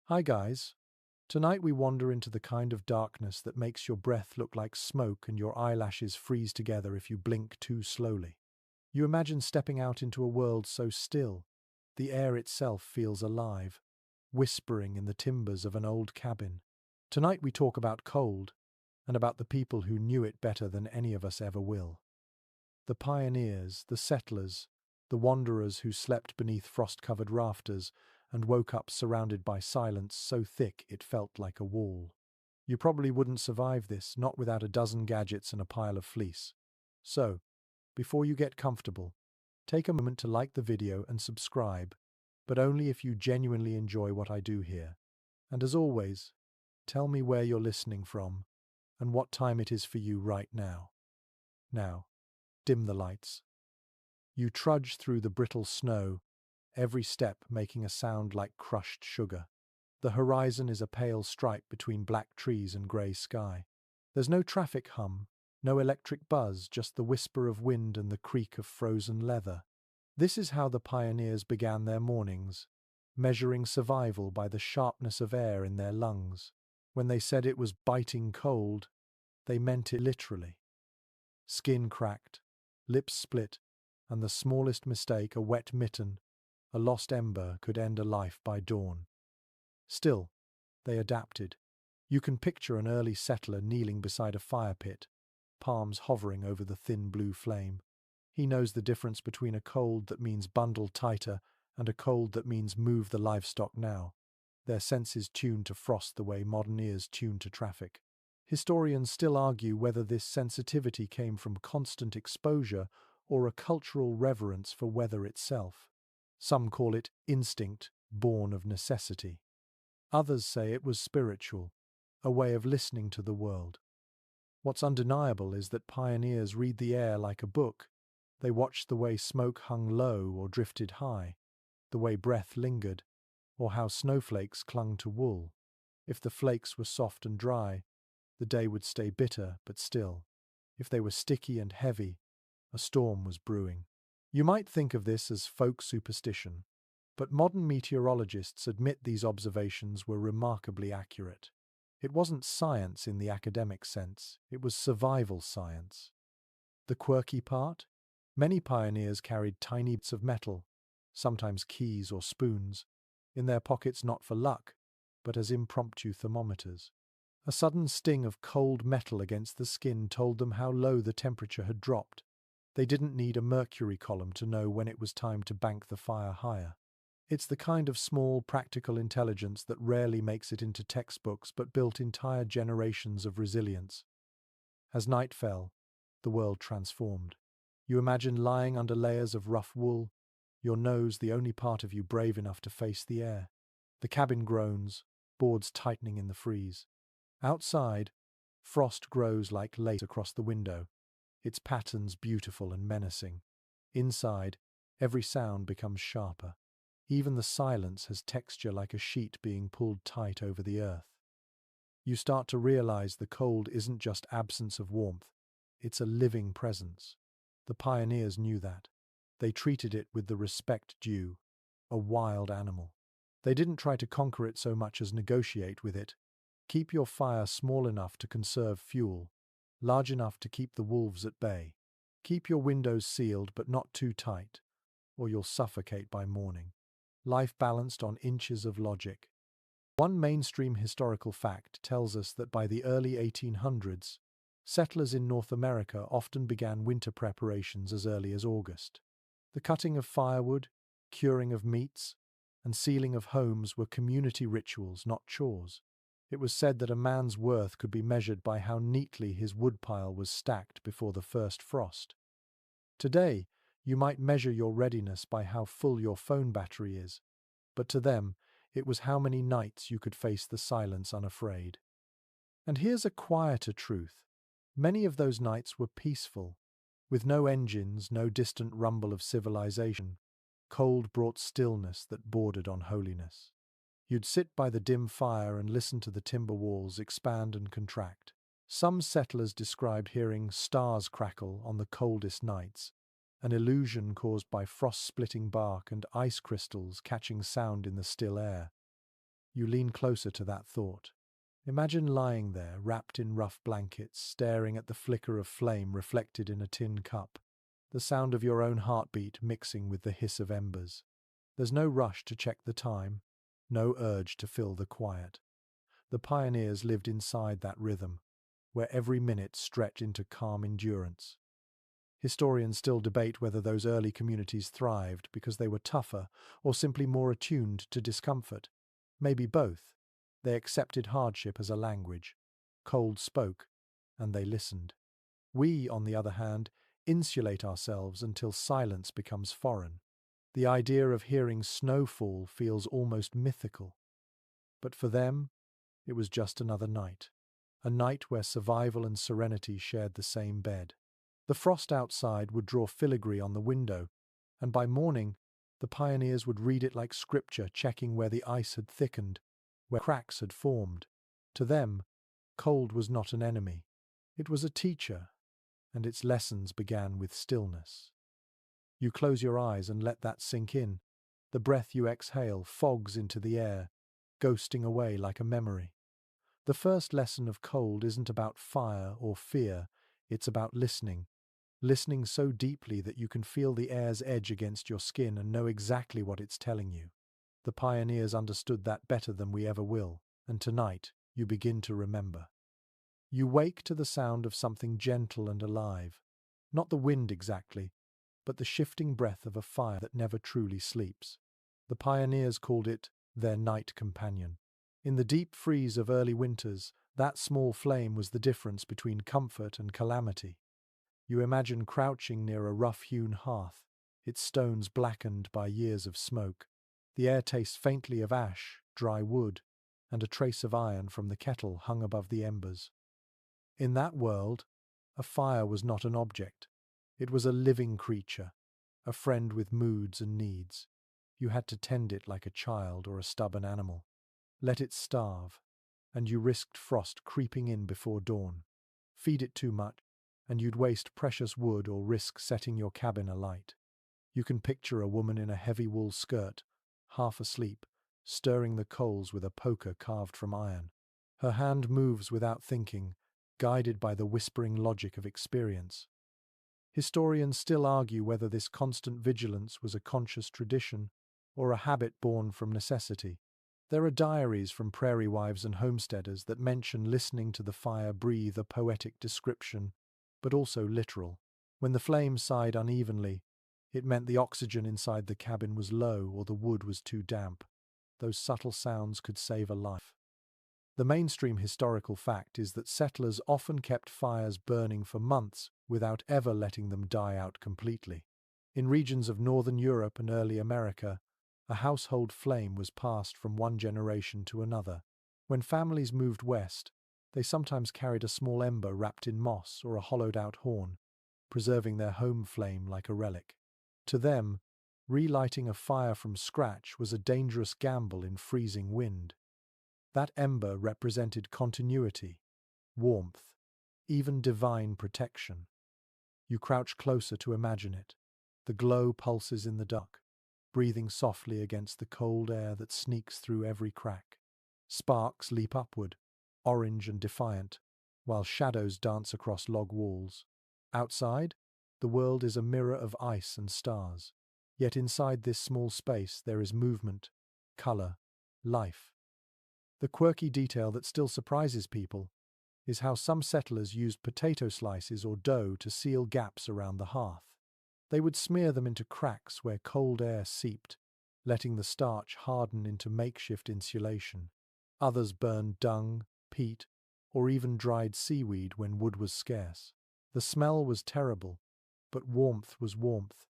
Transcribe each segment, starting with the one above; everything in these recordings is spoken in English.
Hi guys. Tonight we wander into the kind of darkness that makes your breath look like smoke and your eyelashes freeze together if you blink too slowly. You imagine stepping out into a world so still, the air itself feels alive, whispering in the timbers of an old cabin. Tonight we talk about cold, and about the people who knew it better than any of us ever will. The pioneers, the settlers, the wanderers who slept beneath frost-covered rafters and woke up surrounded by silence so thick it felt like a wall. You probably wouldn't survive this, not without a dozen gadgets and a pile of fleece. So, before you get comfortable, take a moment to like the video and subscribe, but only if you genuinely enjoy what I do here. And as always, tell me where you're listening from and what time it is for you right now. Now, dim the lights. You trudge through the brittle snow, every step making a sound like crushed sugar. The horizon is a pale stripe between black trees and grey sky. There's no traffic hum, no electric buzz, just the whisper of wind and the creak of frozen leather. This is how the pioneers began their mornings, measuring survival by the sharpness of air in their lungs. When they said it was biting cold, they meant it literally. Skin cracked, lips split, and the smallest mistake, a wet mitten, a lost ember, could end a life by dawn. Still, they adapted. You can picture an early settler kneeling beside a fire pit, palms hovering over the thin blue flame. He knows the difference between a cold that means bundle tighter and a cold that means move the livestock now. Their senses tuned to frost the way modern ears tune to traffic. Historians still argue whether this sensitivity came from constant exposure or a cultural reverence for weather itself. Some call it instinct, born of necessity. Others say it was spiritual, a way of listening to the world. What's undeniable is that pioneers read the air like a book. They watched the way smoke hung low or drifted high, the way breath lingered, or how snowflakes clung to wool. If the flakes were soft and dry, the day would stay bitter but still. If they were sticky and heavy, a storm was brewing. You might think of this as folk superstition, but modern meteorologists admit these observations were remarkably accurate. It wasn't science in the academic sense, it was survival science. The quirky part? Many pioneers carried tiny bits of metal, sometimes keys or spoons, in their pockets, not for luck, but as impromptu thermometers. A sudden sting of cold metal against the skin told them how low the temperature had dropped. They didn't need a mercury column to know when it was time to bank the fire higher. It's the kind of small, practical intelligence that rarely makes it into textbooks but built entire generations of resilience. As night fell, the world transformed. You imagine lying under layers of rough wool, your nose the only part of you brave enough to face the air. The cabin groans, boards tightening in the freeze. Outside, frost grows like lace across the window, its patterns beautiful and menacing. Inside, every sound becomes sharper. Even the silence has texture like a sheet being pulled tight over the earth. You start to realize the cold isn't just absence of warmth, it's a living presence. The pioneers knew that. They treated it with the respect due, a wild animal. They didn't try to conquer it so much as negotiate with it. Keep your fire small enough to conserve fuel, large enough to keep the wolves at bay. Keep your windows sealed but not too tight, or you'll suffocate by morning. Life balanced on inches of logic. One mainstream historical fact tells us that by the early 1800s, settlers in North America often began winter preparations as early as August. The cutting of firewood, curing of meats, and sealing of homes were community rituals, not chores. It was said that a man's worth could be measured by how neatly his woodpile was stacked before the first frost. Today, you might measure your readiness by how full your phone battery is, but to them, it was how many nights you could face the silence unafraid. And here's a quieter truth. Many of those nights were peaceful, with no engines, no distant rumble of civilization. Cold brought stillness that bordered on holiness. You'd sit by the dim fire and listen to the timber walls expand and contract. Some settlers described hearing stars crackle on the coldest nights, an illusion caused by frost-splitting bark and ice crystals catching sound in the still air. You lean closer to that thought. Imagine lying there, wrapped in rough blankets, staring at the flicker of flame reflected in a tin cup, the sound of your own heartbeat mixing with the hiss of embers. There's no rush to check the time, no urge to fill the quiet. The pioneers lived inside that rhythm, where every minute stretched into calm endurance. Historians still debate whether those early communities thrived because they were tougher or simply more attuned to discomfort. Maybe both. They accepted hardship as a language. Cold spoke, and they listened. We, on the other hand, insulate ourselves until silence becomes foreign. The idea of hearing snowfall feels almost mythical. But for them, it was just another night. A night where survival and serenity shared the same bed. The frost outside would draw filigree on the window, and by morning, the pioneers would read it like scripture, checking where the ice had thickened, where cracks had formed. To them, cold was not an enemy. It was a teacher, and its lessons began with stillness. You close your eyes and let that sink in. The breath you exhale fogs into the air, ghosting away like a memory. The first lesson of cold isn't about fire or fear, it's about listening. Listening so deeply that you can feel the air's edge against your skin and know exactly what it's telling you. The pioneers understood that better than we ever will, and tonight you begin to remember. You wake to the sound of something gentle and alive. Not the wind exactly, but the shifting breath of a fire that never truly sleeps. The pioneers called it their night companion. In the deep freeze of early winters, that small flame was the difference between comfort and calamity. You imagine crouching near a rough-hewn hearth, its stones blackened by years of smoke. The air tastes faintly of ash, dry wood, and a trace of iron from the kettle hung above the embers. In that world, a fire was not an object. It was a living creature, a friend with moods and needs. You had to tend it like a child or a stubborn animal. Let it starve, and you risked frost creeping in before dawn. Feed it too much, and you'd waste precious wood or risk setting your cabin alight. You can picture a woman in a heavy wool skirt, half asleep, stirring the coals with a poker carved from iron. Her hand moves without thinking, guided by the whispering logic of experience. Historians still argue whether this constant vigilance was a conscious tradition or a habit born from necessity. There are diaries from prairie wives and homesteaders that mention listening to the fire breathe a poetic description, but also literal. When the flame sighed unevenly, it meant the oxygen inside the cabin was low or the wood was too damp. Those subtle sounds could save a life. The mainstream historical fact is that settlers often kept fires burning for months without ever letting them die out completely. In regions of northern Europe and early America, a household flame was passed from one generation to another. When families moved west, they sometimes carried a small ember wrapped in moss or a hollowed-out horn, preserving their home flame like a relic. To them, relighting a fire from scratch was a dangerous gamble in freezing wind. That ember represented continuity, warmth, even divine protection. You crouch closer to imagine it. The glow pulses in the dark, breathing softly against the cold air that sneaks through every crack. Sparks leap upward, orange and defiant, while shadows dance across log walls. Outside, the world is a mirror of ice and stars. Yet inside this small space there is movement, color, life. The quirky detail that still surprises people is how some settlers used potato slices or dough to seal gaps around the hearth. They would smear them into cracks where cold air seeped, letting the starch harden into makeshift insulation. Others burned dung, peat, or even dried seaweed when wood was scarce. The smell was terrible, but warmth was warmth.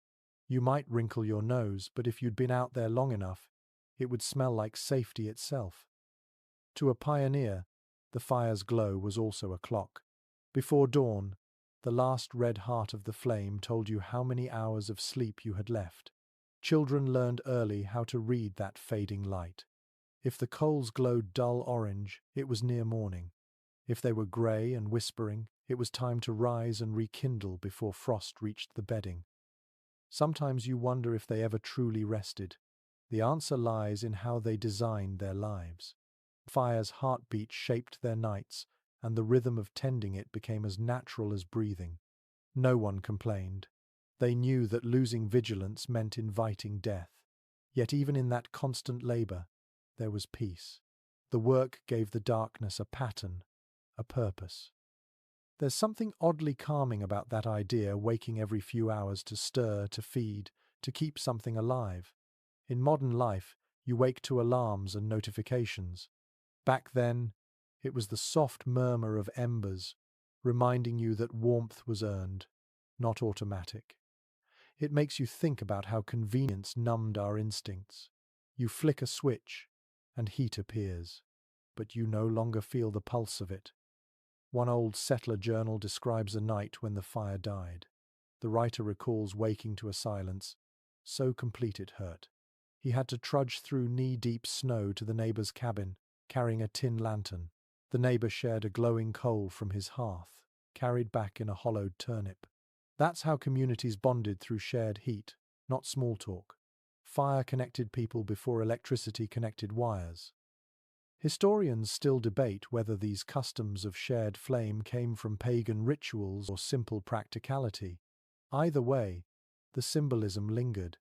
You might wrinkle your nose, but if you'd been out there long enough, it would smell like safety itself. To a pioneer, the fire's glow was also a clock. Before dawn, the last red heart of the flame told you how many hours of sleep you had left. Children learned early how to read that fading light. If the coals glowed dull orange, it was near morning. If they were grey and whispering, it was time to rise and rekindle before frost reached the bedding. Sometimes you wonder if they ever truly rested, The answer lies in how they designed their lives. Fire's heartbeat shaped their nights, and the rhythm of tending it became as natural as breathing. No one complained. They knew that losing vigilance meant inviting death. Yet even in that constant labor, there was peace. The work gave the darkness a pattern, a purpose. There's something oddly calming about that idea, waking every few hours to stir, to feed, to keep something alive. In modern life, you wake to alarms and notifications. Back then, it was the soft murmur of embers, reminding you that warmth was earned, not automatic. It makes you think about how convenience numbed our instincts. You flick a switch, and heat appears, but you no longer feel the pulse of it. One old settler journal describes a night when the fire died. The writer recalls waking to a silence so complete it hurt. He had to trudge through knee-deep snow to the neighbor's cabin, carrying a tin lantern. The neighbor shared a glowing coal from his hearth, carried back in a hollowed turnip. That's how communities bonded, through shared heat, not small talk. Fire connected people before electricity connected wires. Historians still debate whether these customs of shared flame came from pagan rituals or simple practicality. Either way, the symbolism lingered.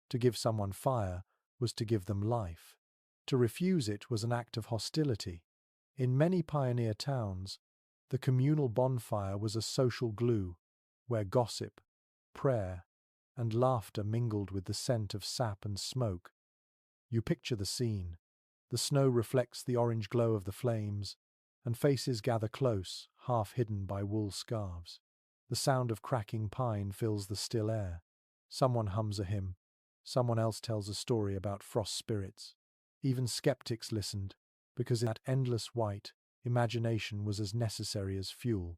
To give someone fire was to give them life. To refuse it was an act of hostility. In many pioneer towns, the communal bonfire was a social glue, where gossip, prayer, and laughter mingled with the scent of sap and smoke. You picture the scene. The snow reflects the orange glow of the flames, and faces gather close, half hidden by wool scarves. The sound of cracking pine fills the still air. Someone hums a hymn. Someone else tells a story about frost spirits. Even skeptics listened, because in that endless white, imagination was as necessary as fuel.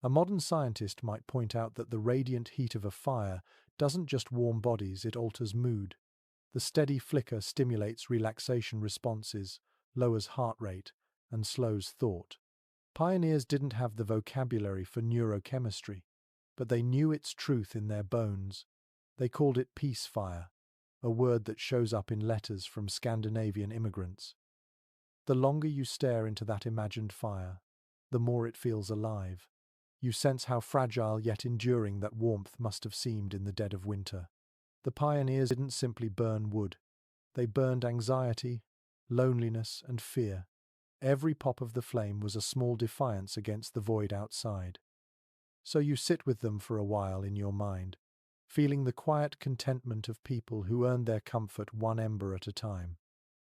A modern scientist might point out that the radiant heat of a fire doesn't just warm bodies, it alters mood. The steady flicker stimulates relaxation responses, lowers heart rate, and slows thought. Pioneers didn't have the vocabulary for neurochemistry, but they knew its truth in their bones. They called it peace fire, a word that shows up in letters from Scandinavian immigrants. The longer you stare into that imagined fire, the more it feels alive. You sense how fragile yet enduring that warmth must have seemed in the dead of winter. The pioneers didn't simply burn wood. They burned anxiety, loneliness, and fear. Every pop of the flame was a small defiance against the void outside. So you sit with them for a while in your mind, feeling the quiet contentment of people who earn their comfort one ember at a time.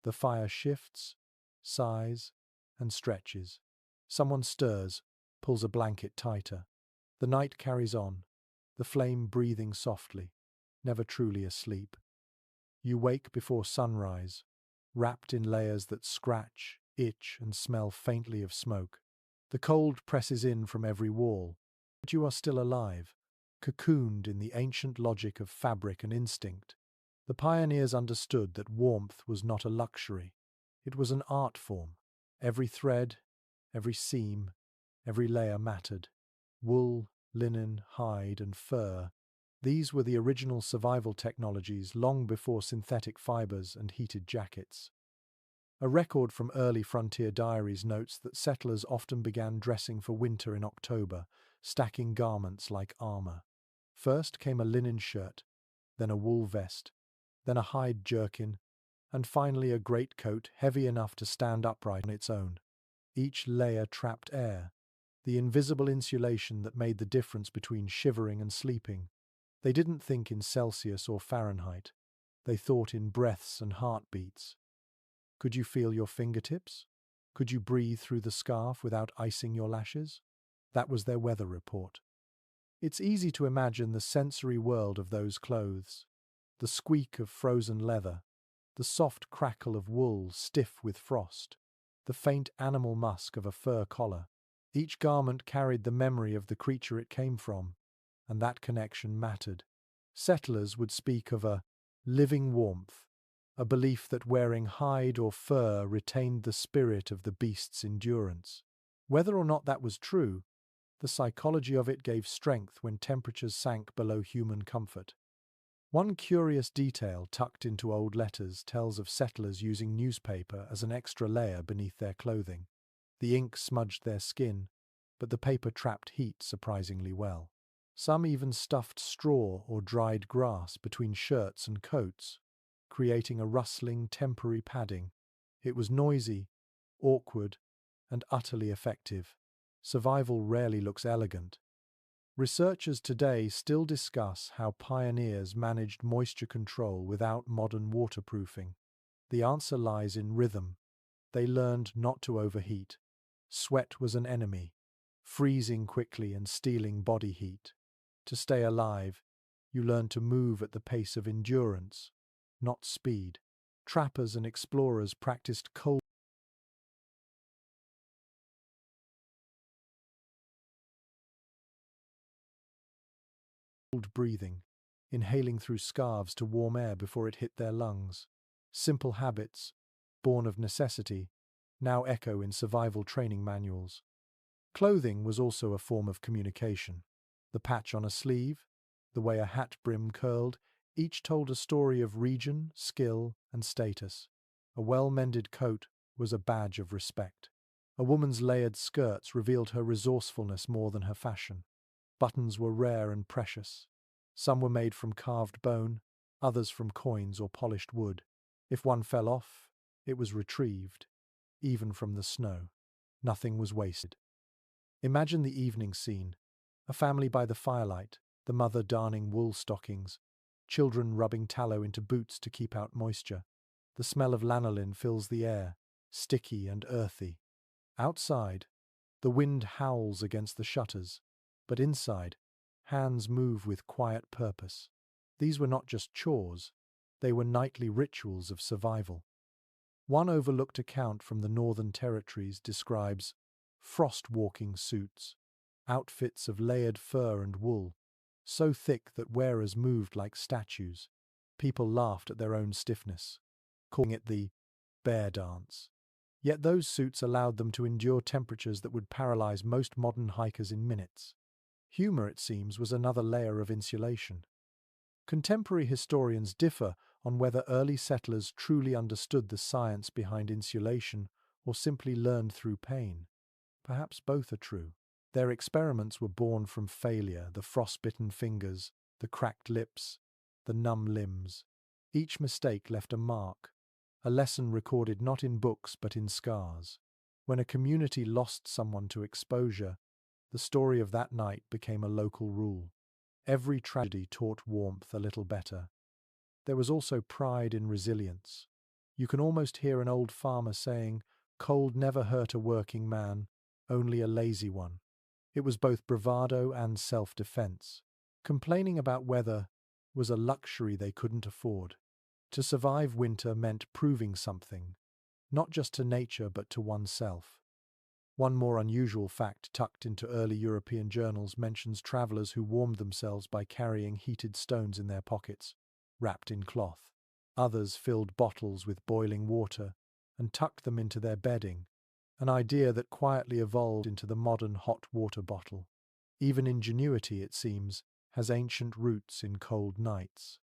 The fire shifts, sighs, and stretches. Someone stirs, pulls a blanket tighter. The night carries on, the flame breathing softly, never truly asleep. You wake before sunrise, wrapped in layers that scratch, itch, and smell faintly of smoke. The cold presses in from every wall, but you are still alive, cocooned in the ancient logic of fabric and instinct. The pioneers understood that warmth was not a luxury. It was an art form. Every thread, every seam, every layer mattered. Wool, linen, hide, and fur. These were the original survival technologies long before synthetic fibers and heated jackets. A record from early frontier diaries notes that settlers often began dressing for winter in October, stacking garments like armor. First came a linen shirt, then a wool vest, then a hide jerkin, and finally a greatcoat heavy enough to stand upright on its own. Each layer trapped air, the invisible insulation that made the difference between shivering and sleeping. They didn't think in Celsius or Fahrenheit. They thought in breaths and heartbeats. Could you feel your fingertips? Could you breathe through the scarf without icing your lashes? That was their weather report. It's easy to imagine the sensory world of those clothes. The squeak of frozen leather, the soft crackle of wool stiff with frost, the faint animal musk of a fur collar. Each garment carried the memory of the creature it came from, and that connection mattered. Settlers would speak of a living warmth, a belief that wearing hide or fur retained the spirit of the beast's endurance. Whether or not that was true, the psychology of it gave strength when temperatures sank below human comfort. One curious detail tucked into old letters tells of settlers using newspaper as an extra layer beneath their clothing. The ink smudged their skin, but the paper trapped heat surprisingly well. Some even stuffed straw or dried grass between shirts and coats, creating a rustling temporary padding. It was noisy, awkward, and utterly effective. Survival rarely looks elegant. Researchers today still discuss how pioneers managed moisture control without modern waterproofing. The answer lies in rhythm. They learned not to overheat. Sweat was an enemy, freezing quickly and stealing body heat. To stay alive, you learned to move at the pace of endurance, not speed. Trappers and explorers practiced cold breathing, inhaling through scarves to warm air before it hit their lungs. Simple habits, born of necessity, now echo in survival training manuals. Clothing was also a form of communication. The patch on a sleeve, the way a hat brim curled, each told a story of region, skill, and status. A well-mended coat was a badge of respect. A woman's layered skirts revealed her resourcefulness more than her fashion. Buttons were rare and precious. Some were made from carved bone, others from coins or polished wood. If one fell off, it was retrieved, even from the snow. Nothing was wasted. Imagine the evening scene. A family by the firelight, the mother darning wool stockings, children rubbing tallow into boots to keep out moisture. The smell of lanolin fills the air, sticky and earthy. Outside, the wind howls against the shutters, but inside, hands move with quiet purpose. These were not just chores, they were nightly rituals of survival. One overlooked account from the Northern Territories describes frost-walking suits, outfits of layered fur and wool, so thick that wearers moved like statues. People laughed at their own stiffness, calling it the bear dance. Yet those suits allowed them to endure temperatures that would paralyze most modern hikers in minutes. Humor, it seems, was another layer of insulation. Contemporary historians differ on whether early settlers truly understood the science behind insulation or simply learned through pain. Perhaps both are true. Their experiments were born from failure, the frostbitten fingers, the cracked lips, the numb limbs. Each mistake left a mark, a lesson recorded not in books but in scars. When a community lost someone to exposure, the story of that night became a local rule. Every tragedy taught warmth a little better. There was also pride in resilience. You can almost hear an old farmer saying, "Cold never hurt a working man, only a lazy one." It was both bravado and self-defense. Complaining about weather was a luxury they couldn't afford. To survive winter meant proving something, not just to nature but to oneself. One more unusual fact tucked into early European journals mentions travelers who warmed themselves by carrying heated stones in their pockets, wrapped in cloth. Others filled bottles with boiling water and tucked them into their bedding, an idea that quietly evolved into the modern hot water bottle. Even ingenuity, it seems, has ancient roots in cold nights.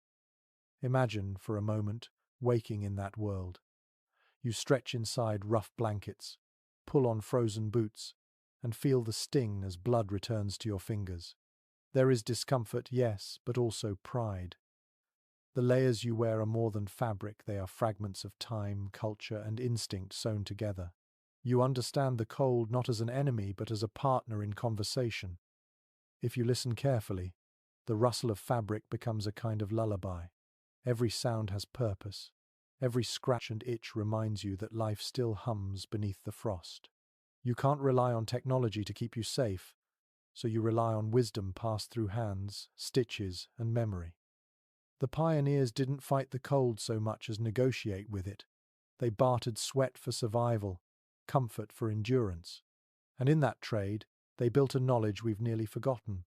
Imagine, for a moment, waking in that world. You stretch inside rough blankets, pull on frozen boots, and feel the sting as blood returns to your fingers. There is discomfort, yes, but also pride. The layers you wear are more than fabric, they are fragments of time, culture, and instinct sewn together. You understand the cold not as an enemy, but as a partner in conversation. If you listen carefully, the rustle of fabric becomes a kind of lullaby. Every sound has purpose. Every scratch and itch reminds you that life still hums beneath the frost. You can't rely on technology to keep you safe, so you rely on wisdom passed through hands, stitches, and memory. The pioneers didn't fight the cold so much as negotiate with it. They bartered sweat for survival, comfort for endurance. And in that trade, they built a knowledge we've nearly forgotten,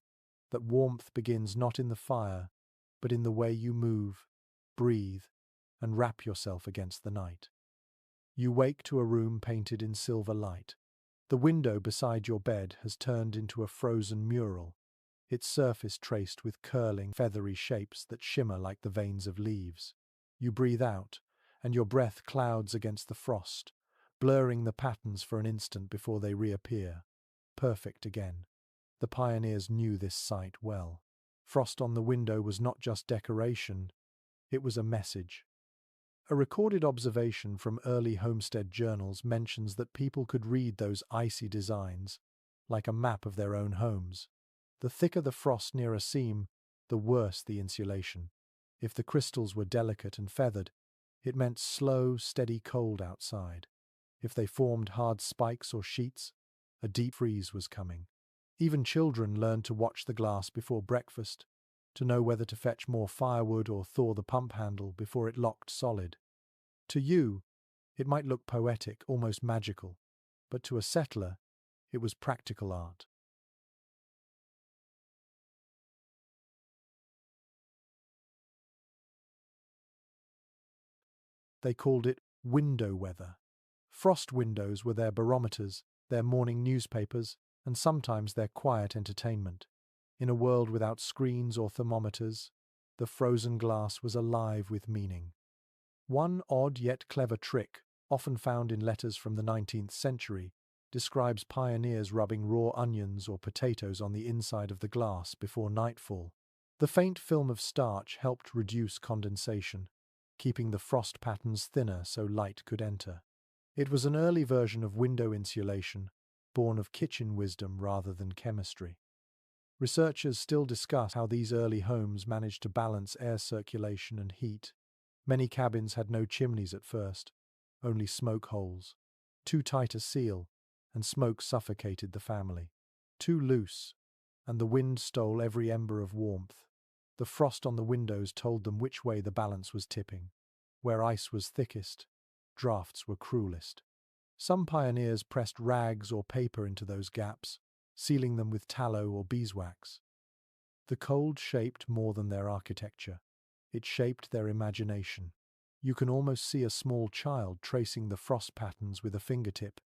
that warmth begins not in the fire, but in the way you move, breathe, and wrap yourself against the night. You wake to a room painted in silver light. The window beside your bed has turned into a frozen mural. its surface traced with curling, feathery shapes that shimmer like the veins of leaves. You breathe out, and your breath clouds against the frost, blurring the patterns for an instant before they reappear, perfect again. The pioneers knew this sight well. Frost on the window was not just decoration, it was a message. A recorded observation from early homestead journals mentions that people could read those icy designs, like a map of their own homes. The thicker the frost near a seam, the worse the insulation. If the crystals were delicate and feathered, it meant slow, steady cold outside. If they formed hard spikes or sheets, a deep freeze was coming. Even children learned to watch the glass before breakfast, to know whether to fetch more firewood or thaw the pump handle before it locked solid. To you, it might look poetic, almost magical, but to a settler, it was practical art. They called it window weather. Frost windows were their barometers, their morning newspapers, and sometimes their quiet entertainment. In a world without screens or thermometers, the frozen glass was alive with meaning. One odd yet clever trick, often found in letters from the 19th century, describes pioneers rubbing raw onions or potatoes on the inside of the glass before nightfall. The faint film of starch helped reduce condensation, keeping the frost patterns thinner so light could enter. It was an early version of window insulation, born of kitchen wisdom rather than chemistry. Researchers still discuss how these early homes managed to balance air circulation and heat. Many cabins had no chimneys at first, only smoke holes. Too tight a seal, and smoke suffocated the family. Too loose, and the wind stole every ember of warmth. The frost on the windows told them which way the balance was tipping. Where ice was thickest, drafts were cruelest. Some pioneers pressed rags or paper into those gaps, sealing them with tallow or beeswax. The cold shaped more than their architecture. It shaped their imagination. You can almost see a small child tracing the frost patterns with a fingertip,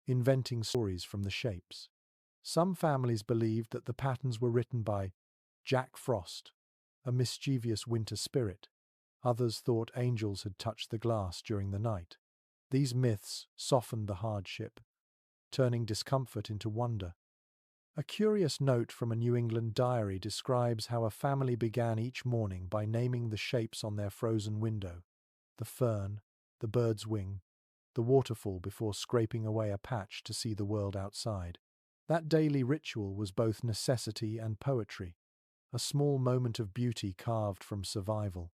inventing stories from the shapes. Some families believed that the patterns were written by Jack Frost, a mischievous winter spirit. Others thought angels had touched the glass during the night. These myths softened the hardship, turning discomfort into wonder. A curious note from a New England diary describes how a family began each morning by naming the shapes on their frozen window: the fern, the bird's wing, the waterfall, before scraping away a patch to see the world outside. That daily ritual was both necessity and poetry, a small moment of beauty carved from survival.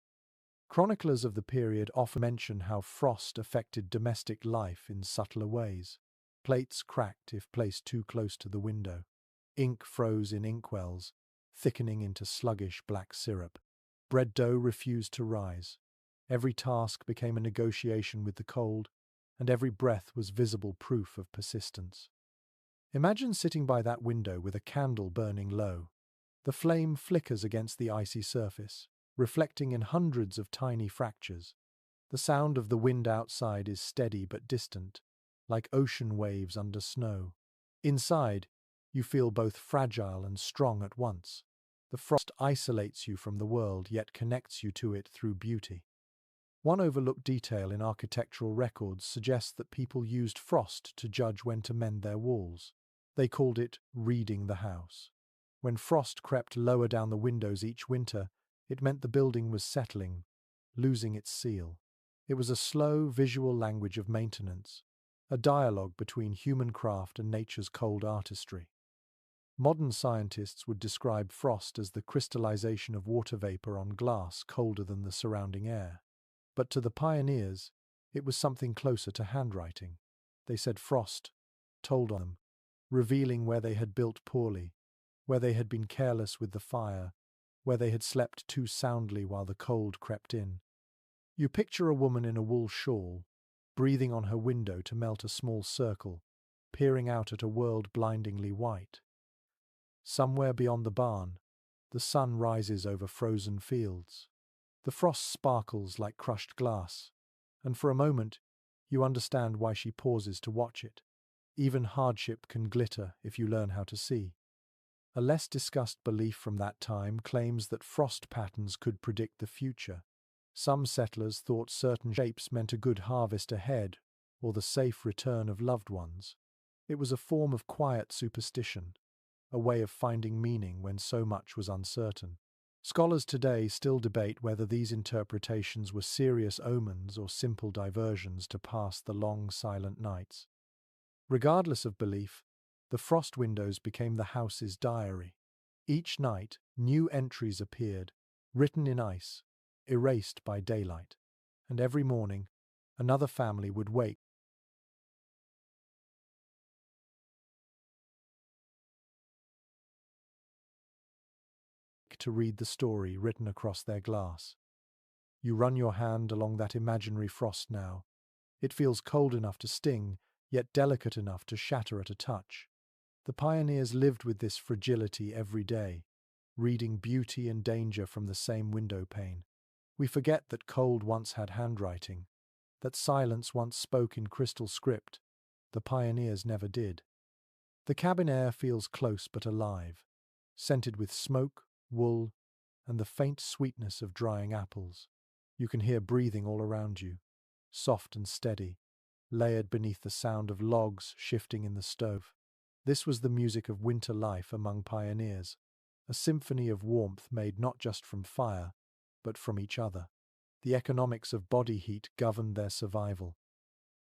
Chroniclers of the period often mention how frost affected domestic life in subtler ways. Plates cracked if placed too close to the window. Ink froze in inkwells, thickening into sluggish black syrup. Bread dough refused to rise. Every task became a negotiation with the cold, and every breath was visible proof of persistence. Imagine sitting by that window with a candle burning low. The flame flickers against the icy surface, reflecting in hundreds of tiny fractures. The sound of the wind outside is steady but distant, like ocean waves under snow. Inside, you feel both fragile and strong at once. The frost isolates you from the world, yet connects you to it through beauty. One overlooked detail in architectural records suggests that people used frost to judge when to mend their walls. They called it reading the house. When frost crept lower down the windows each winter, it meant the building was settling, losing its seal. It was a slow, visual language of maintenance, a dialogue between human craft and nature's cold artistry. Modern scientists would describe frost as the crystallization of water vapor on glass colder than the surrounding air. But to the pioneers, it was something closer to handwriting. They said frost told on them, revealing where they had built poorly, where they had been careless with the fire, where they had slept too soundly while the cold crept in. You picture a woman in a wool shawl, breathing on her window to melt a small circle, peering out at a world blindingly white. Somewhere beyond the barn, the sun rises over frozen fields. The frost sparkles like crushed glass, and for a moment you understand why she pauses to watch it. Even hardship can glitter if you learn how to see. A less discussed belief from that time claims that frost patterns could predict the future. Some settlers thought certain shapes meant a good harvest ahead or the safe return of loved ones. It was a form of quiet superstition, a way of finding meaning when so much was uncertain. Scholars today still debate whether these interpretations were serious omens or simple diversions to pass the long, silent nights. Regardless of belief, the frost windows became the house's diary. Each night, new entries appeared, written in ice, erased by daylight. And every morning, another family would wake to read the story written across their glass. You run your hand along that imaginary frost now. It feels cold enough to sting, yet delicate enough to shatter at a touch. The pioneers lived with this fragility every day, reading beauty and danger from the same window pane. We forget that cold once had handwriting, that silence once spoke in crystal script. The pioneers never did. The cabin air feels close but alive, scented with smoke, wool, and the faint sweetness of drying apples. You can hear breathing all around you, soft and steady, layered beneath the sound of logs shifting in the stove. This was the music of winter life among pioneers, a symphony of warmth made not just from fire, but from each other. The economics of body heat governed their survival.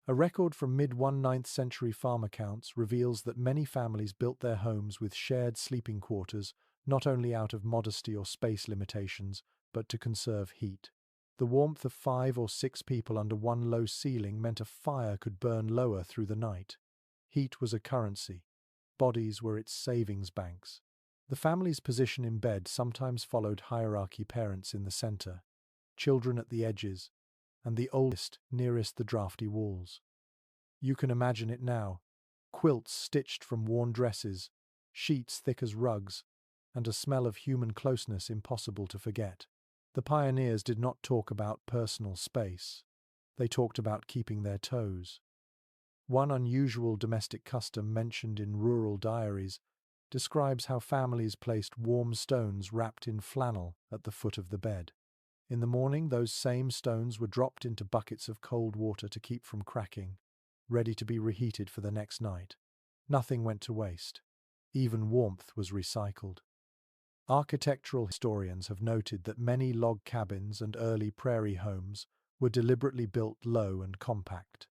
A record from mid-19th century farm accounts reveals that many families built their homes with shared sleeping quarters, not only out of modesty or space limitations, but to conserve heat. The warmth of 5 or 6 people under one low ceiling meant a fire could burn lower through the night. Heat was a currency. Bodies were its savings banks. The family's position in bed sometimes followed hierarchy: parents in the center, children at the edges, and the oldest nearest the drafty walls. You can imagine it now: quilts stitched from worn dresses, sheets thick as rugs, and a smell of human closeness impossible to forget. The pioneers did not talk about personal space. They talked about keeping their toes. One unusual domestic custom mentioned in rural diaries describes how families placed warm stones wrapped in flannel at the foot of the bed. In the morning, those same stones were dropped into buckets of cold water to keep from cracking, ready to be reheated for the next night. Nothing went to waste. Even warmth was recycled. Architectural historians have noted that many log cabins and early prairie homes were deliberately built low and compact.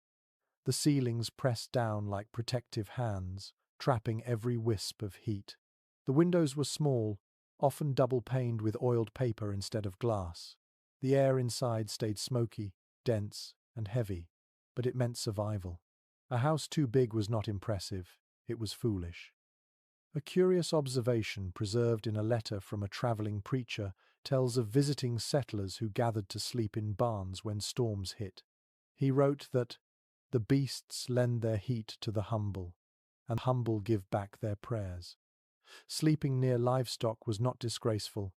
The ceilings pressed down like protective hands, trapping every wisp of heat. The windows were small, often double-paned with oiled paper instead of glass. The air inside stayed smoky, dense, and heavy, but it meant survival. A house too big was not impressive, it was foolish. A curious observation preserved in a letter from a traveling preacher tells of visiting settlers who gathered to sleep in barns when storms hit. He wrote that the beasts lend their heat to the humble, and humble give back their prayers. Sleeping near livestock was not disgraceful,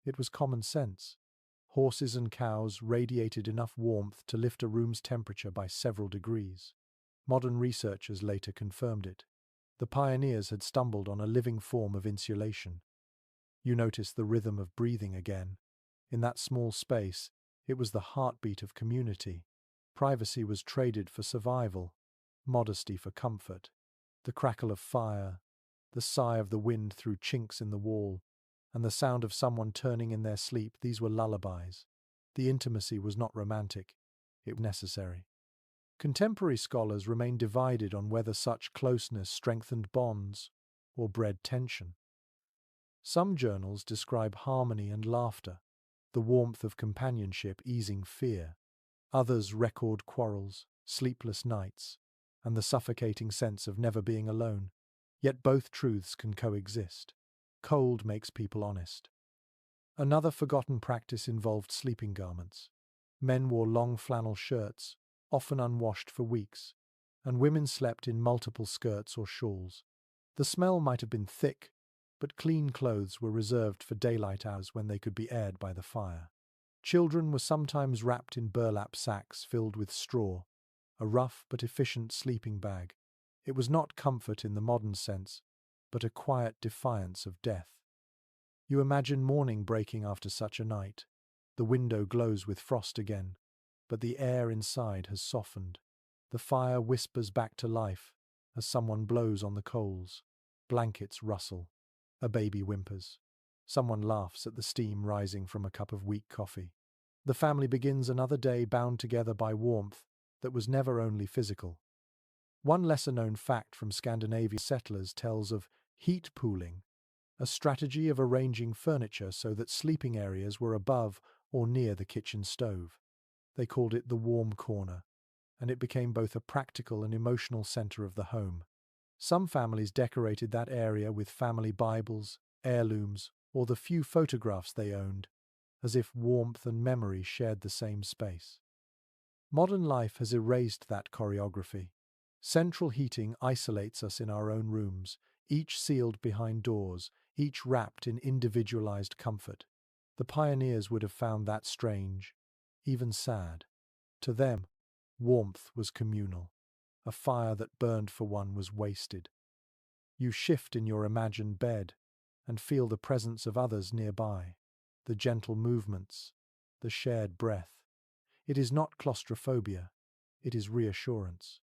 it was common sense. Horses and cows radiated enough warmth to lift a room's temperature by several degrees. Modern researchers later confirmed it. The pioneers had stumbled on a living form of insulation. You notice the rhythm of breathing again. In that small space, it was the heartbeat of community. Privacy was traded for survival, modesty for comfort. The crackle of fire, the sigh of the wind through chinks in the wall, and the sound of someone turning in their sleep, these were lullabies. The intimacy was not romantic, it was necessary. Contemporary scholars remain divided on whether such closeness strengthened bonds or bred tension. Some journals describe harmony and laughter, the warmth of companionship easing fear. Others record quarrels, sleepless nights, and the suffocating sense of never being alone. Yet both truths can coexist. Cold makes people honest. Another forgotten practice involved sleeping garments. Men wore long flannel shirts, often unwashed for weeks, and women slept in multiple skirts or shawls. The smell might have been thick, but clean clothes were reserved for daylight hours when they could be aired by the fire. Children were sometimes wrapped in burlap sacks filled with straw, a rough but efficient sleeping bag. It was not comfort in the modern sense, but a quiet defiance of death. You imagine morning breaking after such a night. The window glows with frost again, but the air inside has softened. The fire whispers back to life as someone blows on the coals. Blankets rustle. A baby whimpers. Someone laughs at the steam rising from a cup of weak coffee. The family begins another day bound together by warmth that was never only physical. One lesser-known fact from Scandinavian settlers tells of heat pooling, a strategy of arranging furniture so that sleeping areas were above or near the kitchen stove. They called it the warm corner, and it became both a practical and emotional center of the home. Some families decorated that area with family Bibles, heirlooms, or the few photographs they owned, as if warmth and memory shared the same space. Modern life has erased that choreography. Central heating isolates us in our own rooms, each sealed behind doors, each wrapped in individualized comfort. The pioneers would have found that strange, even sad. To them, warmth was communal. A fire that burned for one was wasted. You shift in your imagined bed and feel the presence of others nearby, the gentle movements, the shared breath. It is not claustrophobia, it is reassurance.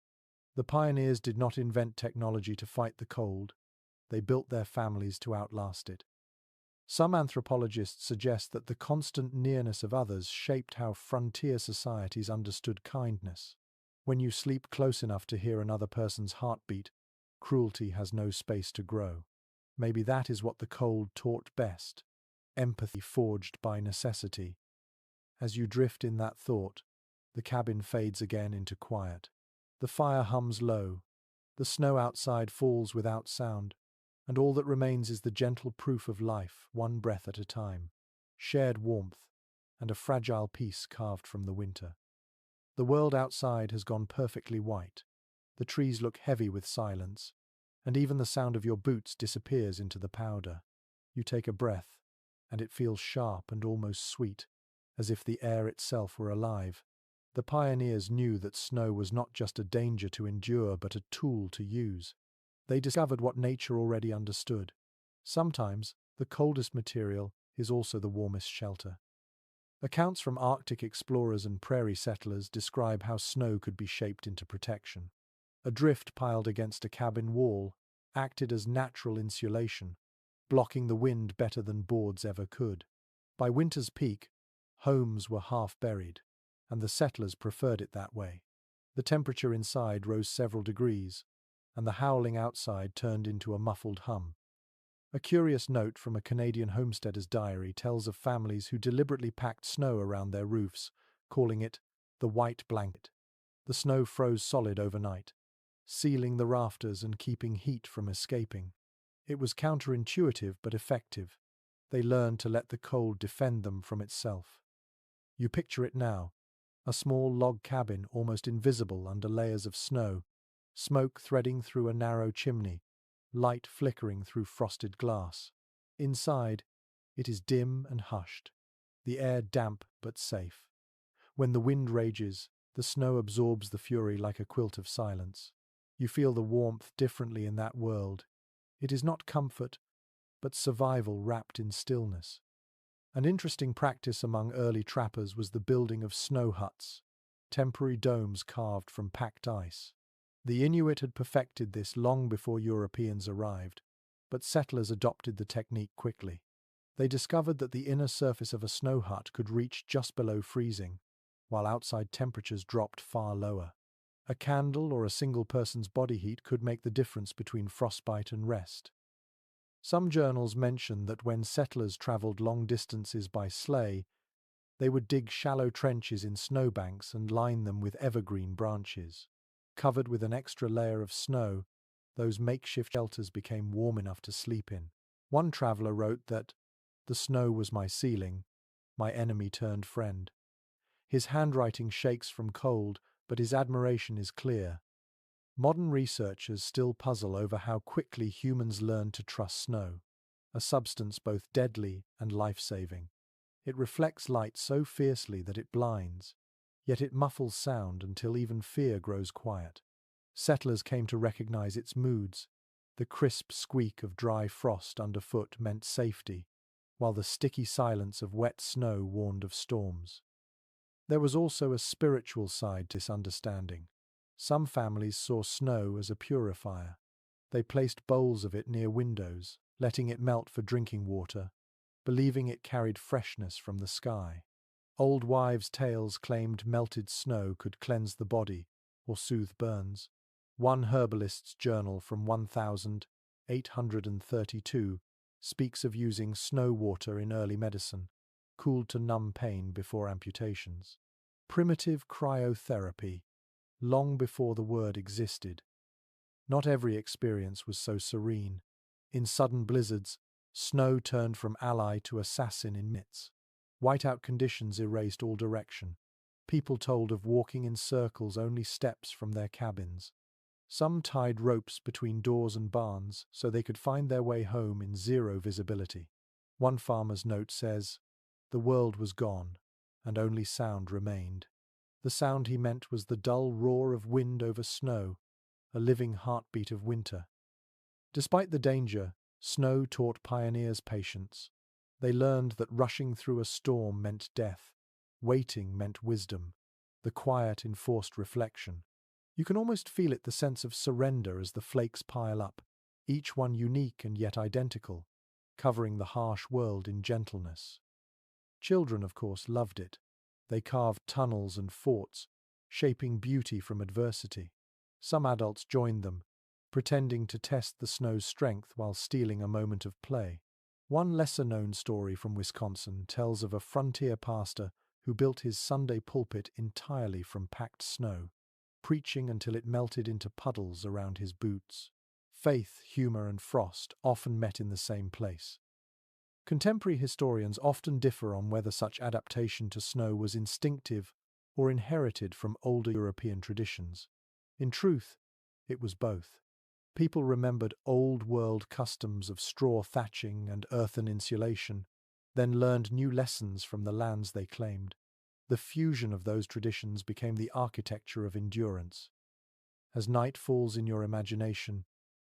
The pioneers did not invent technology to fight the cold, they built their families to outlast it. Some anthropologists suggest that the constant nearness of others shaped how frontier societies understood kindness. When you sleep close enough to hear another person's heartbeat, cruelty has no space to grow. Maybe that is what the cold taught best, empathy forged by necessity. As you drift in that thought, the cabin fades again into quiet. The fire hums low, the snow outside falls without sound, and all that remains is the gentle proof of life, one breath at a time, shared warmth, and a fragile peace carved from the winter. The world outside has gone perfectly white. The trees look heavy with silence, and even the sound of your boots disappears into the powder. You take a breath, and it feels sharp and almost sweet, as if the air itself were alive. The pioneers knew that snow was not just a danger to endure, but a tool to use. They discovered what nature already understood. Sometimes, the coldest material is also the warmest shelter. Accounts from Arctic explorers and prairie settlers describe how snow could be shaped into protection. A drift piled against a cabin wall acted as natural insulation, blocking the wind better than boards ever could. By winter's peak, homes were half buried, and the settlers preferred it that way. The temperature inside rose several degrees, and the howling outside turned into a muffled hum. A curious note from a Canadian homesteader's diary tells of families who deliberately packed snow around their roofs, calling it the white blanket. The snow froze solid overnight, sealing the rafters and keeping heat from escaping. It was counterintuitive but effective. They learned to let the cold defend them from itself. You picture it now, a small log cabin almost invisible under layers of snow, smoke threading through a narrow chimney, light flickering through frosted glass. Inside, it is dim and hushed, the air damp but safe. When the wind rages, the snow absorbs the fury like a quilt of silence. You feel the warmth differently in that world. It is not comfort, but survival wrapped in stillness. An interesting practice among early trappers was the building of snow huts, temporary domes carved from packed ice. The Inuit had perfected this long before Europeans arrived, but settlers adopted the technique quickly. They discovered that the inner surface of a snow hut could reach just below freezing, while outside temperatures dropped far lower. A candle or a single person's body heat could make the difference between frostbite and rest. Some journals mention that when settlers traveled long distances by sleigh, they would dig shallow trenches in snowbanks and line them with evergreen branches. Covered with an extra layer of snow, those makeshift shelters became warm enough to sleep in. One traveler wrote that, "The snow was my ceiling, my enemy turned friend." His handwriting shakes from cold, but his admiration is clear. Modern researchers still puzzle over how quickly humans learn to trust snow, a substance both deadly and life-saving. It reflects light so fiercely that it blinds, yet it muffles sound until even fear grows quiet. Settlers came to recognize its moods. The crisp squeak of dry frost underfoot meant safety, while the sticky silence of wet snow warned of storms. There was also a spiritual side to this understanding. Some families saw snow as a purifier. They placed bowls of it near windows, letting it melt for drinking water, believing it carried freshness from the sky. Old wives' tales claimed melted snow could cleanse the body or soothe burns. One herbalist's journal from 1832 speaks of using snow water in early medicine, cooled to numb pain before amputations. Primitive cryotherapy, long before the word existed. Not every experience was so serene. In sudden blizzards, snow turned from ally to assassin in minutes. Whiteout conditions erased all direction. People told of walking in circles only steps from their cabins. Some tied ropes between doors and barns so they could find their way home in zero visibility. One farmer's note says, "The world was gone, and only sound remained." The sound he meant was the dull roar of wind over snow, a living heartbeat of winter. Despite the danger, snow taught pioneers patience. They learned that rushing through a storm meant death, waiting meant wisdom, the quiet enforced reflection. You can almost feel it, the sense of surrender as the flakes pile up, each one unique and yet identical, covering the harsh world in gentleness. Children, of course, loved it. They carved tunnels and forts, shaping beauty from adversity. Some adults joined them, pretending to test the snow's strength while stealing a moment of play. One lesser-known story from Wisconsin tells of a frontier pastor who built his Sunday pulpit entirely from packed snow, preaching until it melted into puddles around his boots. Faith, humor, and frost often met in the same place. Contemporary historians often differ on whether such adaptation to snow was instinctive or inherited from older European traditions. In truth, it was both. People remembered old-world customs of straw thatching and earthen insulation, then learned new lessons from the lands they claimed. The fusion of those traditions became the architecture of endurance. As night falls in your imagination,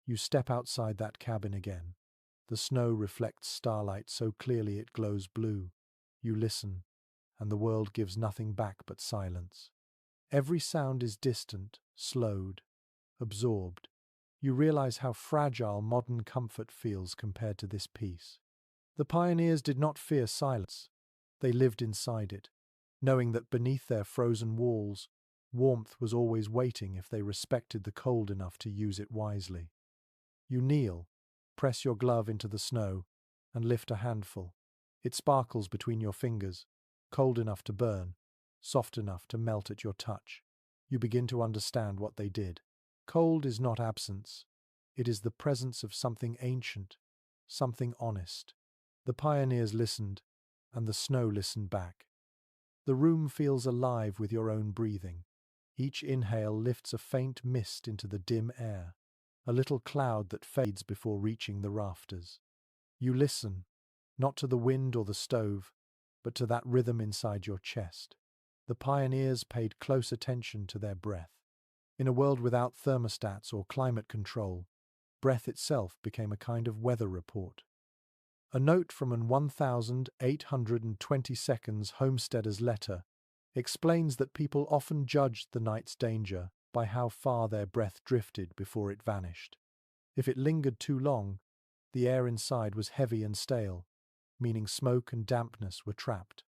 you step outside that cabin again. The snow reflects starlight so clearly it glows blue. You listen, and the world gives nothing back but silence. Every sound is distant, slowed, absorbed. You realize how fragile modern comfort feels compared to this peace. The pioneers did not fear silence. They lived inside it, knowing that beneath their frozen walls, warmth was always waiting if they respected the cold enough to use it wisely. You kneel, press your glove into the snow, and lift a handful. It sparkles between your fingers, cold enough to burn, soft enough to melt at your touch. You begin to understand what they did. Cold is not absence. It is the presence of something ancient, something honest. The pioneers listened, and the snow listened back. The room feels alive with your own breathing. Each inhale lifts a faint mist into the dim air, a little cloud that fades before reaching the rafters. You listen, not to the wind or the stove, but to that rhythm inside your chest. The pioneers paid close attention to their breath. In a world without thermostats or climate control, breath itself became a kind of weather report. A note from an 1822 homesteader's letter explains that people often judged the night's danger by how far their breath drifted before it vanished. If it lingered too long, the air inside was heavy and stale, meaning smoke and dampness were trapped.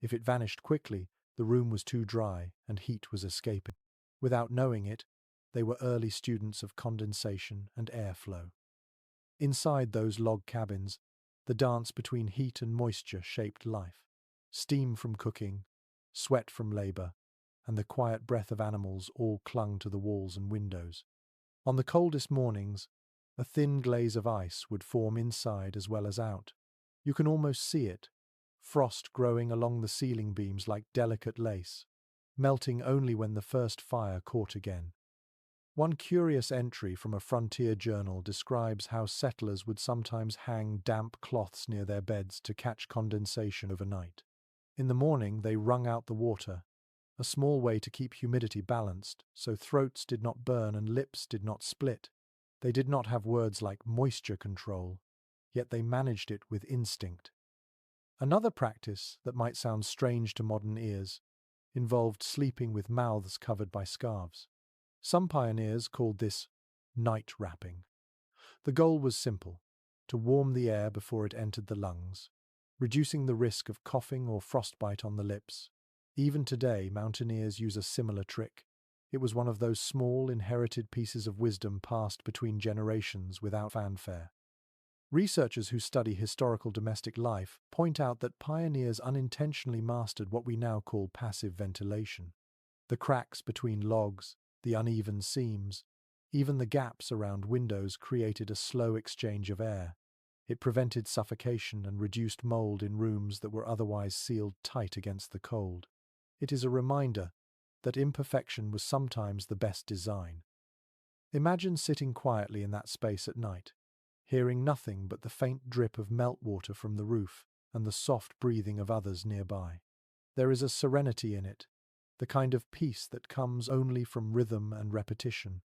If it vanished quickly, the room was too dry and heat was escaping. Without knowing it, they were early students of condensation and airflow. Inside those log cabins, the dance between heat and moisture shaped life. Steam from cooking, sweat from labor, and the quiet breath of animals all clung to the walls and windows. On the coldest mornings, a thin glaze of ice would form inside as well as out. You can almost see it, frost growing along the ceiling beams like delicate lace, melting only when the first fire caught again. One curious entry from a frontier journal describes how settlers would sometimes hang damp cloths near their beds to catch condensation overnight. In the morning, they wrung out the water, a small way to keep humidity balanced so throats did not burn and lips did not split. They did not have words like moisture control, yet they managed it with instinct. Another practice that might sound strange to modern ears involved sleeping with mouths covered by scarves. Some pioneers called this night wrapping. The goal was simple: to warm the air before it entered the lungs, reducing the risk of coughing or frostbite on the lips. Even today, mountaineers use a similar trick. It was one of those small, inherited pieces of wisdom passed between generations without fanfare. Researchers who study historical domestic life point out that pioneers unintentionally mastered what we now call passive ventilation. The cracks between logs, the uneven seams, even the gaps around windows created a slow exchange of air. It prevented suffocation and reduced mold in rooms that were otherwise sealed tight against the cold. It is a reminder that imperfection was sometimes the best design. Imagine sitting quietly in that space at night, hearing nothing but the faint drip of meltwater from the roof and the soft breathing of others nearby. There is a serenity in it, the kind of peace that comes only from rhythm and repetition.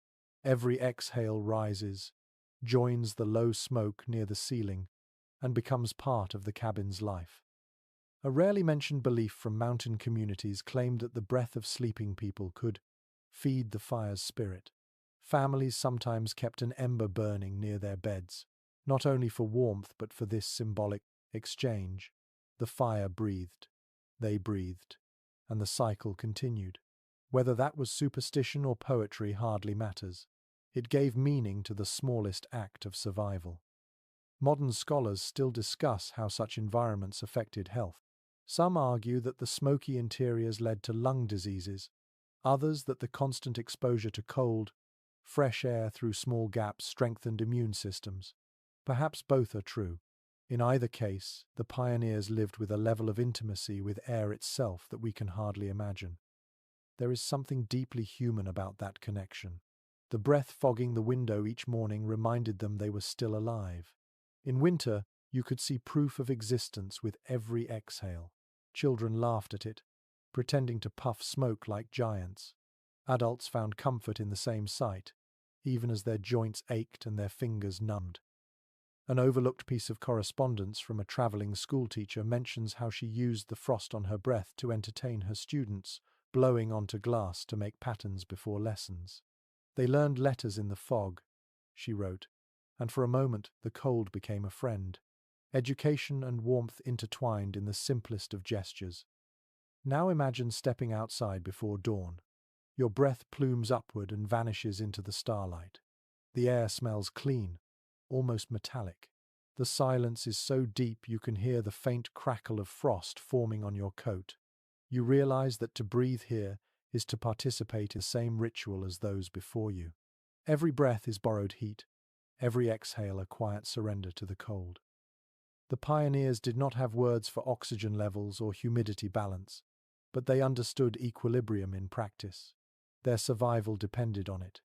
Every exhale rises, joins the low smoke near the ceiling, and becomes part of the cabin's life. A rarely mentioned belief from mountain communities claimed that the breath of sleeping people could feed the fire's spirit. Families sometimes kept an ember burning near their beds, not only for warmth but for this symbolic exchange. The fire breathed, they breathed, and the cycle continued. Whether that was superstition or poetry hardly matters. It gave meaning to the smallest act of survival. Modern scholars still discuss how such environments affected health. Some argue that the smoky interiors led to lung diseases, others that the constant exposure to cold, fresh air through small gaps strengthened immune systems. Perhaps both are true. In either case, the pioneers lived with a level of intimacy with air itself that we can hardly imagine. There is something deeply human about that connection. The breath fogging the window each morning reminded them they were still alive. In winter, you could see proof of existence with every exhale. Children laughed at it, pretending to puff smoke like giants. Adults found comfort in the same sight, even as their joints ached and their fingers numbed. An overlooked piece of correspondence from a traveling schoolteacher mentions how she used the frost on her breath to entertain her students, blowing onto glass to make patterns before lessons. They learned letters in the fog, she wrote, and for a moment the cold became a friend. Education and warmth intertwined in the simplest of gestures. Now imagine stepping outside before dawn. Your breath plumes upward and vanishes into the starlight. The air smells clean, almost metallic. The silence is so deep you can hear the faint crackle of frost forming on your coat. You realize that to breathe here is to participate in the same ritual as those before you. Every breath is borrowed heat, every exhale a quiet surrender to the cold. The pioneers did not have words for oxygen levels or humidity balance, but they understood equilibrium in practice. Their survival depended on it.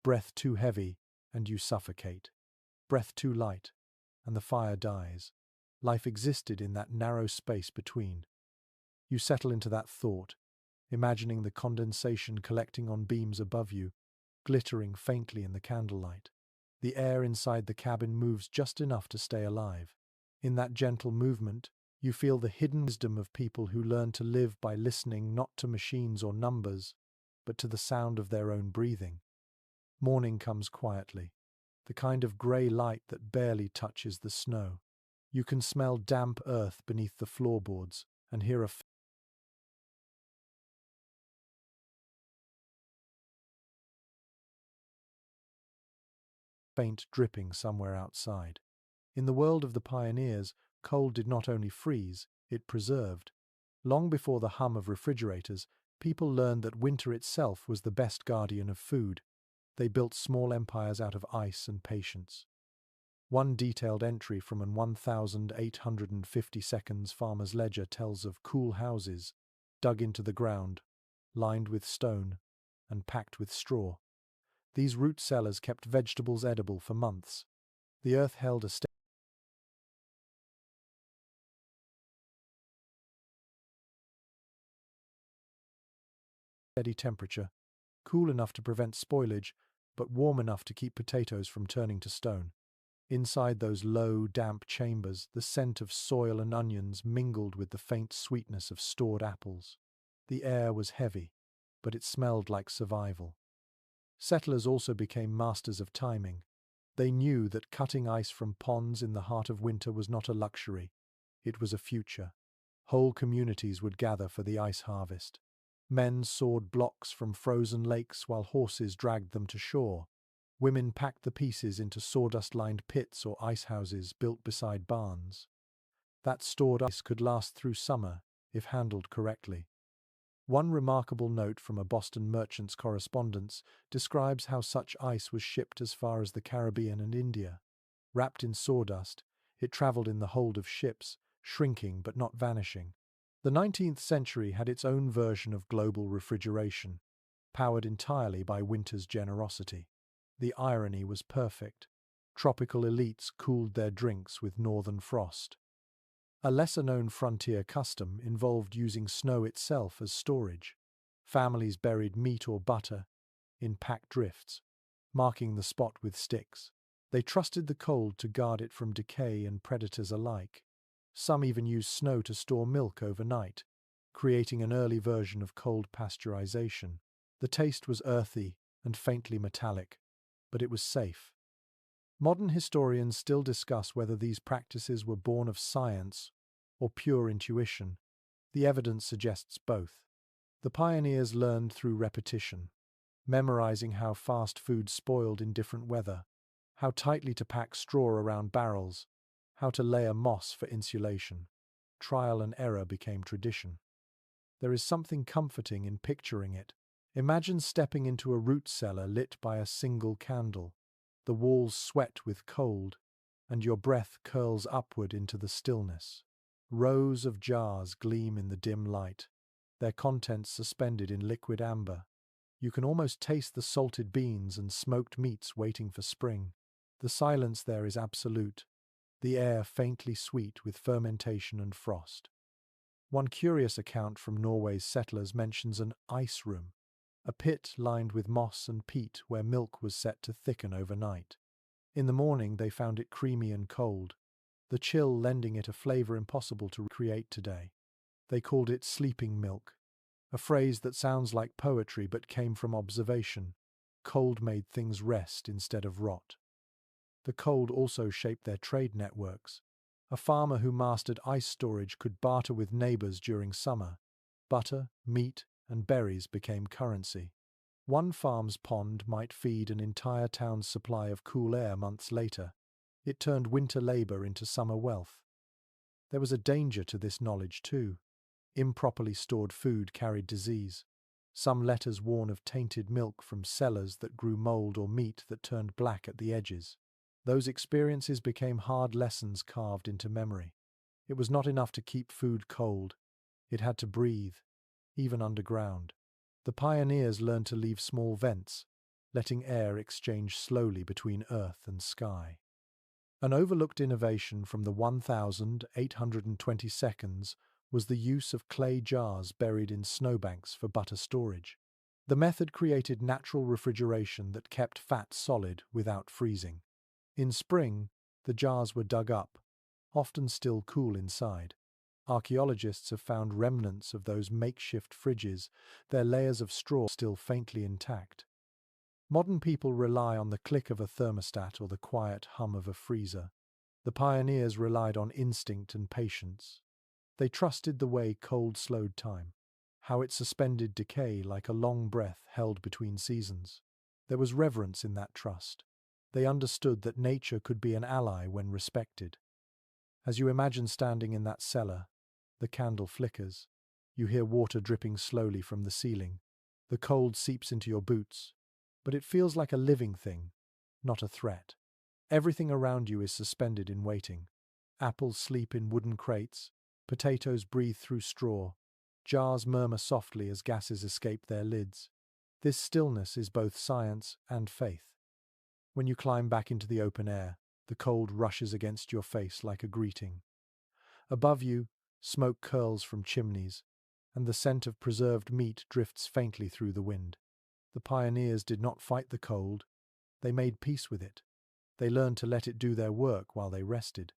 Breath too heavy, and you suffocate. Breath too light, and the fire dies. Life existed in that narrow space between. You settle into that thought, imagining the condensation collecting on beams above you, glittering faintly in the candlelight. The air inside the cabin moves just enough to stay alive. In that gentle movement, you feel the hidden wisdom of people who learn to live by listening not to machines or numbers, but to the sound of their own breathing. Morning comes quietly, the kind of grey light that barely touches the snow. You can smell damp earth beneath the floorboards and hear a faint dripping somewhere outside. In the world of the pioneers, cold did not only freeze, it preserved. Long before the hum of refrigerators, people learned that winter itself was the best guardian of food. They built small empires out of ice and patience. One detailed entry from an 1850 seconds farmer's ledger tells of cool houses, dug into the ground, lined with stone, and packed with straw. These root cellars kept vegetables edible for months. The earth held a steady temperature, cool enough to prevent spoilage, but warm enough to keep potatoes from turning to stone. Inside those low, damp chambers, the scent of soil and onions mingled with the faint sweetness of stored apples. The air was heavy, but it smelled like survival. Settlers also became masters of timing. They knew that cutting ice from ponds in the heart of winter was not a luxury. It was a future. Whole communities would gather for the ice harvest. Men sawed blocks from frozen lakes while horses dragged them to shore. Women packed the pieces into sawdust-lined pits or ice houses built beside barns. That stored ice could last through summer if handled correctly. One remarkable note from a Boston merchant's correspondence describes how such ice was shipped as far as the Caribbean and India. Wrapped in sawdust, it traveled in the hold of ships, shrinking but not vanishing. The 19th century had its own version of global refrigeration, powered entirely by winter's generosity. The irony was perfect. Tropical elites cooled their drinks with northern frost. A lesser-known frontier custom involved using snow itself as storage. Families buried meat or butter in packed drifts, marking the spot with sticks. They trusted the cold to guard it from decay and predators alike. Some even used snow to store milk overnight, creating an early version of cold pasteurization. The taste was earthy and faintly metallic, but it was safe. Modern historians still discuss whether these practices were born of science or pure intuition. The evidence suggests both. The pioneers learned through repetition, memorizing how fast food spoiled in different weather, how tightly to pack straw around barrels, how to layer moss for insulation. Trial and error became tradition. There is something comforting in picturing it. Imagine stepping into a root cellar lit by a single candle. The walls sweat with cold, and your breath curls upward into the stillness. Rows of jars gleam in the dim light, their contents suspended in liquid amber. You can almost taste the salted beans and smoked meats waiting for spring. The silence there is absolute, the air faintly sweet with fermentation and frost. One curious account from Norway's settlers mentions an ice room, a pit lined with moss and peat where milk was set to thicken overnight. In the morning they found it creamy and cold, the chill lending it a flavor impossible to recreate today. They called it sleeping milk, a phrase that sounds like poetry but came from observation. Cold made things rest instead of rot. The cold also shaped their trade networks. A farmer who mastered ice storage could barter with neighbors during summer. Butter, meat, and berries became currency. One farm's pond might feed an entire town's supply of cool air months later. It turned winter labor into summer wealth. There was a danger to this knowledge, too. Improperly stored food carried disease. Some letters warn of tainted milk from cellars that grew mold or meat that turned black at the edges. Those experiences became hard lessons carved into memory. It was not enough to keep food cold. It had to breathe, even underground. The pioneers learned to leave small vents, letting air exchange slowly between earth and sky. An overlooked innovation from the 1822 was the use of clay jars buried in snowbanks for butter storage. The method created natural refrigeration that kept fat solid without freezing. In spring, the jars were dug up, often still cool inside. Archaeologists have found remnants of those makeshift fridges, their layers of straw still faintly intact. Modern people rely on the click of a thermostat or the quiet hum of a freezer. The pioneers relied on instinct and patience. They trusted the way cold slowed time, how it suspended decay like a long breath held between seasons. There was reverence in that trust. They understood that nature could be an ally when respected. As you imagine standing in that cellar, the candle flickers. You hear water dripping slowly from the ceiling. The cold seeps into your boots, but it feels like a living thing, not a threat. Everything around you is suspended in waiting. Apples sleep in wooden crates, potatoes breathe through straw, jars murmur softly as gases escape their lids. This stillness is both science and faith. When you climb back into the open air, the cold rushes against your face like a greeting. Above you, smoke curls from chimneys, and the scent of preserved meat drifts faintly through the wind. The pioneers did not fight the cold, They made peace with it. They learned to let it do their work while they rested.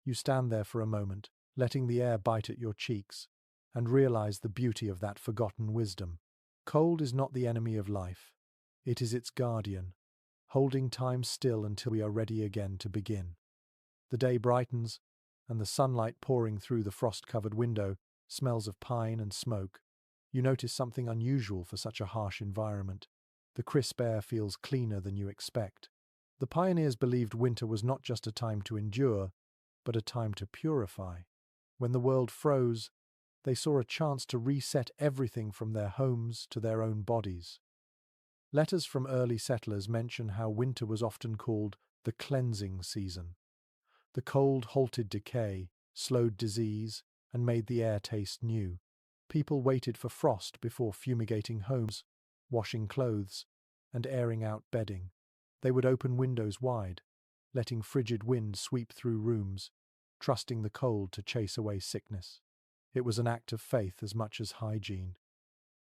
You stand there for a moment, letting the air bite at your cheeks, and realize the beauty of that forgotten wisdom. Cold is not the enemy of life. It is its guardian, holding time still until we are ready again to begin. The day brightens, and the sunlight pouring through the frost-covered window smells of pine and smoke. You notice something unusual for such a harsh environment. The crisp air feels cleaner than you expect. The pioneers believed winter was not just a time to endure, but a time to purify. When the world froze, they saw a chance to reset everything from their homes to their own bodies. Letters from early settlers mention how winter was often called the cleansing season. The cold halted decay, slowed disease, and made the air taste new. People waited for frost before fumigating homes, washing clothes, and airing out bedding. They would open windows wide, letting frigid wind sweep through rooms, trusting the cold to chase away sickness. It was an act of faith as much as hygiene.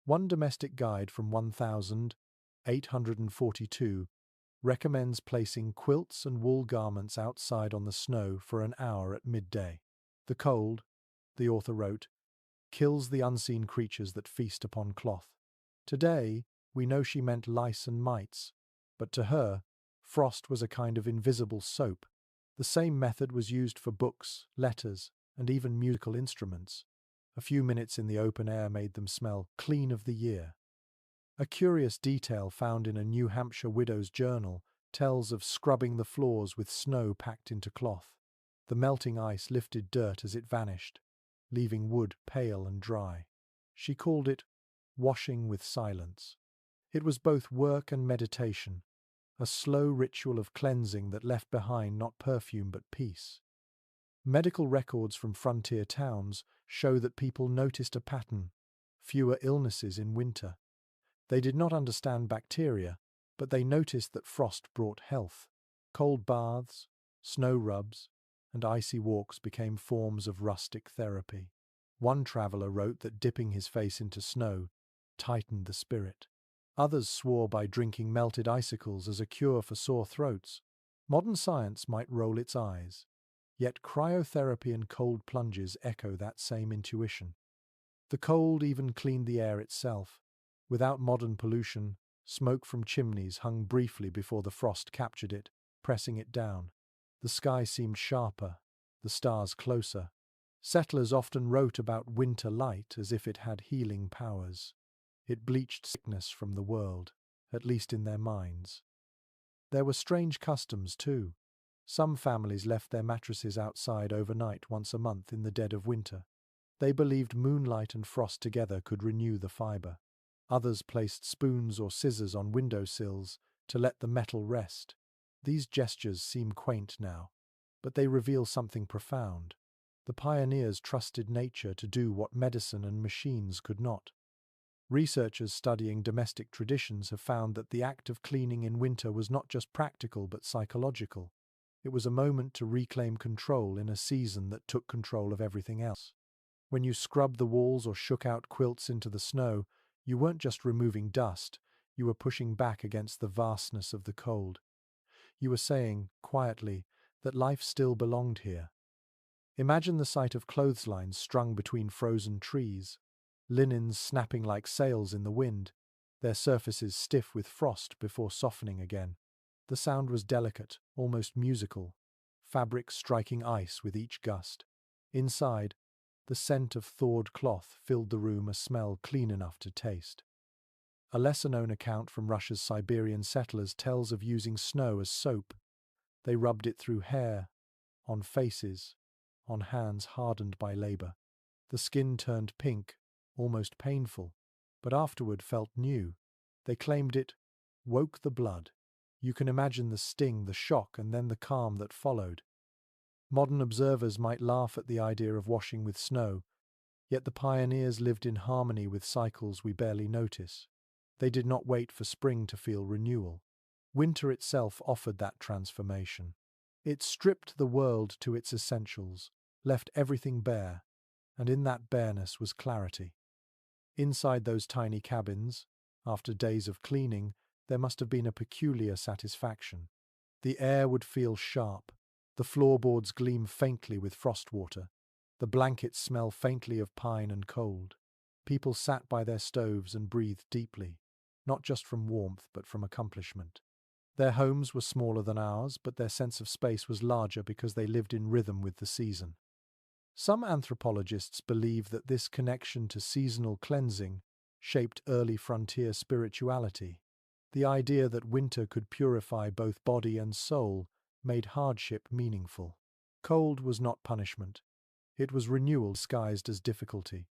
One domestic guide from 1842 recommends placing quilts and wool garments outside on the snow for an hour at midday. The cold, the author wrote, kills the unseen creatures that feast upon cloth. Today, we know she meant lice and mites, but to her, frost was a kind of invisible soap. The same method was used for books, letters, and even musical instruments. A few minutes in the open air made them smell clean of the year. A curious detail found in a New Hampshire widow's journal tells of scrubbing the floors with snow packed into cloth. The melting ice lifted dirt as it vanished, leaving wood pale and dry. She called it washing with silence. It was both work and meditation, a slow ritual of cleansing that left behind not perfume but peace. Medical records from frontier towns show that people noticed a pattern: fewer illnesses in winter. They did not understand bacteria, but they noticed that frost brought health. Cold baths, snow rubs, and icy walks became forms of rustic therapy. One traveler wrote that dipping his face into snow tightened the spirit. Others swore by drinking melted icicles as a cure for sore throats. Modern science might roll its eyes, yet cryotherapy and cold plunges echo that same intuition. The cold even cleaned the air itself. Without modern pollution, smoke from chimneys hung briefly before the frost captured it, pressing it down. The sky seemed sharper, the stars closer. Settlers often wrote about winter light as if it had healing powers. It bleached sickness from the world, at least in their minds. There were strange customs, too. Some families left their mattresses outside overnight once a month in the dead of winter. They believed moonlight and frost together could renew the fiber. Others placed spoons or scissors on windowsills to let the metal rest. These gestures seem quaint now, but they reveal something profound. The pioneers trusted nature to do what medicine and machines could not. Researchers studying domestic traditions have found that the act of cleaning in winter was not just practical but psychological. It was a moment to reclaim control in a season that took control of everything else. When you scrubbed the walls or shook out quilts into the snow, you weren't just removing dust, you were pushing back against the vastness of the cold. You were saying, quietly, that life still belonged here. Imagine the sight of clotheslines strung between frozen trees, linens snapping like sails in the wind, their surfaces stiff with frost before softening again. The sound was delicate, almost musical, fabric striking ice with each gust. Inside, the scent of thawed cloth filled the room, a smell clean enough to taste. A lesser-known account from Russia's Siberian settlers tells of using snow as soap. They rubbed it through hair, on faces, on hands hardened by labor. The skin turned pink, almost painful, but afterward felt new. They claimed it woke the blood. You can imagine the sting, the shock, and then the calm that followed. Modern observers might laugh at the idea of washing with snow, yet the pioneers lived in harmony with cycles we barely notice. They did not wait for spring to feel renewal. Winter itself offered that transformation. It stripped the world to its essentials, left everything bare, and in that bareness was clarity. Inside those tiny cabins, after days of cleaning, there must have been a peculiar satisfaction. The air would feel sharp, the floorboards gleam faintly with frost water, the blankets smell faintly of pine and cold. People sat by their stoves and breathed deeply, not just from warmth but from accomplishment. Their homes were smaller than ours, but their sense of space was larger because they lived in rhythm with the season. Some anthropologists believe that this connection to seasonal cleansing shaped early frontier spirituality. The idea that winter could purify both body and soul made hardship meaningful. Cold was not punishment. It was renewal disguised as difficulty.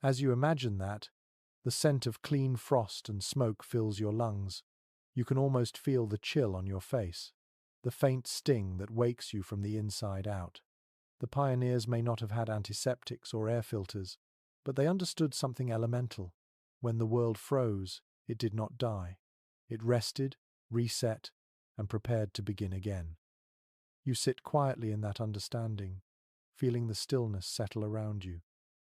As you imagine that, the scent of clean frost and smoke fills your lungs. You can almost feel the chill on your face, the faint sting that wakes you from the inside out. The pioneers may not have had antiseptics or air filters, but they understood something elemental. When the world froze, it did not die. It rested, reset, and prepared to begin again. You sit quietly in that understanding, feeling the stillness settle around you.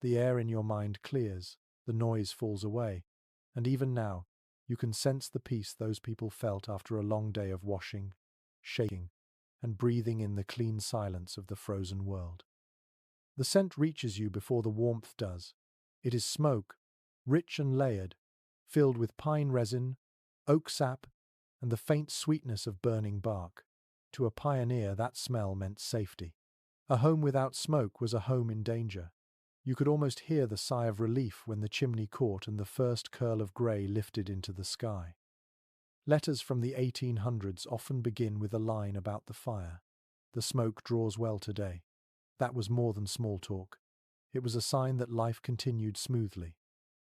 The air in your mind clears, the noise falls away, and even now, you can sense the peace those people felt after a long day of washing, shaking, and breathing in the clean silence of the frozen world. The scent reaches you before the warmth does. It is smoke, rich and layered, filled with pine resin, oak sap, and the faint sweetness of burning bark. To a pioneer, that smell meant safety. A home without smoke was a home in danger. You could almost hear the sigh of relief when the chimney caught and the first curl of grey lifted into the sky. Letters from the 1800s often begin with a line about the fire. The smoke draws well today. That was more than small talk. It was a sign that life continued smoothly.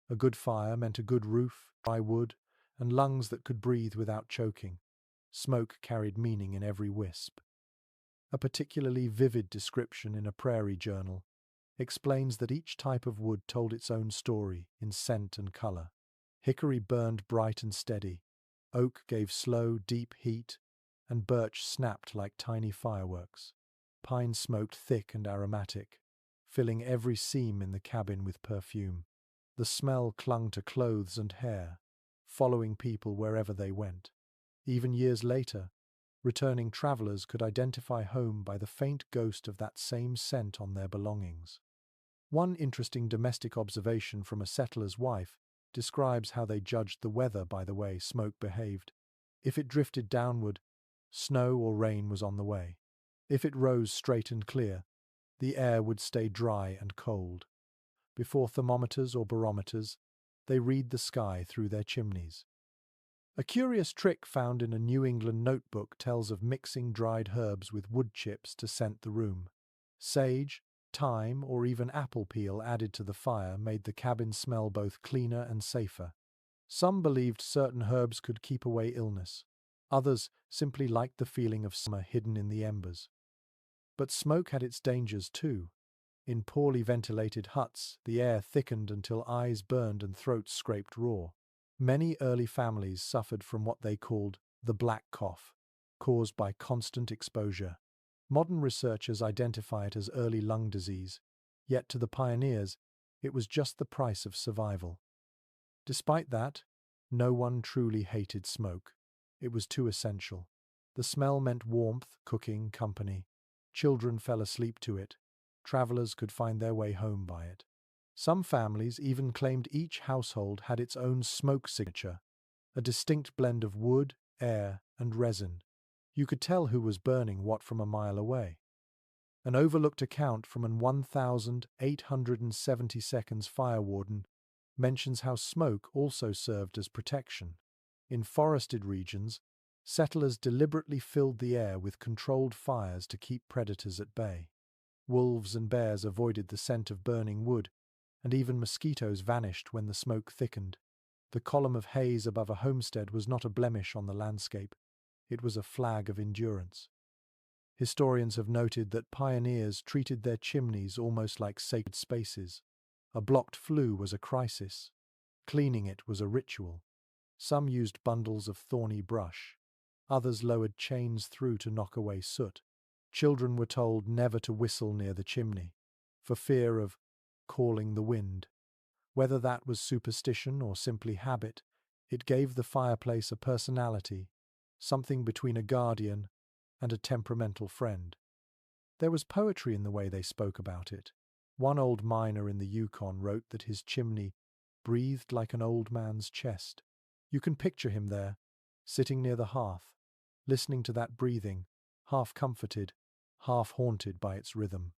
A good fire meant a good roof, dry wood, and lungs that could breathe without choking. Smoke carried meaning in every wisp. A particularly vivid description in a prairie journal explains that each type of wood told its own story in scent and color. Hickory burned bright and steady, oak gave slow, deep heat, and birch snapped like tiny fireworks. Pine smoked thick and aromatic, filling every seam in the cabin with perfume. The smell clung to clothes and hair, following people wherever they went. Even years later, returning travelers could identify home by the faint ghost of that same scent on their belongings. One interesting domestic observation from a settler's wife describes how they judged the weather by the way smoke behaved. If it drifted downward, snow or rain was on the way. If it rose straight and clear, the air would stay dry and cold. Before thermometers or barometers, they read the sky through their chimneys. A curious trick found in a New England notebook tells of mixing dried herbs with wood chips to scent the room. Sage, thyme, or even apple peel added to the fire made the cabin smell both cleaner and safer. Some believed certain herbs could keep away illness. Others simply liked the feeling of summer hidden in the embers. But smoke had its dangers too. In poorly ventilated huts, the air thickened until eyes burned and throats scraped raw. Many early families suffered from what they called the black cough, caused by constant exposure. Modern researchers identify it as early lung disease, yet to the pioneers, it was just the price of survival. Despite that, no one truly hated smoke. It was too essential. The smell meant warmth, cooking, company. Children fell asleep to it. Travelers could find their way home by it. Some families even claimed each household had its own smoke signature, a distinct blend of wood, air, and resin. You could tell who was burning what from a mile away. An overlooked account from an 1872 fire warden mentions how smoke also served as protection. In forested regions, settlers deliberately filled the air with controlled fires to keep predators at bay. Wolves and bears avoided the scent of burning wood, and even mosquitoes vanished when the smoke thickened. The column of haze above a homestead was not a blemish on the landscape. It was a flag of endurance. Historians have noted that pioneers treated their chimneys almost like sacred spaces. A blocked flue was a crisis. Cleaning it was a ritual. Some used bundles of thorny brush. Others lowered chains through to knock away soot. Children were told never to whistle near the chimney, for fear of calling the wind. Whether that was superstition or simply habit, It gave the fireplace a personality, something between a guardian and a temperamental friend. There was poetry in the way they spoke about it. One old miner in the Yukon wrote that his chimney breathed like an old man's chest. You can picture him there, sitting near the hearth, listening to that breathing, half comforted, half haunted by its rhythm.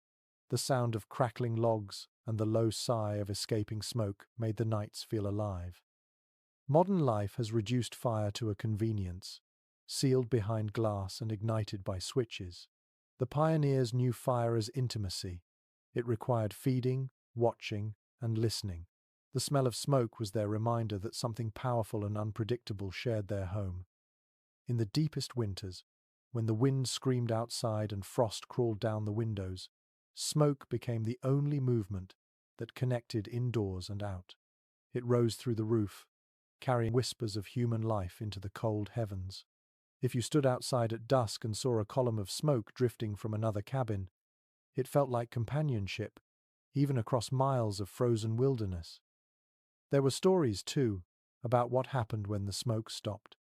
The sound of crackling logs and the low sigh of escaping smoke made the nights feel alive. Modern life has reduced fire to a convenience, sealed behind glass and ignited by switches. The pioneers knew fire as intimacy. It required feeding, watching, and listening. The smell of smoke was their reminder that something powerful and unpredictable shared their home. In the deepest winters, when the wind screamed outside and frost crawled down the windows, smoke became the only movement that connected indoors and out. It rose through the roof, carrying whispers of human life into the cold heavens. If you stood outside at dusk and saw a column of smoke drifting from another cabin, it felt like companionship, even across miles of frozen wilderness. There were stories, too, about what happened when the smoke stopped.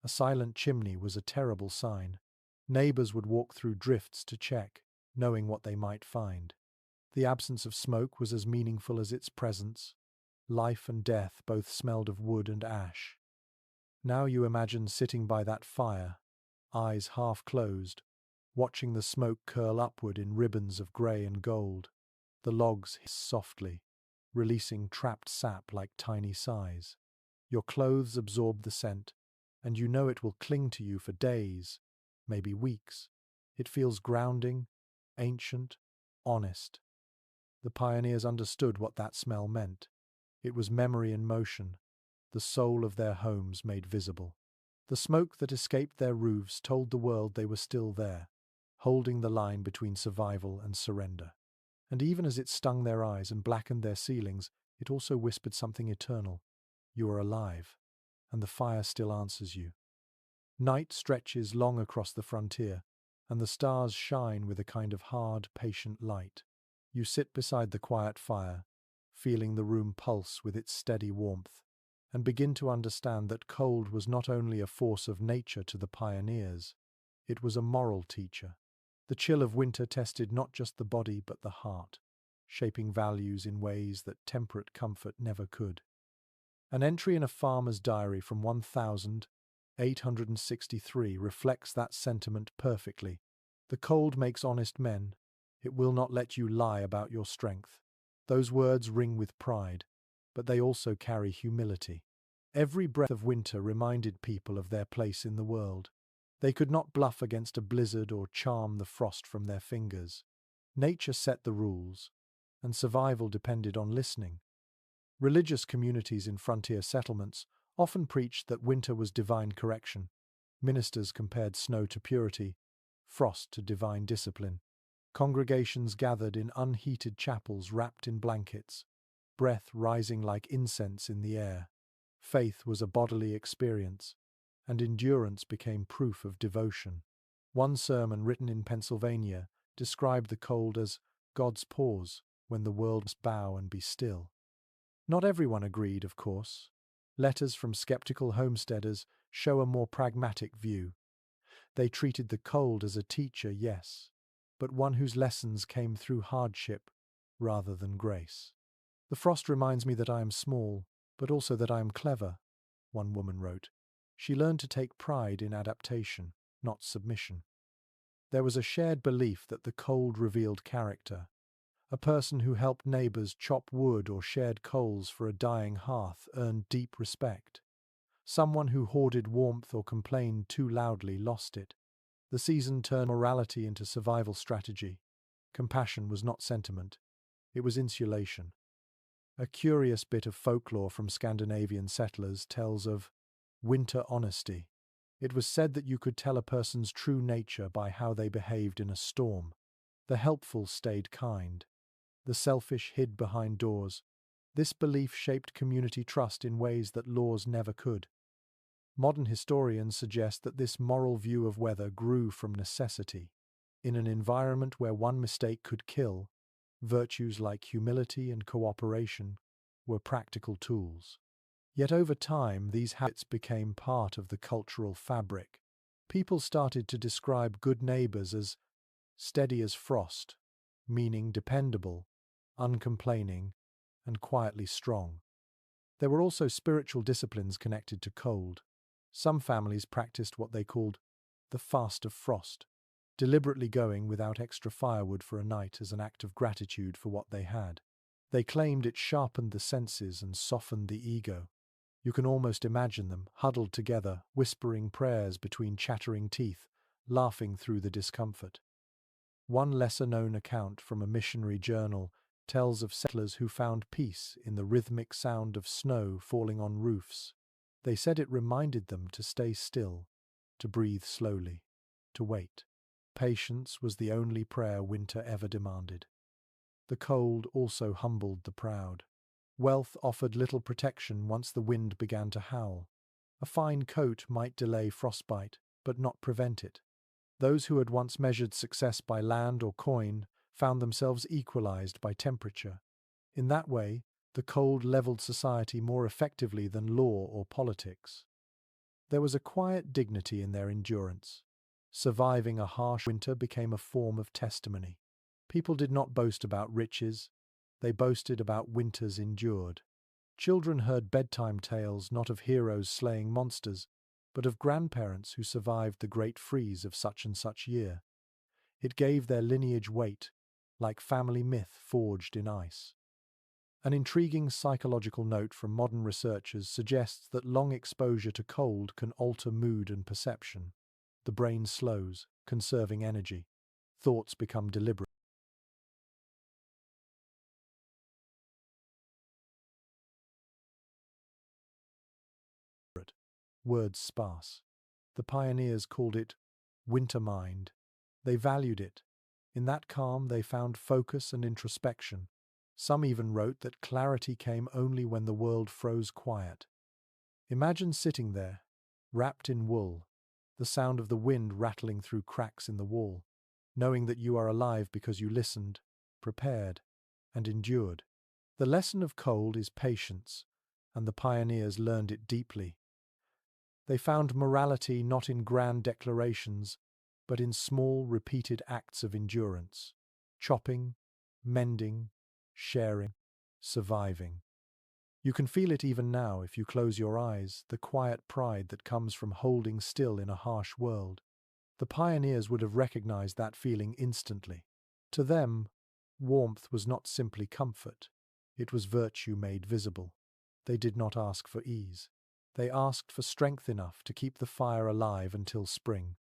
A silent chimney was a terrible sign. Neighbors would walk through drifts to check, knowing what they might find. The absence of smoke was as meaningful as its presence. Life and death both smelled of wood and ash. Now you imagine sitting by that fire, eyes half closed, watching the smoke curl upward in ribbons of grey and gold. The logs hiss softly, releasing trapped sap like tiny sighs. Your clothes absorb the scent, and you know it will cling to you for days, maybe weeks. It feels grounding, ancient, honest. The pioneers understood what that smell meant. It was memory in motion, the soul of their homes made visible. The smoke that escaped their roofs told the world they were still there, holding the line between survival and surrender. And even as it stung their eyes and blackened their ceilings, it also whispered something eternal. You are alive, and the fire still answers you. Night stretches long across the frontier, and the stars shine with a kind of hard, patient light. You sit beside the quiet fire, feeling the room pulse with its steady warmth, and begin to understand that cold was not only a force of nature to the pioneers, it was a moral teacher. The chill of winter tested not just the body but the heart, shaping values in ways that temperate comfort never could. An entry in a farmer's diary from 1863 reflects that sentiment perfectly. The cold makes honest men. It will not let you lie about your strength. Those words ring with pride, but they also carry humility. Every breath of winter reminded people of their place in the world. They could not bluff against a blizzard or charm the frost from their fingers. Nature set the rules, and survival depended on listening. Religious communities in frontier settlements often preached that winter was divine correction. Ministers compared snow to purity, frost to divine discipline. Congregations gathered in unheated chapels wrapped in blankets, breath rising like incense in the air. Faith was a bodily experience, and endurance became proof of devotion. One sermon written in Pennsylvania described the cold as God's pause when the world must bow and be still. Not everyone agreed, of course. Letters from skeptical homesteaders show a more pragmatic view. They treated the cold as a teacher, yes, but one whose lessons came through hardship rather than grace. The frost reminds me that I am small, but also that I am clever, one woman wrote. She learned to take pride in adaptation, not submission. There was a shared belief that the cold revealed character. A person who helped neighbors chop wood or shared coals for a dying hearth earned deep respect. Someone who hoarded warmth or complained too loudly lost it. The season turned morality into survival strategy. Compassion was not sentiment, it was insulation. A curious bit of folklore from Scandinavian settlers tells of winter honesty. It was said that you could tell a person's true nature by how they behaved in a storm. The helpful stayed kind. The selfish hid behind doors. This belief shaped community trust in ways that laws never could. Modern historians suggest that this moral view of weather grew from necessity. In an environment where one mistake could kill, virtues like humility and cooperation were practical tools. Yet over time, these habits became part of the cultural fabric. People started to describe good neighbors as steady as frost, meaning dependable, uncomplaining, and quietly strong. There were also spiritual disciplines connected to cold. Some families practiced what they called the fast of frost, deliberately going without extra firewood for a night as an act of gratitude for what they had. They claimed it sharpened the senses and softened the ego. You can almost imagine them, huddled together, whispering prayers between chattering teeth, laughing through the discomfort. One lesser-known account from a missionary journal tells of settlers who found peace in the rhythmic sound of snow falling on roofs. They said it reminded them to stay still, to breathe slowly, to wait. Patience was the only prayer winter ever demanded. The cold also humbled the proud. Wealth offered little protection once the wind began to howl. A fine coat might delay frostbite, but not prevent it. Those who had once measured success by land or coin found themselves equalized by temperature. In that way, the cold leveled society more effectively than law or politics. There was a quiet dignity in their endurance. Surviving a harsh winter became a form of testimony. People did not boast about riches, they boasted about winters endured. Children heard bedtime tales not of heroes slaying monsters, but of grandparents who survived the great freeze of such and such year. It gave their lineage weight, like family myth forged in ice. An intriguing psychological note from modern researchers suggests that long exposure to cold can alter mood and perception. The brain slows, conserving energy. Thoughts become deliberate. Words sparse. The pioneers called it winter mind. They valued it. In that calm they found focus and introspection. Some even wrote that clarity came only when the world froze quiet. Imagine sitting there, wrapped in wool, the sound of the wind rattling through cracks in the wall, knowing that you are alive because you listened, prepared, and endured. The lesson of cold is patience, and the pioneers learned it deeply. They found morality not in grand declarations, but in small, repeated acts of endurance. Chopping, mending, sharing, surviving. You can feel it even now if you close your eyes, the quiet pride that comes from holding still in a harsh world. The pioneers would have recognized that feeling instantly. To them, warmth was not simply comfort, it was virtue made visible. They did not ask for ease. They asked for strength enough to keep the fire alive until spring.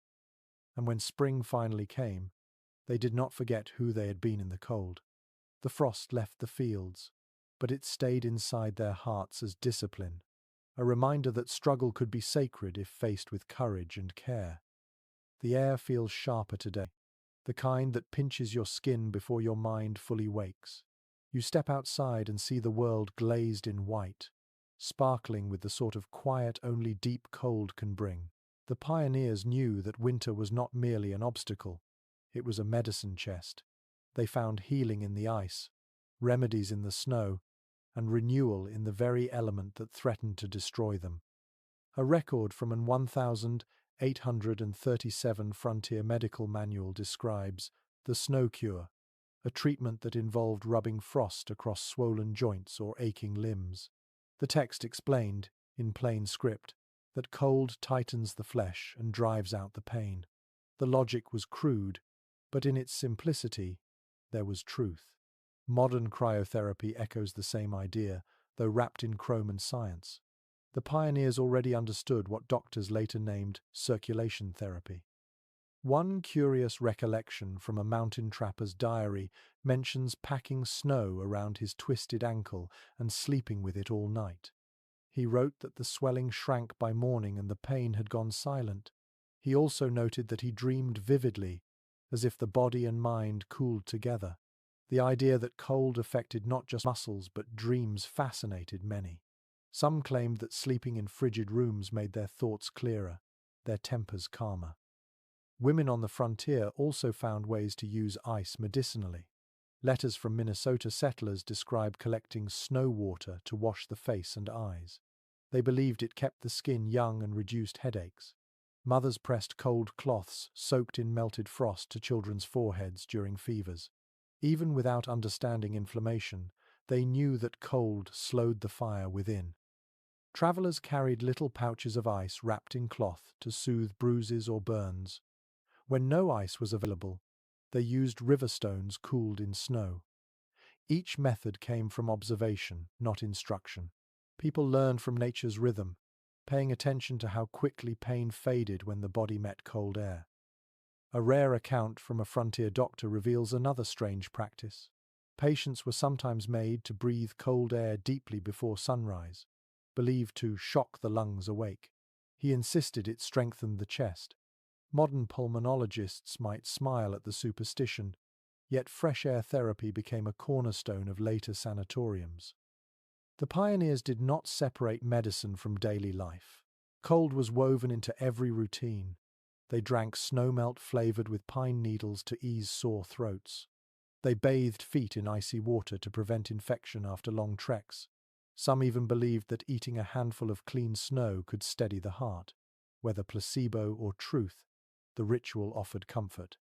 And when spring finally came, they did not forget who they had been in the cold. The frost left the fields, but it stayed inside their hearts as discipline, a reminder that struggle could be sacred if faced with courage and care. The air feels sharper today, the kind that pinches your skin before your mind fully wakes. You step outside and see the world glazed in white, sparkling with the sort of quiet only deep cold can bring. The pioneers knew that winter was not merely an obstacle, it was a medicine chest. They found healing in the ice, remedies in the snow, and renewal in the very element that threatened to destroy them. A record from an 1837 Frontier Medical Manual describes the snow cure, a treatment that involved rubbing frost across swollen joints or aching limbs. The text explained, in plain script, that cold tightens the flesh and drives out the pain. The logic was crude, but in its simplicity, there was truth. Modern cryotherapy echoes the same idea, though wrapped in chrome and science. The pioneers already understood what doctors later named circulation therapy. One curious recollection from a mountain trapper's diary mentions packing snow around his twisted ankle and sleeping with it all night. He wrote that the swelling shrank by morning and the pain had gone silent. He also noted that he dreamed vividly, as if the body and mind cooled together. The idea that cold affected not just muscles but dreams fascinated many. Some claimed that sleeping in frigid rooms made their thoughts clearer, their tempers calmer. Women on the frontier also found ways to use ice medicinally. Letters from Minnesota settlers describe collecting snow water to wash the face and eyes. They believed it kept the skin young and reduced headaches. Mothers pressed cold cloths soaked in melted frost to children's foreheads during fevers. Even without understanding inflammation, they knew that cold slowed the fire within. Travelers carried little pouches of ice wrapped in cloth to soothe bruises or burns. When no ice was available, they used river stones cooled in snow. Each method came from observation, not instruction. People learned from nature's rhythm, paying attention to how quickly pain faded when the body met cold air. A rare account from a frontier doctor reveals another strange practice. Patients were sometimes made to breathe cold air deeply before sunrise, believed to shock the lungs awake. He insisted it strengthened the chest. Modern pulmonologists might smile at the superstition, yet fresh air therapy became a cornerstone of later sanatoriums. The pioneers did not separate medicine from daily life. Cold was woven into every routine. They drank snowmelt flavored with pine needles to ease sore throats. They bathed feet in icy water to prevent infection after long treks. Some even believed that eating a handful of clean snow could steady the heart. Whether placebo or truth, the ritual offered comfort.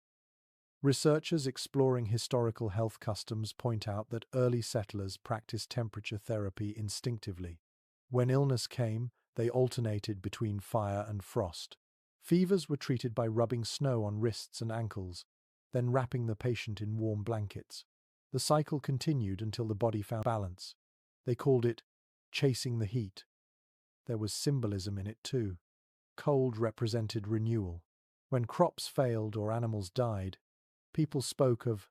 Researchers exploring historical health customs point out that early settlers practiced temperature therapy instinctively. When illness came, they alternated between fire and frost. Fevers were treated by rubbing snow on wrists and ankles, then wrapping the patient in warm blankets. The cycle continued until the body found balance. They called it chasing the heat. There was symbolism in it too. Cold represented renewal. When crops failed or animals died, people spoke of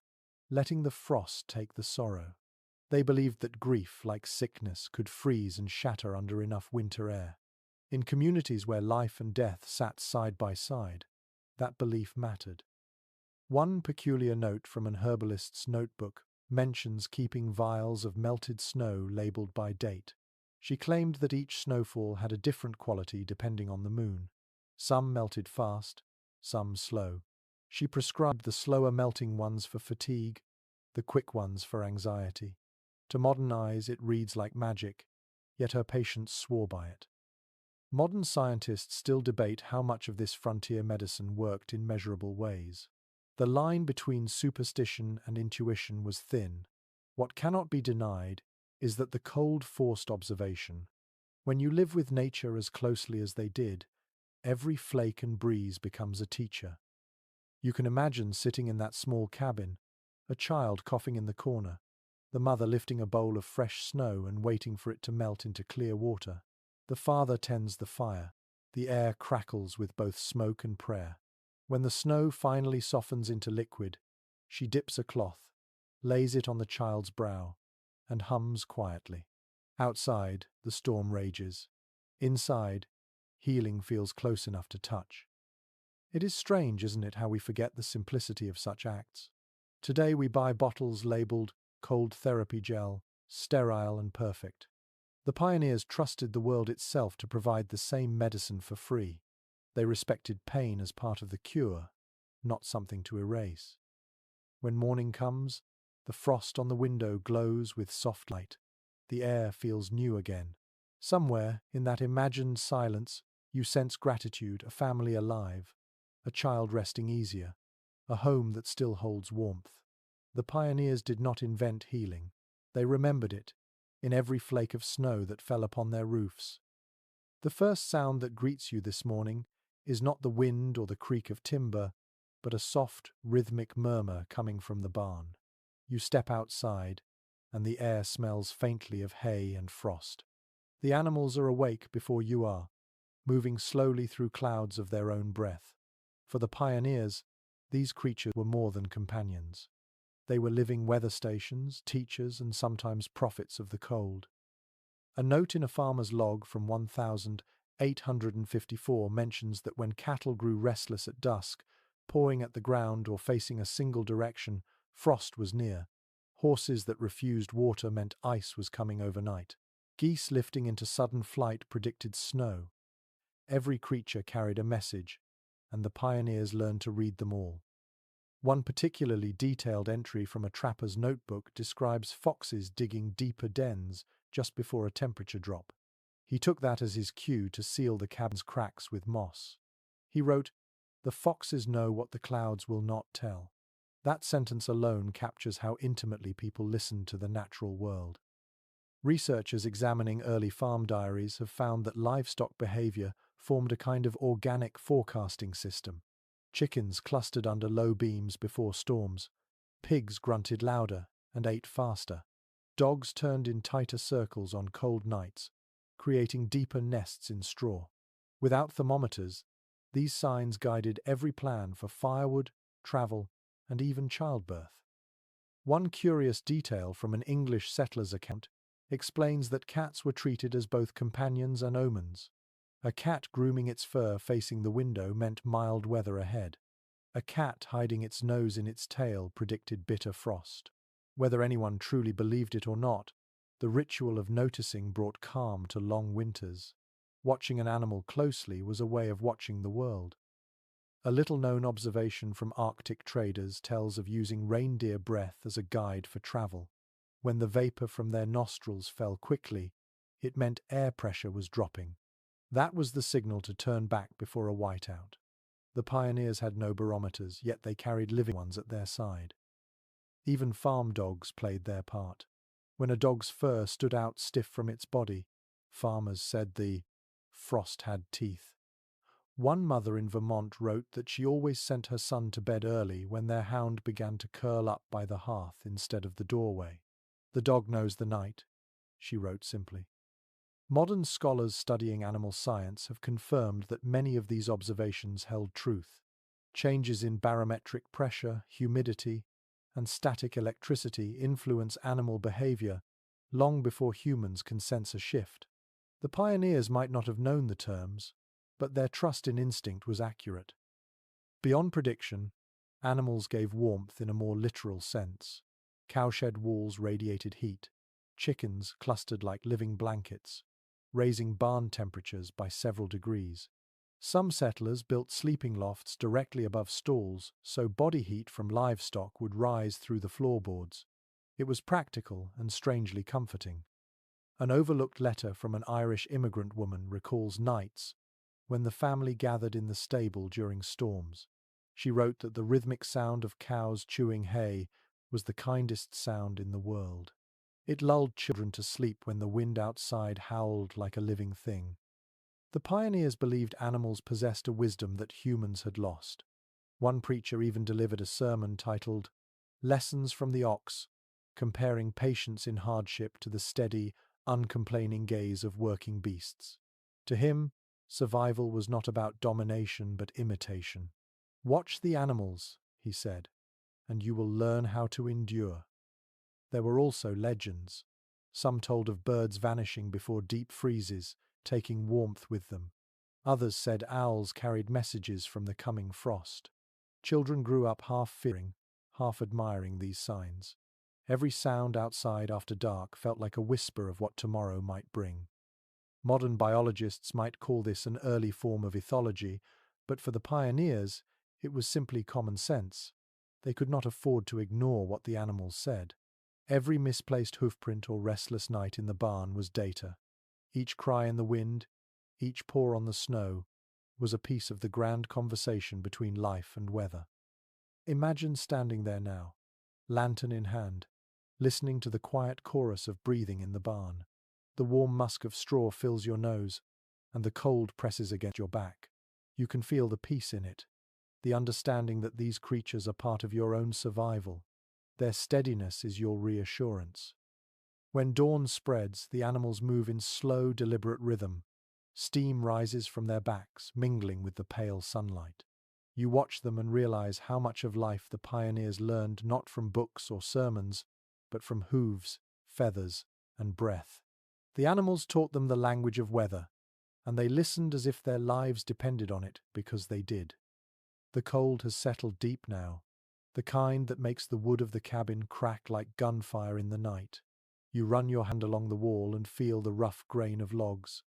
letting the frost take the sorrow. They believed that grief, like sickness, could freeze and shatter under enough winter air. In communities where life and death sat side by side, that belief mattered. One peculiar note from an herbalist's notebook mentions keeping vials of melted snow labeled by date. She claimed that each snowfall had a different quality depending on the moon. Some melted fast, some slow. She prescribed the slower melting ones for fatigue, the quick ones for anxiety. To modern eyes, it reads like magic, yet her patients swore by it. Modern scientists still debate how much of this frontier medicine worked in measurable ways. The line between superstition and intuition was thin. What cannot be denied is that the cold forced observation. When you live with nature as closely as they did, every flake and breeze becomes a teacher. You can imagine sitting in that small cabin, a child coughing in the corner, the mother lifting a bowl of fresh snow and waiting for it to melt into clear water. The father tends the fire. The air crackles with both smoke and prayer. When the snow finally softens into liquid, she dips a cloth, lays it on the child's brow, and hums quietly. Outside, the storm rages. Inside, healing feels close enough to touch. It is strange, isn't it, how we forget the simplicity of such acts. Today we buy bottles labeled cold therapy gel, sterile and perfect. The pioneers trusted the world itself to provide the same medicine for free. They respected pain as part of the cure, not something to erase. When morning comes, the frost on the window glows with soft light. The air feels new again. Somewhere, in that imagined silence, you sense gratitude, a family alive, a child resting easier, a home that still holds warmth. The pioneers did not invent healing. They remembered it, in every flake of snow that fell upon their roofs. The first sound that greets you this morning is not the wind or the creak of timber, but a soft, rhythmic murmur coming from the barn. You step outside, and the air smells faintly of hay and frost. The animals are awake before you are, moving slowly through clouds of their own breath. For the pioneers, these creatures were more than companions. They were living weather stations, teachers, and sometimes prophets of the cold. A note in a farmer's log from 1854 mentions that when cattle grew restless at dusk, pawing at the ground or facing a single direction, frost was near. Horses that refused water meant ice was coming overnight. Geese lifting into sudden flight predicted snow. Every creature carried a message, and the pioneers learned to read them all. One particularly detailed entry from a trapper's notebook describes foxes digging deeper dens just before a temperature drop. He took that as his cue to seal the cabin's cracks with moss. He wrote, "The foxes know what the clouds will not tell." That sentence alone captures how intimately people listened to the natural world. Researchers examining early farm diaries have found that livestock behavior formed a kind of organic forecasting system. Chickens clustered under low beams before storms. Pigs grunted louder and ate faster. Dogs turned in tighter circles on cold nights, creating deeper nests in straw. Without thermometers, these signs guided every plan for firewood, travel, and even childbirth. One curious detail from an English settler's account explains that cats were treated as both companions and omens. A cat grooming its fur facing the window meant mild weather ahead. A cat hiding its nose in its tail predicted bitter frost. Whether anyone truly believed it or not, the ritual of noticing brought calm to long winters. Watching an animal closely was a way of watching the world. A little-known observation from Arctic traders tells of using reindeer breath as a guide for travel. When the vapor from their nostrils fell quickly, it meant air pressure was dropping. That was the signal to turn back before a whiteout. The pioneers had no barometers, yet they carried living ones at their side. Even farm dogs played their part. When a dog's fur stood out stiff from its body, farmers said the frost had teeth. One mother in Vermont wrote that she always sent her son to bed early when their hound began to curl up by the hearth instead of the doorway. "The dog knows the night," she wrote simply. Modern scholars studying animal science have confirmed that many of these observations held truth. Changes in barometric pressure, humidity, and static electricity influence animal behavior long before humans can sense a shift. The pioneers might not have known the terms, but their trust in instinct was accurate. Beyond prediction, animals gave warmth in a more literal sense. Cowshed walls radiated heat. Chickens clustered like living blankets, raising barn temperatures by several degrees. Some settlers built sleeping lofts directly above stalls so body heat from livestock would rise through the floorboards. It was practical and strangely comforting. An overlooked letter from an Irish immigrant woman recalls nights when the family gathered in the stable during storms. She wrote that the rhythmic sound of cows chewing hay was the kindest sound in the world. It lulled children to sleep when the wind outside howled like a living thing. The pioneers believed animals possessed a wisdom that humans had lost. One preacher even delivered a sermon titled "Lessons from the Ox," comparing patience in hardship to the steady, uncomplaining gaze of working beasts. To him, survival was not about domination but imitation. "Watch the animals," he said, "and you will learn how to endure." There were also legends. Some told of birds vanishing before deep freezes, taking warmth with them. Others said owls carried messages from the coming frost. Children grew up half fearing, half admiring these signs. Every sound outside after dark felt like a whisper of what tomorrow might bring. Modern biologists might call this an early form of ethology, but for the pioneers, it was simply common sense. They could not afford to ignore what the animals said. Every misplaced hoofprint or restless night in the barn was data. Each cry in the wind, each paw on the snow, was a piece of the grand conversation between life and weather. Imagine standing there now, lantern in hand, listening to the quiet chorus of breathing in the barn. The warm musk of straw fills your nose, and the cold presses against your back. You can feel the peace in it, the understanding that these creatures are part of your own survival. Their steadiness is your reassurance. When dawn spreads, the animals move in slow, deliberate rhythm. Steam rises from their backs, mingling with the pale sunlight. You watch them and realize how much of life the pioneers learned not from books or sermons, but from hooves, feathers, and breath. The animals taught them the language of weather, and they listened as if their lives depended on it because they did. The cold has settled deep now, the kind that makes the wood of the cabin crack like gunfire in the night. You run your hand along the wall and feel the rough grain of logs,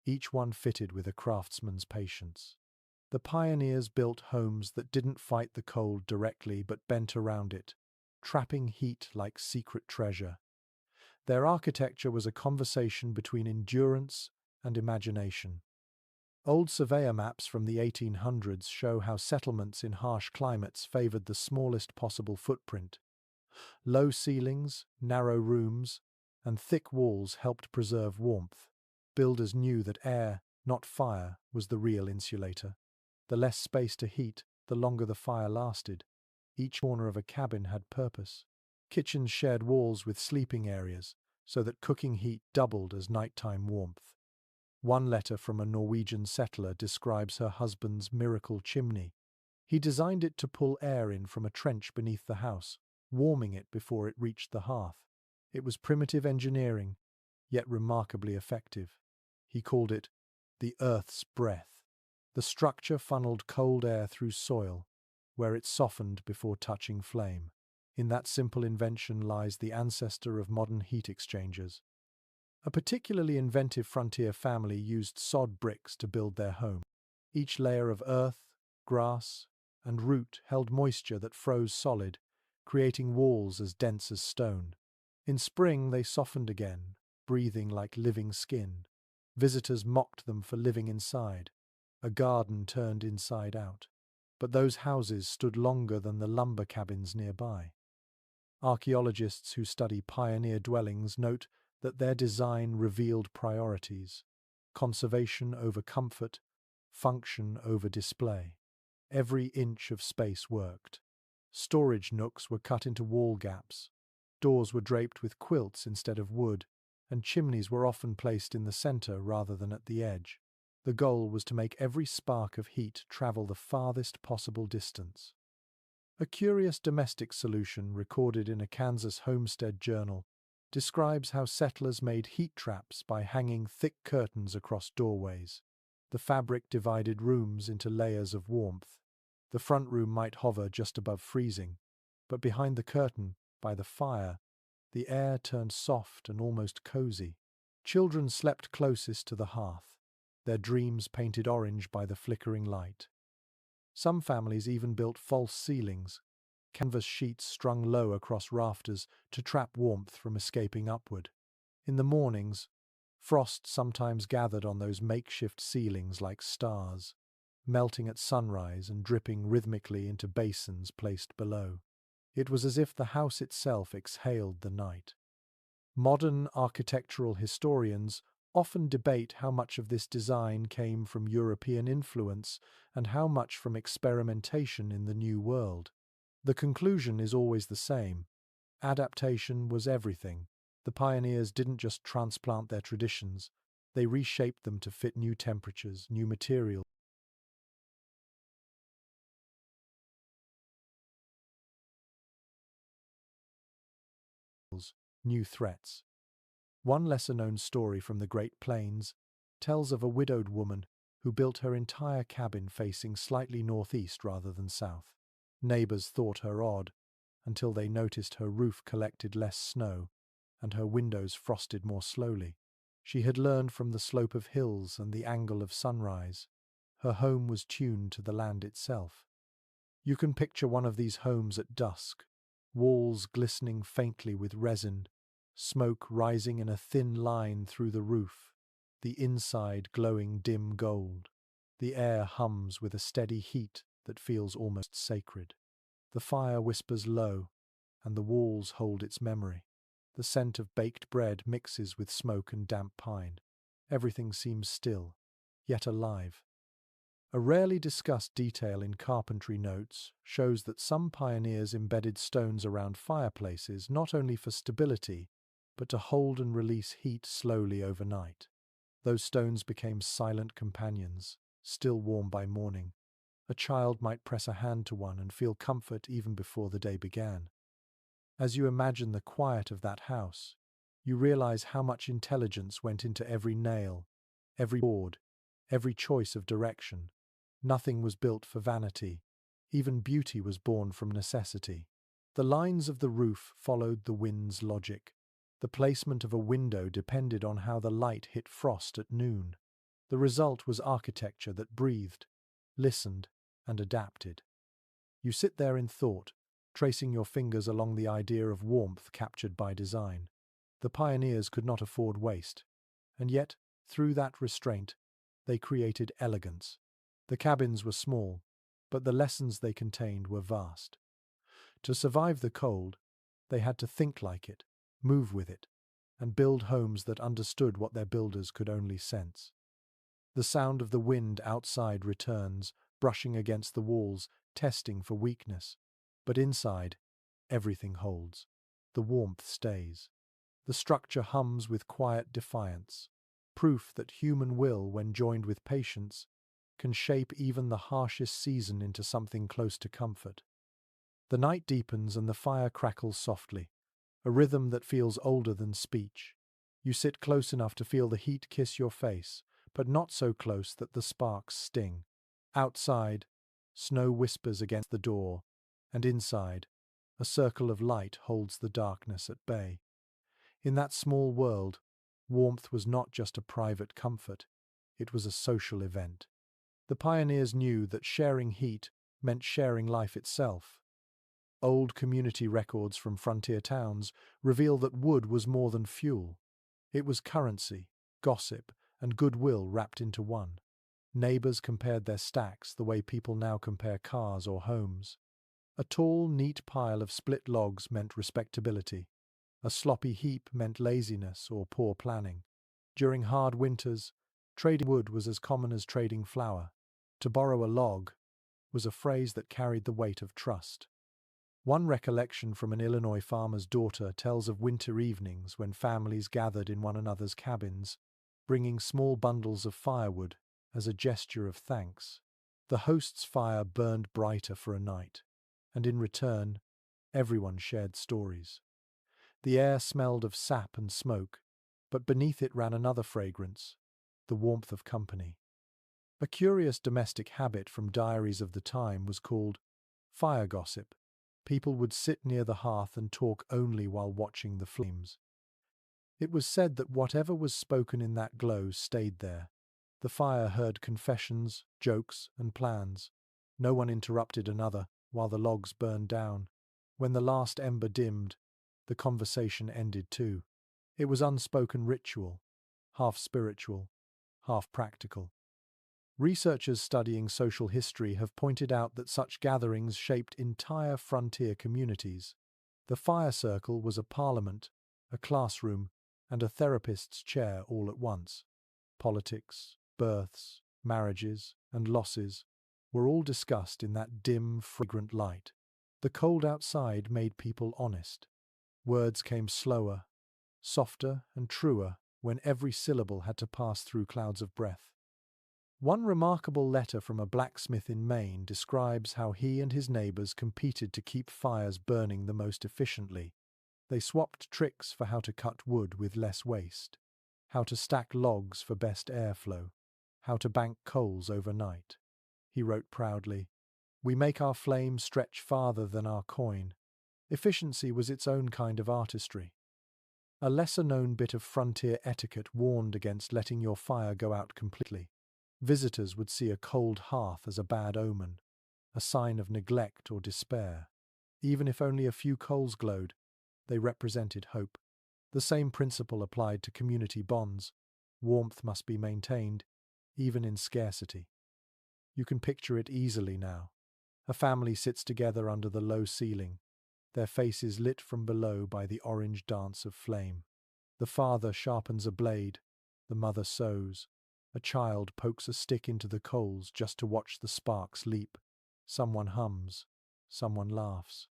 each one fitted with a craftsman's patience. The pioneers built homes that didn't fight the cold directly but bent around it, trapping heat like secret treasure. Their architecture was a conversation between endurance and imagination. Old surveyor maps from the 1800s show how settlements in harsh climates favored the smallest possible footprint. Low ceilings, narrow rooms, and thick walls helped preserve warmth. Builders knew that air, not fire, was the real insulator. The less space to heat, the longer the fire lasted. Each corner of a cabin had purpose. Kitchens shared walls with sleeping areas, so that cooking heat doubled as nighttime warmth. One letter from a Norwegian settler describes her husband's miracle chimney. He designed it to pull air in from a trench beneath the house, warming it before it reached the hearth. It was primitive engineering, yet remarkably effective. He called it the Earth's breath. The structure funneled cold air through soil, where it softened before touching flame. In that simple invention lies the ancestor of modern heat exchangers. A particularly inventive frontier family used sod bricks to build their home. Each layer of earth, grass, and root held moisture that froze solid, creating walls as dense as stone. In spring they softened again, breathing like living skin. Visitors mocked them for living inside. A garden turned inside out. But those houses stood longer than the lumber cabins nearby. Archaeologists who study pioneer dwellings note that their design revealed priorities: conservation over comfort, function over display. Every inch of space worked. Storage nooks were cut into wall gaps. Doors were draped with quilts instead of wood, and chimneys were often placed in the center rather than at the edge. The goal was to make every spark of heat travel the farthest possible distance. A curious domestic solution recorded in a Kansas homestead journal describes how settlers made heat traps by hanging thick curtains across doorways. The fabric divided rooms into layers of warmth. The front room might hover just above freezing, but behind the curtain, by the fire, the air turned soft and almost cozy. Children slept closest to the hearth, their dreams painted orange by the flickering light. Some families even built false ceilings, canvas sheets strung low across rafters to trap warmth from escaping upward. In the mornings, frost sometimes gathered on those makeshift ceilings like stars, melting at sunrise and dripping rhythmically into basins placed below. It was as if the house itself exhaled the night. Modern architectural historians often debate how much of this design came from European influence and how much from experimentation in the New World. The conclusion is always the same: adaptation was everything. The pioneers didn't just transplant their traditions, they reshaped them to fit new temperatures, new materials, new threats. One lesser-known story from the Great Plains tells of a widowed woman who built her entire cabin facing slightly northeast rather than south. Neighbors thought her odd, until they noticed her roof collected less snow and her windows frosted more slowly. She had learned from the slope of hills and the angle of sunrise. Her home was tuned to the land itself. You can picture one of these homes at dusk, walls glistening faintly with resin, smoke rising in a thin line through the roof, the inside glowing dim gold. The air hums with a steady heat that feels almost sacred. The fire whispers low, and the walls hold its memory. The scent of baked bread mixes with smoke and damp pine. Everything seems still, yet alive. A rarely discussed detail in carpentry notes shows that some pioneers embedded stones around fireplaces not only for stability, but to hold and release heat slowly overnight. Those stones became silent companions, still warm by morning. A child might press a hand to one and feel comfort even before the day began. As you imagine the quiet of that house, you realize how much intelligence went into every nail, every board, every choice of direction. Nothing was built for vanity. Even beauty was born from necessity. The lines of the roof followed the wind's logic. The placement of a window depended on how the light hit frost at noon. The result was architecture that breathed, listened, and adapted. You sit there in thought, tracing your fingers along the idea of warmth captured by design. The pioneers could not afford waste, and yet Through that restraint, they created elegance. The cabins were small, but the lessons they contained were vast. To survive the cold, they had to think like it, move with it, and build homes that understood what their builders could only sense. The sound of the wind outside returns, brushing against the walls, testing for weakness. But inside, everything holds. The warmth stays. The structure hums with quiet defiance, proof that human will, when joined with patience, can shape even the harshest season into something close to comfort. The night deepens and the fire crackles softly, a rhythm that feels older than speech. You sit close enough to feel the heat kiss your face, but not so close that the sparks sting. Outside, snow whispers against the door, and inside, a circle of light holds the darkness at bay. In that small world, warmth was not just a private comfort, it was a social event. The pioneers knew that sharing heat meant sharing life itself. Old community records from frontier towns reveal that wood was more than fuel. It was currency, gossip, and goodwill wrapped into one. Neighbors compared their stacks the way people now compare cars or homes. A tall, neat pile of split logs meant respectability. A sloppy heap meant laziness or poor planning. During hard winters, trading wood was as common as trading flour. To borrow a log was a phrase that carried the weight of trust. One recollection from an Illinois farmer's daughter tells of winter evenings when families gathered in one another's cabins, bringing small bundles of firewood as a gesture of thanks. The host's fire burned brighter for a night, and in return, everyone shared stories. The air smelled of sap and smoke, but beneath it ran another fragrance, the warmth of company. A curious domestic habit from diaries of the time was called fire gossip. People would sit near the hearth and talk only while watching the flames. It was said that whatever was spoken in that glow stayed there. The fire heard confessions, jokes, and plans. No one interrupted another while the logs burned down. When the last ember dimmed, the conversation ended too. It was unspoken ritual, half spiritual, half practical. Researchers studying social history have pointed out that such gatherings shaped entire frontier communities. The fire circle was a parliament, a classroom, and a therapist's chair all at once. Politics, births, marriages, and losses were all discussed in that dim, fragrant light. The cold outside made people honest. Words came slower, softer, and truer when every syllable had to pass through clouds of breath. One remarkable letter from a blacksmith in Maine describes how he and his neighbors competed to keep fires burning the most efficiently. They swapped tricks for how to cut wood with less waste, how to stack logs for best airflow, how to bank coals overnight. He wrote proudly, "We make our flame stretch farther than our coin." Efficiency was its own kind of artistry. A lesser-known bit of frontier etiquette warned against letting your fire go out completely. Visitors would see a cold hearth as a bad omen, a sign of neglect or despair. Even if only a few coals glowed, they represented hope. The same principle applied to community bonds. Warmth must be maintained, even in scarcity. You can picture it easily now. A family sits together under the low ceiling, their faces lit from below by the orange dance of flame. The father sharpens a blade, the mother sews. A child pokes a stick into the coals just to watch the sparks leap. Someone hums, someone laughs.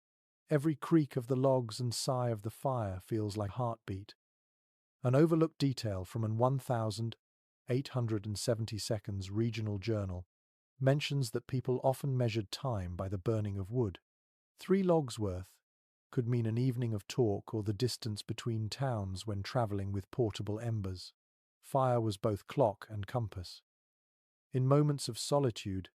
Every creak of the logs and sigh of the fire feels like heartbeat. An overlooked detail from an 1,870 regional journal mentions that people often measured time by the burning of wood. 3 logs worth could mean an evening of talk or the distance between towns when traveling with portable embers. Fire was both clock and compass. In moments of solitude,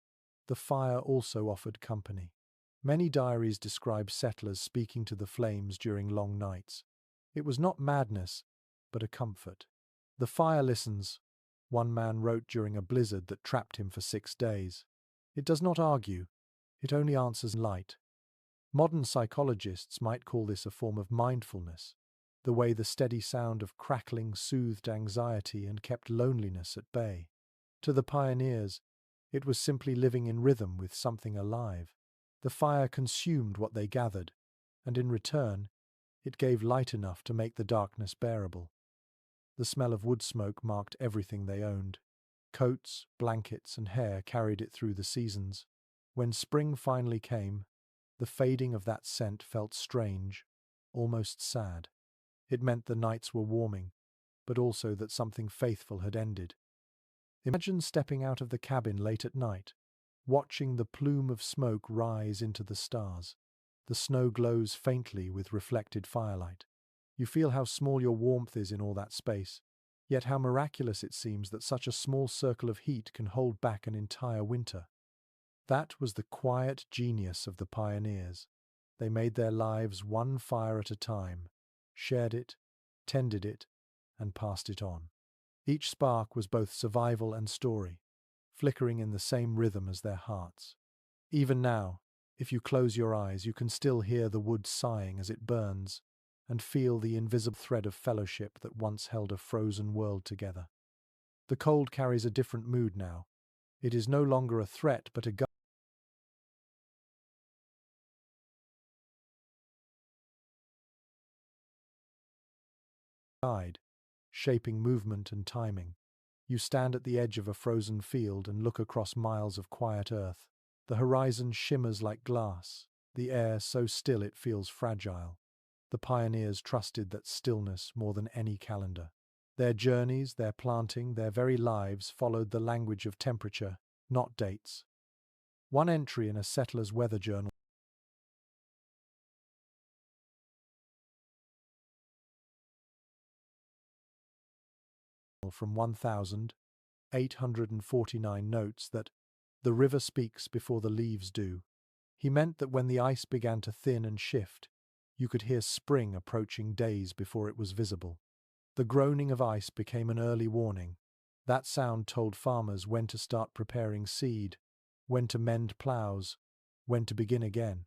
the fire also offered company. Many diaries describe settlers speaking to the flames during long nights. It was not madness, but a comfort. "The fire listens," one man wrote during a blizzard that trapped him for 6 days. "It does not argue, it only answers light." Modern psychologists might call this a form of mindfulness. the way the steady sound of crackling soothed anxiety and kept loneliness at bay. To the pioneers, it was simply living in rhythm with something alive. The fire consumed what they gathered, and in return, it gave light enough to make the darkness bearable. The smell of wood smoke marked everything they owned. Coats, blankets, and hair carried it through the seasons. When spring finally came, the fading of that scent felt strange, almost sad. It meant the nights were warming, but also that something faithful had ended. Imagine stepping out of the cabin late at night, watching the plume of smoke rise into the stars. The snow glows faintly with reflected firelight. You feel how small your warmth is in all that space, yet how miraculous it seems that such a small circle of heat can hold back an entire winter. That was the quiet genius of the pioneers. They made their lives one fire at a time, shared it, tended it, and passed it on. Each spark was both survival and story, flickering in the same rhythm as their hearts. Even now, if you close your eyes, you can still hear the wood sighing as it burns, and feel the invisible thread of fellowship that once held a frozen world together. The cold carries a different mood now. It is no longer a threat, but a guide, shaping movement and timing. You stand at the edge of a frozen field and look across miles of quiet earth. The horizon shimmers like glass, the air so still it feels fragile. The pioneers trusted that stillness more than any calendar. Their journeys, their planting, their very lives followed the language of temperature, not dates. One entry in a settler's weather journal from 1,849 notes that the river speaks before the leaves do. He meant that when the ice began to thin and shift, you could hear spring approaching days before it was visible. The groaning of ice became an early warning. That sound told farmers when to start preparing seed, when to mend plows, when to begin again.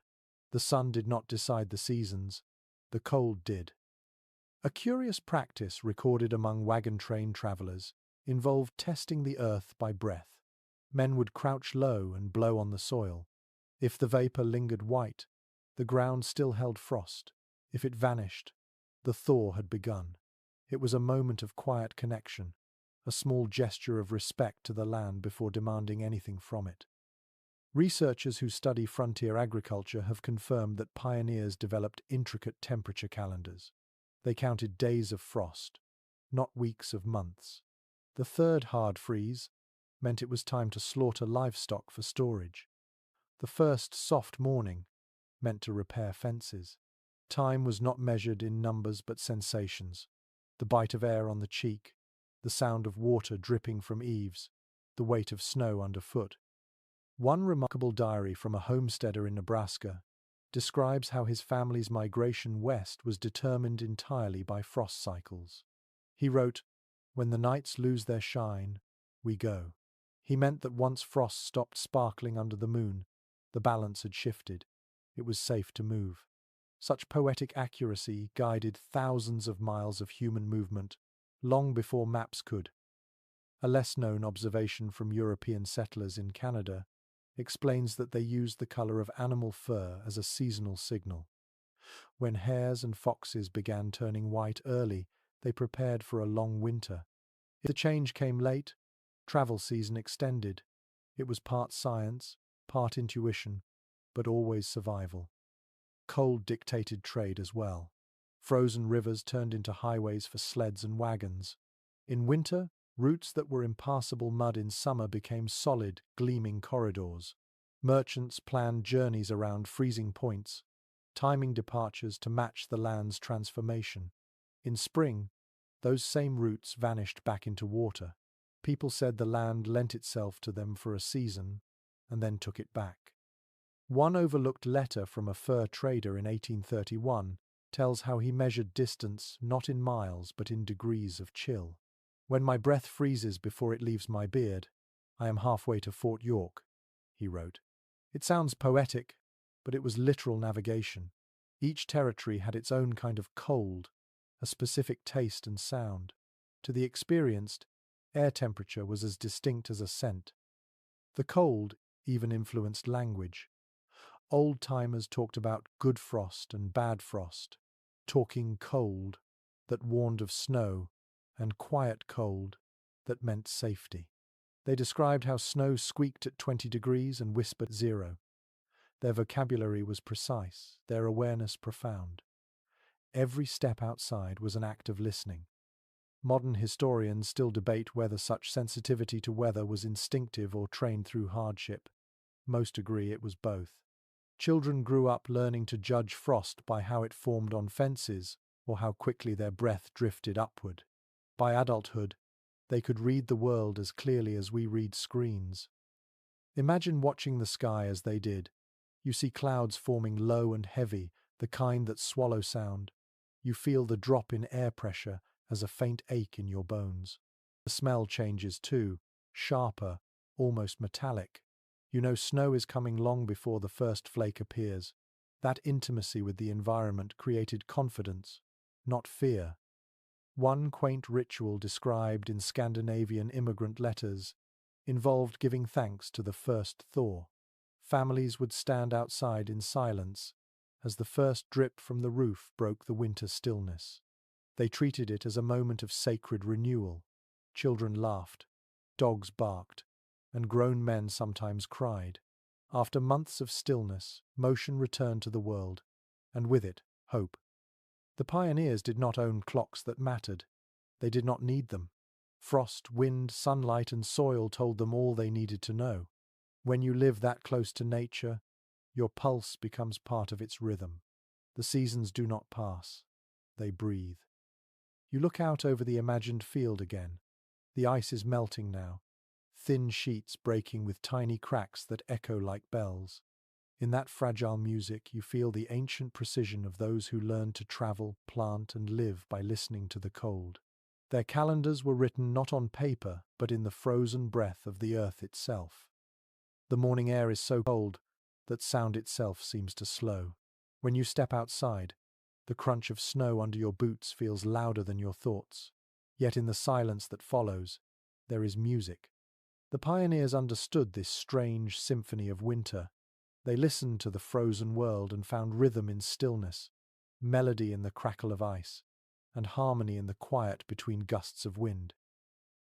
The sun did not decide the seasons, the cold did. A curious practice recorded among wagon train travelers involved testing the earth by breath. Men would crouch low and blow on the soil. If the vapor lingered white, the ground still held frost. If it vanished, the thaw had begun. It was a moment of quiet connection, a small gesture of respect to the land before demanding anything from it. Researchers who study frontier agriculture have confirmed that pioneers developed intricate temperature calendars. They counted days of frost, not weeks of months. The third hard freeze meant it was time to slaughter livestock for storage. The first soft morning meant to repair fences. Time was not measured in numbers but sensations. The bite of air on the cheek, the sound of water dripping from eaves, the weight of snow underfoot. One remarkable diary from a homesteader in Nebraska describes how his family's migration west was determined entirely by frost cycles. He wrote, "When the nights lose their shine, we go." He meant that once frost stopped sparkling under the moon, the balance had shifted. It was safe to move. Such poetic accuracy guided thousands of miles of human movement, long before maps could. A less-known observation from European settlers in Canada explains that they used the color of animal fur as a seasonal signal. When hares and foxes began turning white early, they prepared for a long winter. If the change came late, travel season extended. It was part science, part intuition, but always survival. Cold dictated trade as well. Frozen rivers turned into highways for sleds and wagons. In winter, routes that were impassable mud in summer became solid, gleaming corridors. Merchants planned journeys around freezing points, timing departures to match the land's transformation. In spring, those same routes vanished back into water. People said the land lent itself to them for a season, and then took it back. One overlooked letter from a fur trader in 1831 tells how he measured distance not in miles but in degrees of chill. "When my breath freezes before it leaves my beard, I am halfway to Fort York," he wrote. It sounds poetic, but it was literal navigation. Each territory had its own kind of cold, a specific taste and sound. To the experienced, air temperature was as distinct as a scent. The cold even influenced language. Old-timers talked about good frost and bad frost, talking cold that warned of snow, and quiet cold that meant safety. They described how snow squeaked at 20 degrees and whispered 0. Their vocabulary was precise, their awareness profound. Every step outside was an act of listening. Modern historians still debate whether such sensitivity to weather was instinctive or trained through hardship. Most agree it was both. Children grew up learning to judge frost by how it formed on fences or how quickly their breath drifted upward. By adulthood, they could read the world as clearly as we read screens. Imagine watching the sky as they did. You see clouds forming low and heavy, the kind that swallow sound. You feel the drop in air pressure as a faint ache in your bones. The smell changes too, sharper, almost metallic. You know snow is coming long before the first flake appears. That intimacy with the environment created confidence, not fear. One quaint ritual described in Scandinavian immigrant letters involved giving thanks to the first thaw. Families would stand outside in silence as the first drip from the roof broke the winter stillness. They treated it as a moment of sacred renewal. Children laughed, dogs barked, and grown men sometimes cried. After months of stillness, motion returned to the world, and with it, hope. The pioneers did not own clocks that mattered. They did not need them. Frost, wind, sunlight, and soil told them all they needed to know. When you live that close to nature, your pulse becomes part of its rhythm. The seasons do not pass. They breathe. You look out over the imagined field again. The ice is melting now, thin sheets breaking with tiny cracks that echo like bells. In that fragile music, you feel the ancient precision of those who learned to travel, plant, and live by listening to the cold. Their calendars were written not on paper, but in the frozen breath of the earth itself. The morning air is so cold that sound itself seems to slow. When you step outside, the crunch of snow under your boots feels louder than your thoughts. Yet in the silence that follows, there is music. The pioneers understood this strange symphony of winter. They listened to the frozen world and found rhythm in stillness, melody in the crackle of ice, and harmony in the quiet between gusts of wind.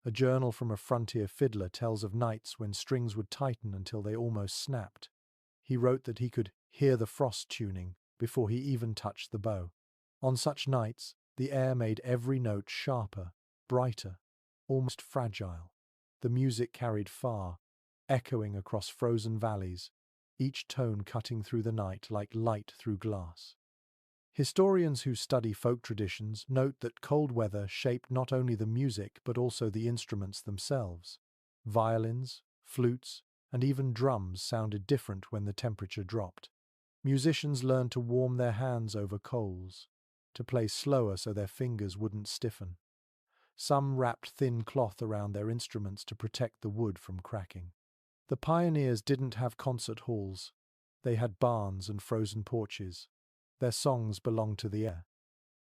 A journal from a frontier fiddler tells of nights when strings would tighten until they almost snapped. He wrote that he could hear the frost tuning before he even touched the bow. On such nights, the air made every note sharper, brighter, almost fragile. The music carried far, echoing across frozen valleys, each tone cutting through the night like light through glass. Historians who study folk traditions note that cold weather shaped not only the music but also the instruments themselves. Violins, flutes, and even drums sounded different when the temperature dropped. Musicians learned to warm their hands over coals, to play slower so their fingers wouldn't stiffen. Some wrapped thin cloth around their instruments to protect the wood from cracking. The pioneers didn't have concert halls. They had barns and frozen porches. Their songs belonged to the air.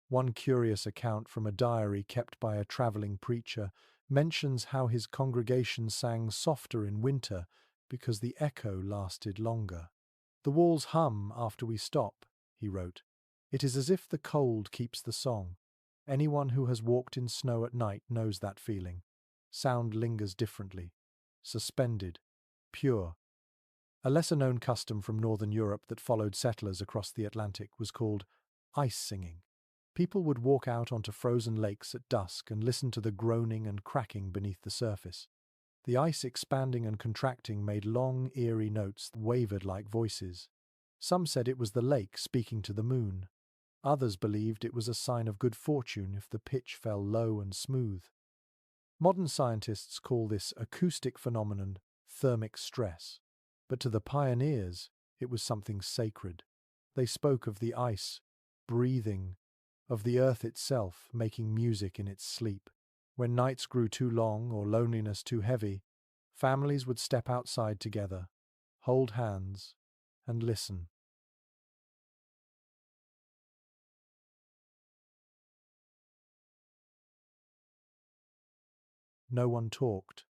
One curious account from a diary kept by a traveling preacher mentions how his congregation sang softer in winter because the echo lasted longer. "The walls hum after we stop," he wrote. "It is as if the cold keeps the song. Anyone who has walked in snow at night knows that feeling. Sound lingers differently, suspended, pure." A lesser-known custom from Northern Europe that followed settlers across the Atlantic was called ice singing. People would walk out onto frozen lakes at dusk and listen to the groaning and cracking beneath the surface. The ice expanding and contracting made long, eerie notes that wavered like voices. Some said it was the lake speaking to the moon. Others believed it was a sign of good fortune if the pitch fell low and smooth. Modern scientists call this acoustic phenomenon thermic stress. But to the pioneers, it was something sacred. They spoke of the ice, breathing, of the earth itself making music in its sleep. When nights grew too long or loneliness too heavy, families would step outside together, hold hands, and listen. No one talked.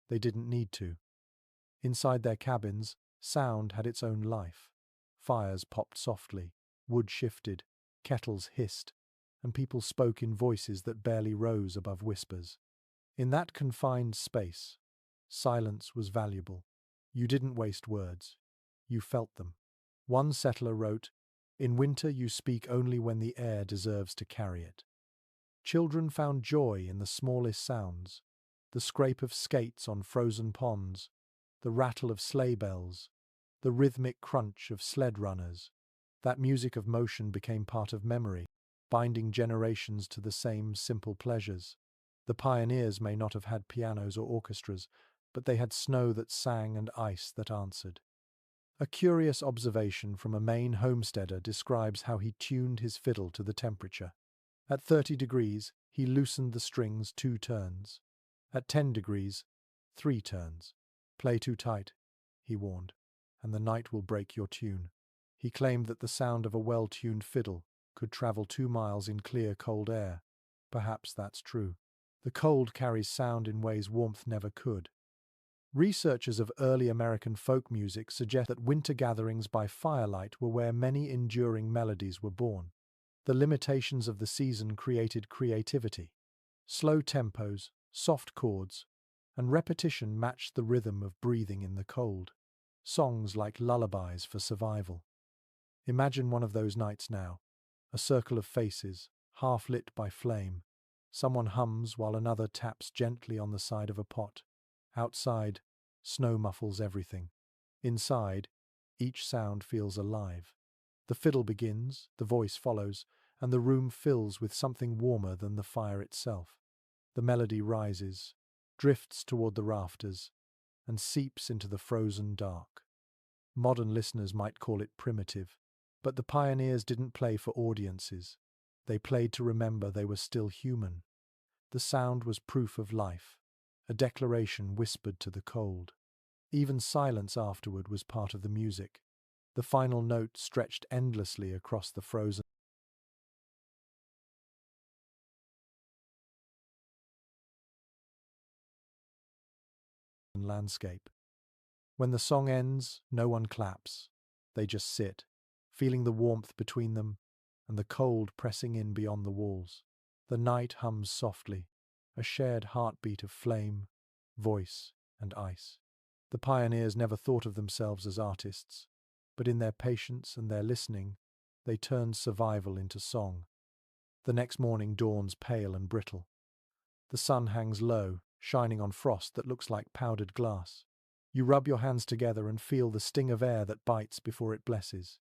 They didn't need to. Inside their cabins, sound had its own life. Fires popped softly, wood shifted, kettles hissed, and people spoke in voices that barely rose above whispers. In that confined space, silence was valuable. You didn't waste words. You felt them. One settler wrote, "In winter you speak only when the air deserves to carry it." Children found joy in the smallest sounds, the scrape of skates on frozen ponds, the rattle of sleigh bells, the rhythmic crunch of sled runners. That music of motion became part of memory, binding generations to the same simple pleasures. The pioneers may not have had pianos or orchestras, but they had snow that sang and ice that answered. A curious observation from a Maine homesteader describes how he tuned his fiddle to the temperature. At 30 degrees, he loosened the strings 2 turns. At 10 degrees, 3 turns. "Play too tight," he warned, "and the night will break your tune." He claimed that the sound of a well-tuned fiddle could travel 2 miles in clear, cold air. Perhaps that's true. The cold carries sound in ways warmth never could. Researchers of early American folk music suggest that winter gatherings by firelight were where many enduring melodies were born. The limitations of the season created creativity. Slow tempos, soft chords, and repetition matched the rhythm of breathing in the cold. Songs like lullabies for survival. Imagine one of those nights now. A circle of faces, half lit by flame. Someone hums while another taps gently on the side of a pot. Outside, snow muffles everything. Inside, each sound feels alive. The fiddle begins, the voice follows, and the room fills with something warmer than the fire itself. The melody rises, drifts toward the rafters, and seeps into the frozen dark. Modern listeners might call it primitive, but the pioneers didn't play for audiences. They played to remember they were still human. The sound was proof of life, a declaration whispered to the cold. Even silence afterward was part of the music. The final note stretched endlessly across the frozen landscape. When the song ends, no one claps. They just sit, feeling the warmth between them and the cold pressing in beyond the walls. The night hums softly, a shared heartbeat of flame, voice, and ice. The pioneers never thought of themselves as artists, but in their patience and their listening, they turned survival into song. The next morning dawns pale and brittle. The sun hangs low, shining on frost that looks like powdered glass. You rub your hands together and feel the sting of air that bites before it blesses.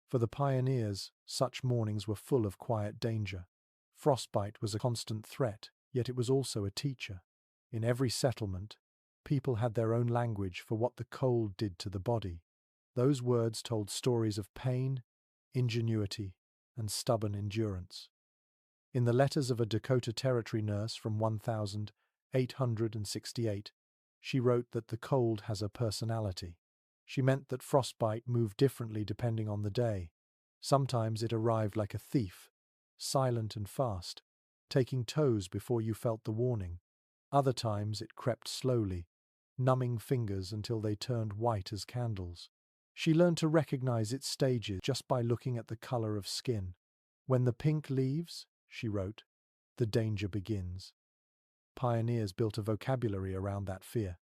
For the pioneers, such mornings were full of quiet danger. Frostbite was a constant threat, yet it was also a teacher. In every settlement, people had their own language for what the cold did to the body. Those words told stories of pain, ingenuity, and stubborn endurance. In the letters of a Dakota Territory nurse from 1868, she wrote that the cold has a personality. She meant that frostbite moved differently depending on the day. Sometimes it arrived like a thief, silent and fast, taking toes before you felt the warning. Other times it crept slowly, numbing fingers until they turned white as candles. She learned to recognize its stages just by looking at the color of skin. "When the pink leaves," she wrote, "the danger begins." Pioneers built a vocabulary around that fear.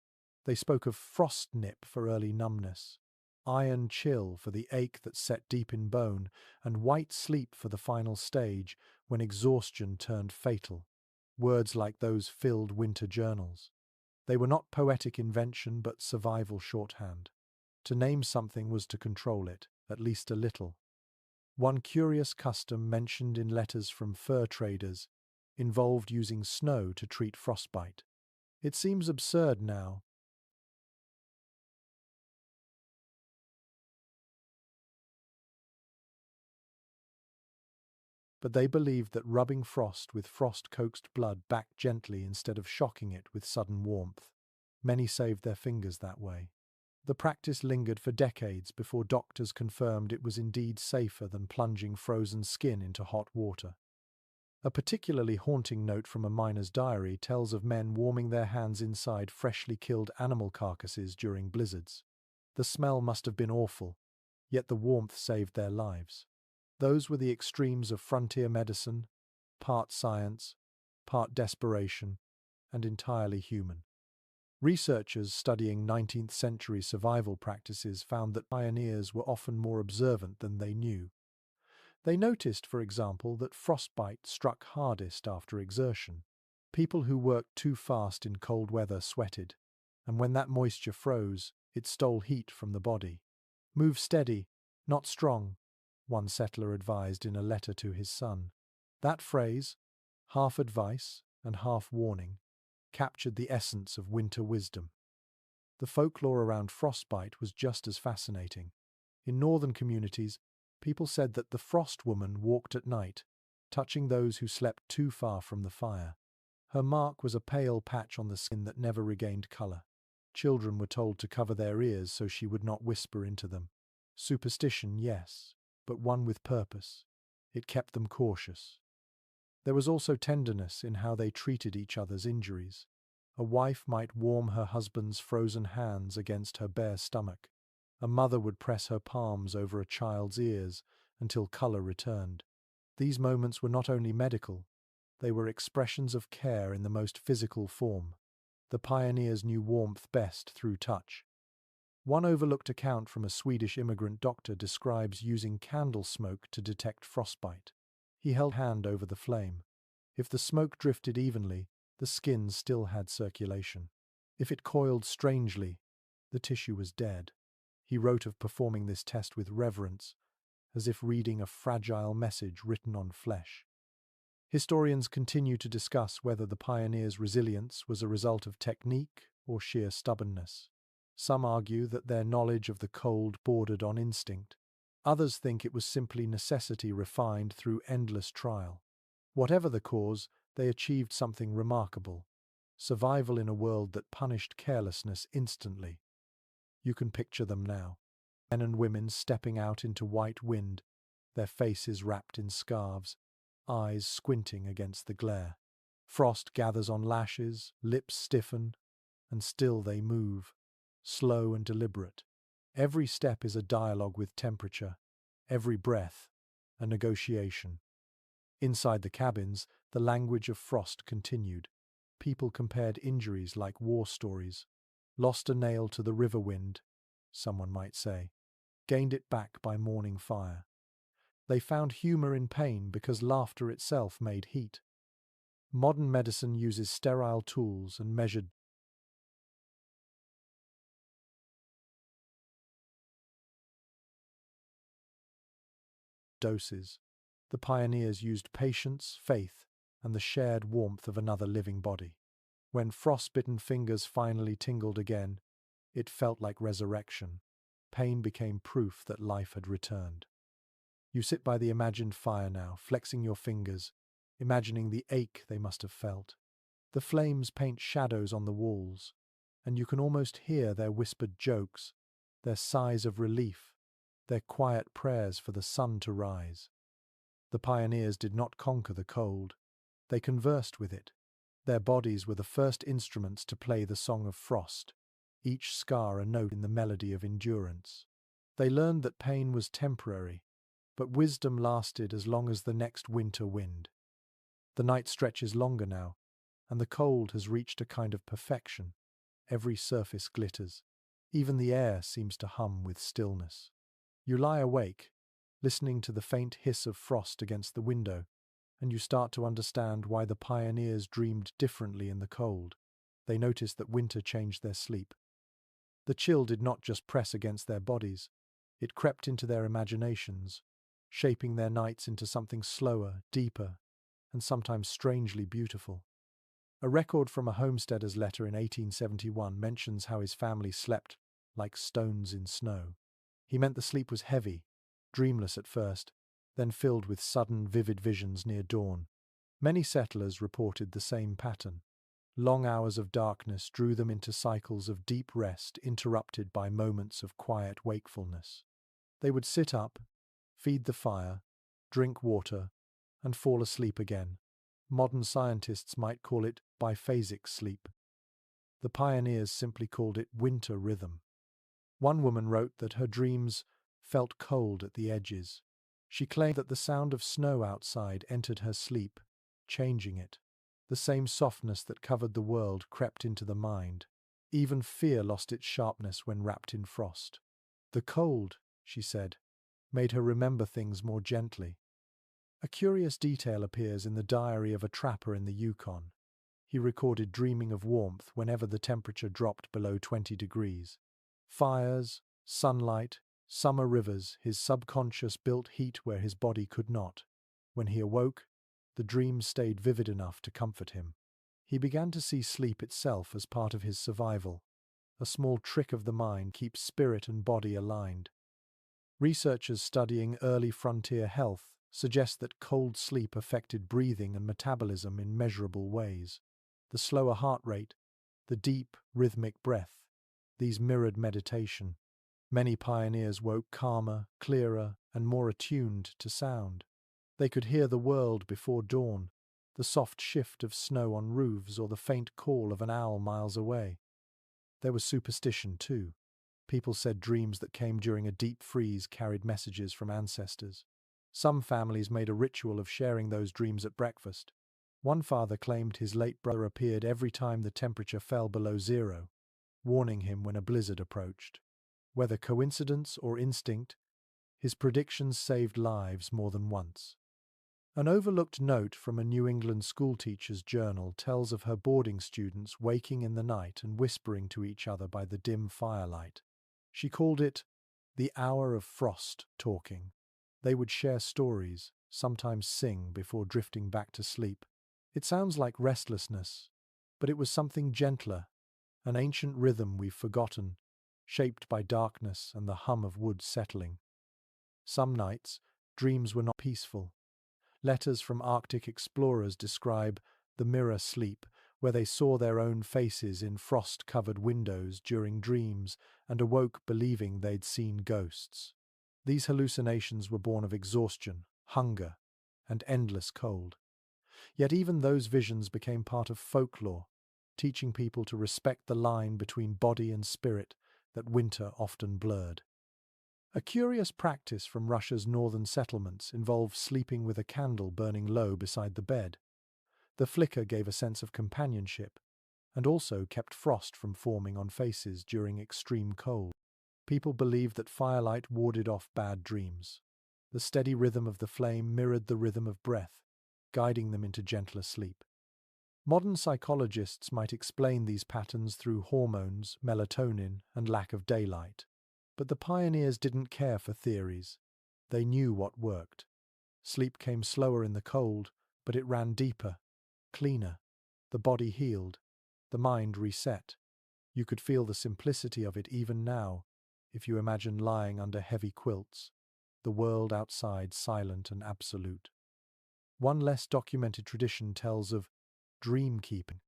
They spoke of frost nip for early numbness, iron chill for the ache that set deep in bone, and white sleep for the final stage when exhaustion turned fatal. Words like those filled winter journals. They were not poetic invention but survival shorthand. To name something was to control it, at least a little. One curious custom mentioned in letters from fur traders involved using snow to treat frostbite. It seems absurd now, but they believed that rubbing frost with frost-coaxed blood back gently instead of shocking it with sudden warmth. Many saved their fingers that way. The practice lingered for decades before doctors confirmed it was indeed safer than plunging frozen skin into hot water. A particularly haunting note from a miner's diary tells of men warming their hands inside freshly killed animal carcasses during blizzards. The smell must have been awful, yet the warmth saved their lives. Those were the extremes of frontier medicine, part science, part desperation, and entirely human. Researchers studying 19th century survival practices found that pioneers were often more observant than they knew. They noticed, for example, that frostbite struck hardest after exertion. People who worked too fast in cold weather sweated, and when that moisture froze, it stole heat from the body. Move steady, not strong, one settler advised in a letter to his son. That phrase, half advice and half warning, captured the essence of winter wisdom. The folklore around frostbite was just as fascinating. In northern communities, people said that the frost woman walked at night, touching those who slept too far from the fire. Her mark was a pale patch on the skin that never regained color. Children were told to cover their ears so she would not whisper into them. Superstition, yes, but one with purpose. It kept them cautious. There was also tenderness in how they treated each other's injuries. A wife might warm her husband's frozen hands against her bare stomach. A mother would press her palms over a child's ears until color returned. These moments were not only medical, they were expressions of care in the most physical form. The pioneers knew warmth best through touch. One overlooked account from a Swedish immigrant doctor describes using candle smoke to detect frostbite. He held a hand over the flame. If the smoke drifted evenly, the skin still had circulation. If it coiled strangely, the tissue was dead. He wrote of performing this test with reverence, as if reading a fragile message written on flesh. Historians continue to discuss whether the pioneers' resilience was a result of technique or sheer stubbornness. Some argue that their knowledge of the cold bordered on instinct. Others think it was simply necessity refined through endless trial. Whatever the cause, they achieved something remarkable: survival in a world that punished carelessness instantly. You can picture them now, men and women stepping out into white wind, their faces wrapped in scarves, eyes squinting against the glare. Frost gathers on lashes, lips stiffen, and still they move, slow and deliberate. Every step is a dialogue with temperature, every breath, a negotiation. Inside the cabins, the language of frost continued. People compared injuries like war stories. Lost a nail to the river wind, someone might say. Gained it back by morning fire. They found humor in pain because laughter itself made heat. Modern medicine uses sterile tools and measured doses. The pioneers used patience, faith, and the shared warmth of another living body. When frostbitten fingers finally tingled again, it felt like resurrection. Pain became proof that life had returned. You sit by the imagined fire now, flexing your fingers, imagining the ache they must have felt. The flames paint shadows on the walls, and you can almost hear their whispered jokes, their sighs of relief, their quiet prayers for the sun to rise. The pioneers did not conquer the cold. They conversed with it. Their bodies were the first instruments to play the song of frost, each scar a note in the melody of endurance. They learned that pain was temporary, but wisdom lasted as long as the next winter wind. The night stretches longer now, and the cold has reached a kind of perfection. Every surface glitters. Even the air seems to hum with stillness. You lie awake, listening to the faint hiss of frost against the window, and you start to understand why the pioneers dreamed differently in the cold. They noticed that winter changed their sleep. The chill did not just press against their bodies, it crept into their imaginations, shaping their nights into something slower, deeper, and sometimes strangely beautiful. A record from a homesteader's letter in 1871 mentions how his family slept like stones in snow. He meant the sleep was heavy, dreamless at first, then filled with sudden, vivid visions near dawn. Many settlers reported the same pattern. Long hours of darkness drew them into cycles of deep rest interrupted by moments of quiet wakefulness. They would sit up, feed the fire, drink water, and fall asleep again. Modern scientists might call it biphasic sleep. The pioneers simply called it winter rhythm. One woman wrote that her dreams felt cold at the edges. She claimed that the sound of snow outside entered her sleep, changing it. The same softness that covered the world crept into the mind. Even fear lost its sharpness when wrapped in frost. The cold, she said, made her remember things more gently. A curious detail appears in the diary of a trapper in the Yukon. He recorded dreaming of warmth whenever the temperature dropped below 20 degrees. Fires, sunlight, summer rivers, his subconscious built heat where his body could not. When he awoke, the dream stayed vivid enough to comfort him. He began to see sleep itself as part of his survival. A small trick of the mind keeps spirit and body aligned. Researchers studying early frontier health suggest that cold sleep affected breathing and metabolism in measurable ways. The slower heart rate, the deep, rhythmic breath, these mirrored meditation. Many pioneers woke calmer, clearer, and more attuned to sound. They could hear the world before dawn, the soft shift of snow on roofs or the faint call of an owl miles away. There was superstition, too. People said dreams that came during a deep freeze carried messages from ancestors. Some families made a ritual of sharing those dreams at breakfast. One father claimed his late brother appeared every time the temperature fell below zero, warning him when a blizzard approached. Whether coincidence or instinct, his predictions saved lives more than once. An overlooked note from a New England schoolteacher's journal tells of her boarding students waking in the night and whispering to each other by the dim firelight. She called it the hour of frost talking. They would share stories, sometimes sing before drifting back to sleep. It sounds like restlessness, but it was something gentler, an ancient rhythm we've forgotten, shaped by darkness and the hum of wood settling. Some nights, dreams were not peaceful. Letters from Arctic explorers describe the mirror sleep, where they saw their own faces in frost-covered windows during dreams and awoke believing they'd seen ghosts. These hallucinations were born of exhaustion, hunger, and endless cold. Yet even those visions became part of folklore, teaching people to respect the line between body and spirit that winter often blurred. A curious practice from Russia's northern settlements involved sleeping with a candle burning low beside the bed. The flicker gave a sense of companionship and also kept frost from forming on faces during extreme cold. People believed that firelight warded off bad dreams. The steady rhythm of the flame mirrored the rhythm of breath, guiding them into gentler sleep. Modern psychologists might explain these patterns through hormones, melatonin, and lack of daylight. But the pioneers didn't care for theories. They knew what worked. Sleep came slower in the cold, but it ran deeper, cleaner. The body healed. The mind reset. You could feel the simplicity of it even now, if you imagine lying under heavy quilts, the world outside silent and absolute. One less documented tradition tells of dream keeping.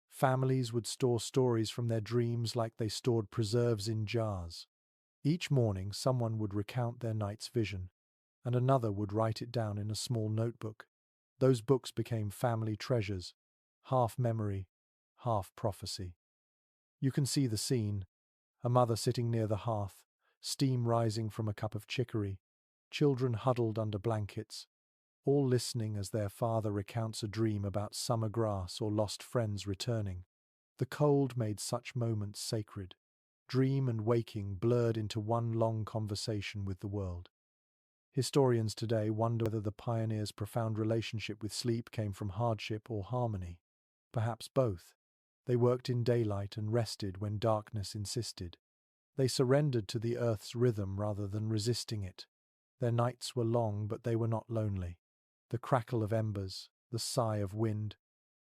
Families would store stories from their dreams like they stored preserves in jars. Each morning, someone would recount their night's vision, and another would write it down in a small notebook. Those books became family treasures, half memory, half prophecy. You can see the scene: a mother sitting near the hearth, steam rising from a cup of chicory, children huddled under blankets, all listening as their father recounts a dream about summer grass or lost friends returning. The cold made such moments sacred. Dream and waking blurred into one long conversation with the world. Historians today wonder whether the pioneers' profound relationship with sleep came from hardship or harmony. Perhaps both. They worked in daylight and rested when darkness insisted. They surrendered to the earth's rhythm rather than resisting it. Their nights were long, but they were not lonely. The crackle of embers, the sigh of wind,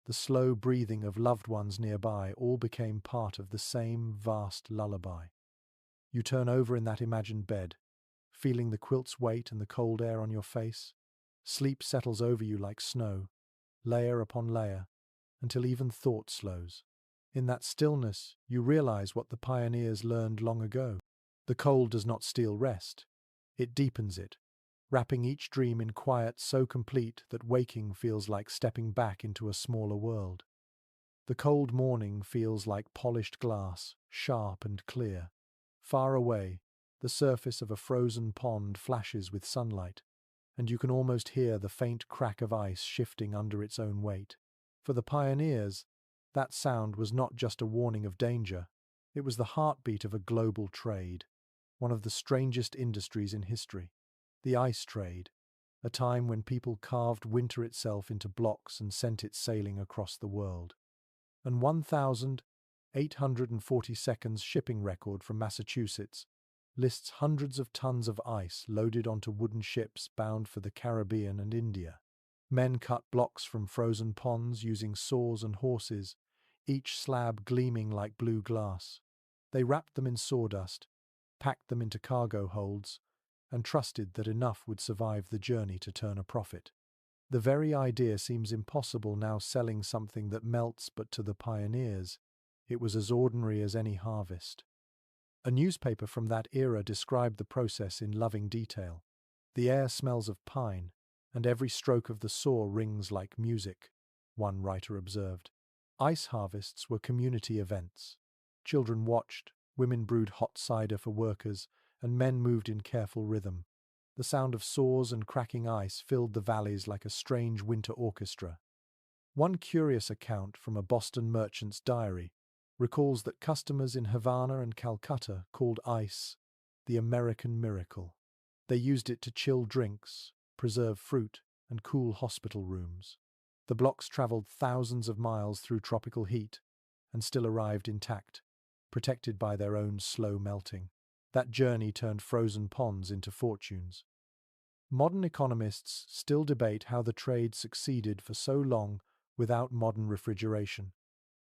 the slow breathing of loved ones nearby all became part of the same vast lullaby. You turn over in that imagined bed, feeling the quilt's weight and the cold air on your face. Sleep settles over you like snow, layer upon layer, until even thought slows. In that stillness, you realize what the pioneers learned long ago. The cold does not steal rest. It deepens it, wrapping each dream in quiet so complete that waking feels like stepping back into a smaller world. The cold morning feels like polished glass, sharp and clear. Far away, the surface of a frozen pond flashes with sunlight, and you can almost hear the faint crack of ice shifting under its own weight. For the pioneers, that sound was not just a warning of danger, it was the heartbeat of a global trade, one of the strangest industries in history. The ice trade, a time when people carved winter itself into blocks and sent it sailing across the world. And 1,840 shipping record from Massachusetts lists hundreds of tons of ice loaded onto wooden ships bound for the Caribbean and India. Men cut blocks from frozen ponds using saws and horses, each slab gleaming like blue glass. They wrapped them in sawdust, packed them into cargo holds, and trusted that enough would survive the journey to turn a profit. The very idea seems impossible now, selling something that melts, but to the pioneers, it was as ordinary as any harvest. A newspaper from that era described the process in loving detail. The air smells of pine, and every stroke of the saw rings like music, one writer observed. Ice harvests were community events. Children watched, women brewed hot cider for workers, and men moved in careful rhythm. The sound of saws and cracking ice filled the valleys like a strange winter orchestra. One curious account from a Boston merchant's diary recalls that customers in Havana and Calcutta called ice the American miracle. They used it to chill drinks, preserve fruit, and cool hospital rooms. The blocks traveled thousands of miles through tropical heat and still arrived intact, protected by their own slow melting. That journey turned frozen ponds into fortunes. Modern economists still debate how the trade succeeded for so long without modern refrigeration.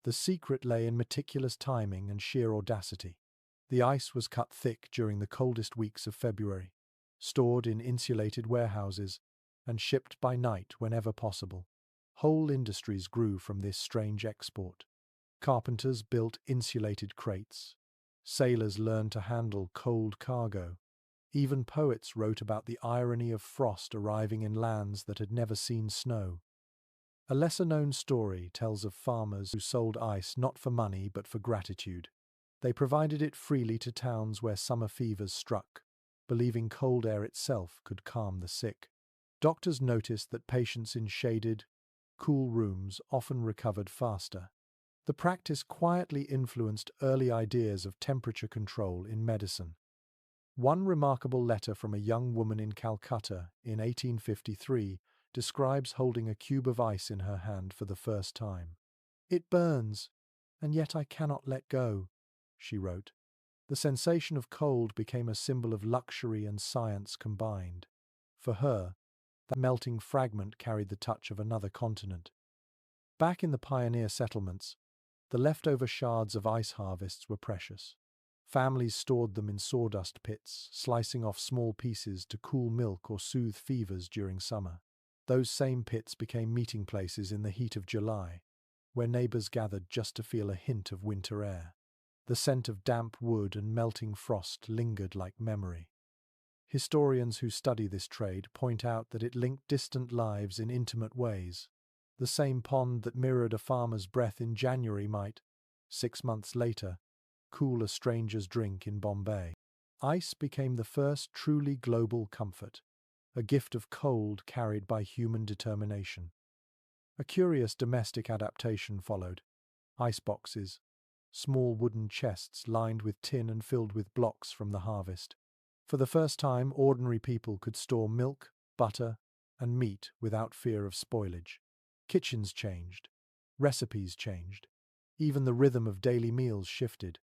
The secret lay in meticulous timing and sheer audacity. The ice was cut thick during the coldest weeks of February, stored in insulated warehouses, and shipped by night whenever possible. Whole industries grew from this strange export. Carpenters built insulated crates. Sailors learned to handle cold cargo. Even poets wrote about the irony of frost arriving in lands that had never seen snow. A lesser-known story tells of farmers who sold ice not for money but for gratitude. They provided it freely to towns where summer fevers struck, believing cold air itself could calm the sick. Doctors noticed that patients in shaded, cool rooms often recovered faster. The practice quietly influenced early ideas of temperature control in medicine. One remarkable letter from a young woman in Calcutta in 1853 describes holding a cube of ice in her hand for the first time. "It burns, and yet I cannot let go," she wrote. The sensation of cold became a symbol of luxury and science combined. For her, that melting fragment carried the touch of another continent. Back in the pioneer settlements, the leftover shards of ice harvests were precious. Families stored them in sawdust pits, slicing off small pieces to cool milk or soothe fevers during summer. Those same pits became meeting places in the heat of July, where neighbors gathered just to feel a hint of winter air. The scent of damp wood and melting frost lingered like memory. Historians who study this trade point out that it linked distant lives in intimate ways. The same pond that mirrored a farmer's breath in January might, 6 months later, cool a stranger's drink in Bombay. Ice became the first truly global comfort, a gift of cold carried by human determination. A curious domestic adaptation followed. Ice boxes, small wooden chests lined with tin and filled with blocks from the harvest. For the first time, ordinary people could store milk, butter, and meat without fear of spoilage. Kitchens changed. Recipes changed. Even the rhythm of daily meals shifted.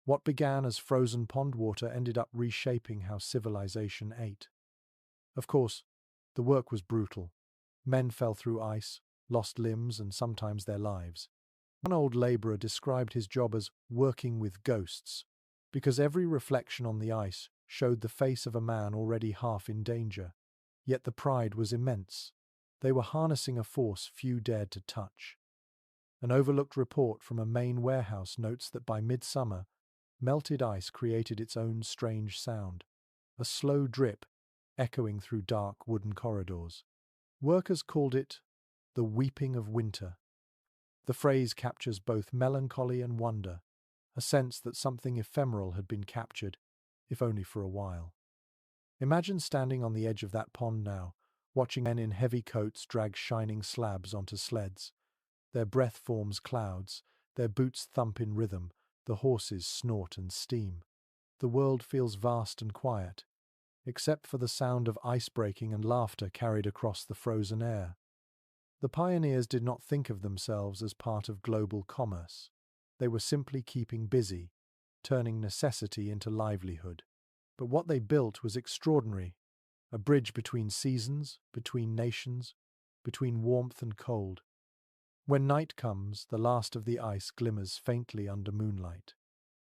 What began as frozen pond water ended up reshaping how civilization ate. Of course, the work was brutal. Men fell through ice, lost limbs, and sometimes their lives. One old laborer described his job as working with ghosts, because every reflection on the ice showed the face of a man already half in danger. Yet the pride was immense. They were harnessing a force few dared to touch. An overlooked report from a Maine warehouse notes that by midsummer, melted ice created its own strange sound, a slow drip echoing through dark wooden corridors. Workers called it the weeping of winter. The phrase captures both melancholy and wonder, a sense that something ephemeral had been captured, if only for a while. Imagine standing on the edge of that pond now, watching men in heavy coats drag shining slabs onto sleds. Their breath forms clouds, their boots thump in rhythm, the horses snort and steam. The world feels vast and quiet, except for the sound of ice breaking and laughter carried across the frozen air. The pioneers did not think of themselves as part of global commerce. They were simply keeping busy, turning necessity into livelihood. But what they built was extraordinary, a bridge between seasons, between nations, between warmth and cold. When night comes, the last of the ice glimmers faintly under moonlight.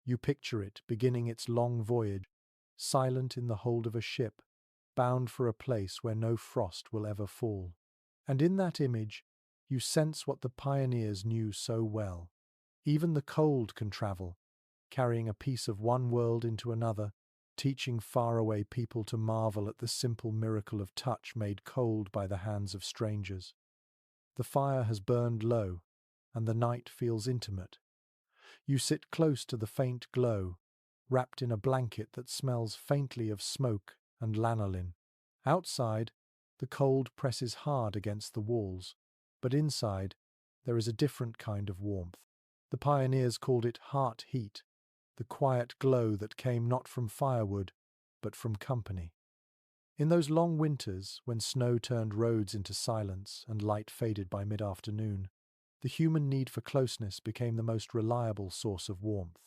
You picture it beginning its long voyage, silent in the hold of a ship, bound for a place where no frost will ever fall. And in that image, you sense what the pioneers knew so well. Even the cold can travel, carrying a piece of one world into another, teaching faraway people to marvel at the simple miracle of touch made cold by the hands of strangers. The fire has burned low, and the night feels intimate. You sit close to the faint glow, wrapped in a blanket that smells faintly of smoke and lanolin. Outside, the cold presses hard against the walls, but inside, there is a different kind of warmth. The pioneers called it heart heat, the quiet glow that came not from firewood, but from company. In those long winters, when snow turned roads into silence and light faded by mid-afternoon, the human need for closeness became the most reliable source of warmth.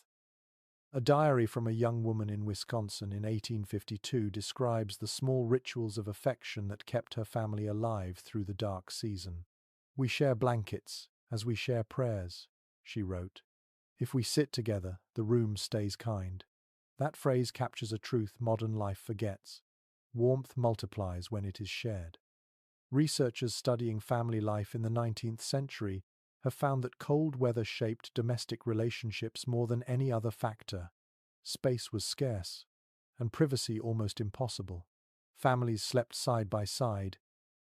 A diary from a young woman in Wisconsin in 1852 describes the small rituals of affection that kept her family alive through the dark season. "We share blankets, as we share prayers," she wrote. "If we sit together, the room stays kind." That phrase captures a truth modern life forgets. Warmth multiplies when it is shared. Researchers studying family life in the 19th century have found that cold weather shaped domestic relationships more than any other factor. Space was scarce, and privacy almost impossible. Families slept side by side,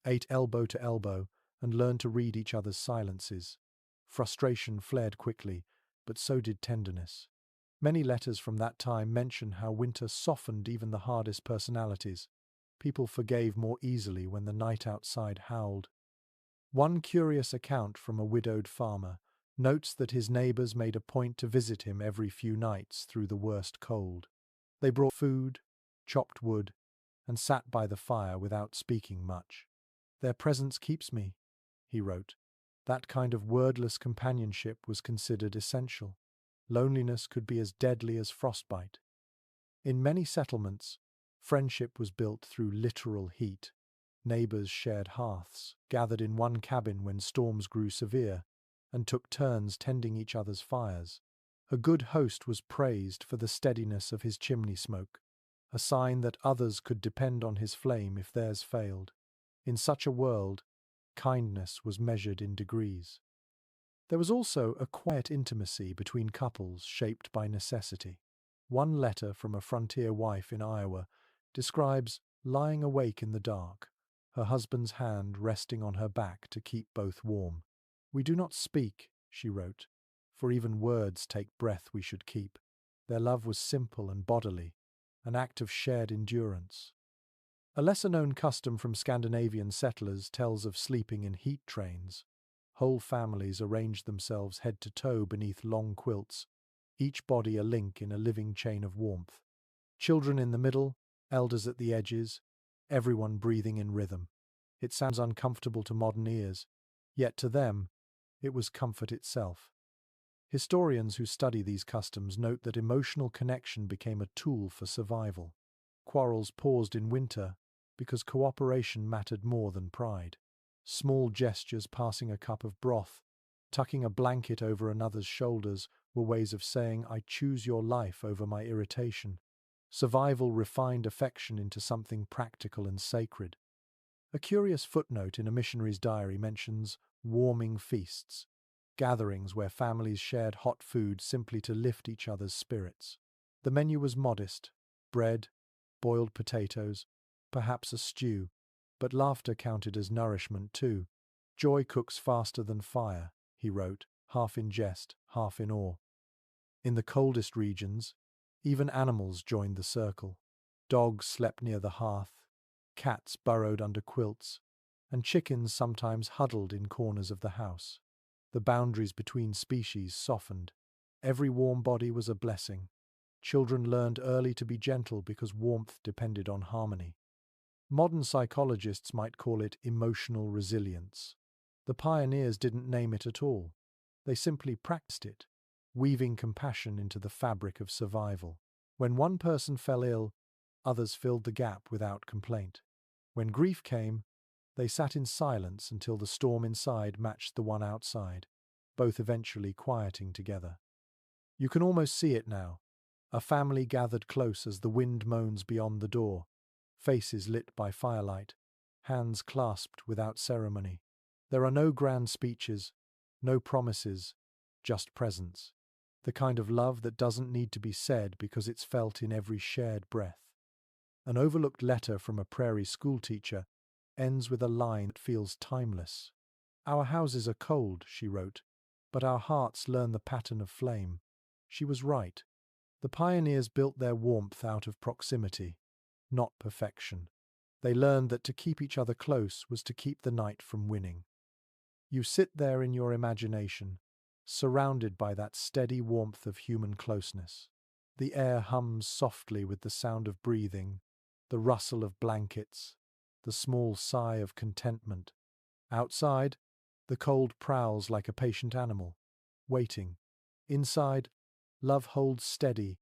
ate elbow to elbow, and learned to read each other's silences. Frustration flared quickly, but so did tenderness. Many letters from that time mention how winter softened even the hardest personalities. People forgave more easily when the night outside howled. One curious account from a widowed farmer notes that his neighbors made a point to visit him every few nights through the worst cold. They brought food, chopped wood, and sat by the fire without speaking much. "Their presence keeps me," he wrote. That kind of wordless companionship was considered essential. Loneliness could be as deadly as frostbite. In many settlements, friendship was built through literal heat. Neighbors shared hearths, gathered in one cabin when storms grew severe, and took turns tending each other's fires. A good host was praised for the steadiness of his chimney smoke, a sign that others could depend on his flame if theirs failed. In such a world, kindness was measured in degrees. There was also a quiet intimacy between couples shaped by necessity. One letter from a frontier wife in Iowa describes lying awake in the dark, her husband's hand resting on her back to keep both warm. "We do not speak," she wrote, "for even words take breath we should keep." Their love was simple and bodily, an act of shared endurance. A lesser-known custom from Scandinavian settlers tells of sleeping in heat trains. Whole families arranged themselves head to toe beneath long quilts, each body a link in a living chain of warmth. Children in the middle, elders at the edges, everyone breathing in rhythm. It sounds uncomfortable to modern ears, yet to them, it was comfort itself. Historians who study these customs note that emotional connection became a tool for survival. Quarrels paused in winter because cooperation mattered more than pride. Small gestures, passing a cup of broth, tucking a blanket over another's shoulders, were ways of saying, "I choose your life over my irritation." Survival refined affection into something practical and sacred. A curious footnote in a missionary's diary mentions warming feasts, gatherings where families shared hot food simply to lift each other's spirits. The menu was modest: bread, boiled potatoes, perhaps a stew, but laughter counted as nourishment too. Joy cooks faster than fire, he wrote, half in jest, half in awe. In the coldest regions, even animals joined the circle. Dogs slept near the hearth, cats burrowed under quilts, and chickens sometimes huddled in corners of the house. The boundaries between species softened. Every warm body was a blessing. Children learned early to be gentle because warmth depended on harmony. Modern psychologists might call it emotional resilience. The pioneers didn't name it at all. They simply practiced it, weaving compassion into the fabric of survival. When one person fell ill, others filled the gap without complaint. When grief came, they sat in silence until the storm inside matched the one outside, both eventually quieting together. You can almost see it now. A family gathered close as the wind moans beyond the door, faces lit by firelight, hands clasped without ceremony. There are no grand speeches, no promises, just presence. The kind of love that doesn't need to be said because it's felt in every shared breath. An overlooked letter from a prairie schoolteacher ends with a line that feels timeless. "Our houses are cold," she wrote, "but our hearts learn the pattern of flame." She was right. The pioneers built their warmth out of proximity, not perfection. They learned that to keep each other close was to keep the night from winning. You sit there in your imagination, surrounded by that steady warmth of human closeness. The air hums softly with the sound of breathing, the rustle of blankets, the small sigh of contentment. Outside, the cold prowls like a patient animal, waiting. Inside, love holds steady,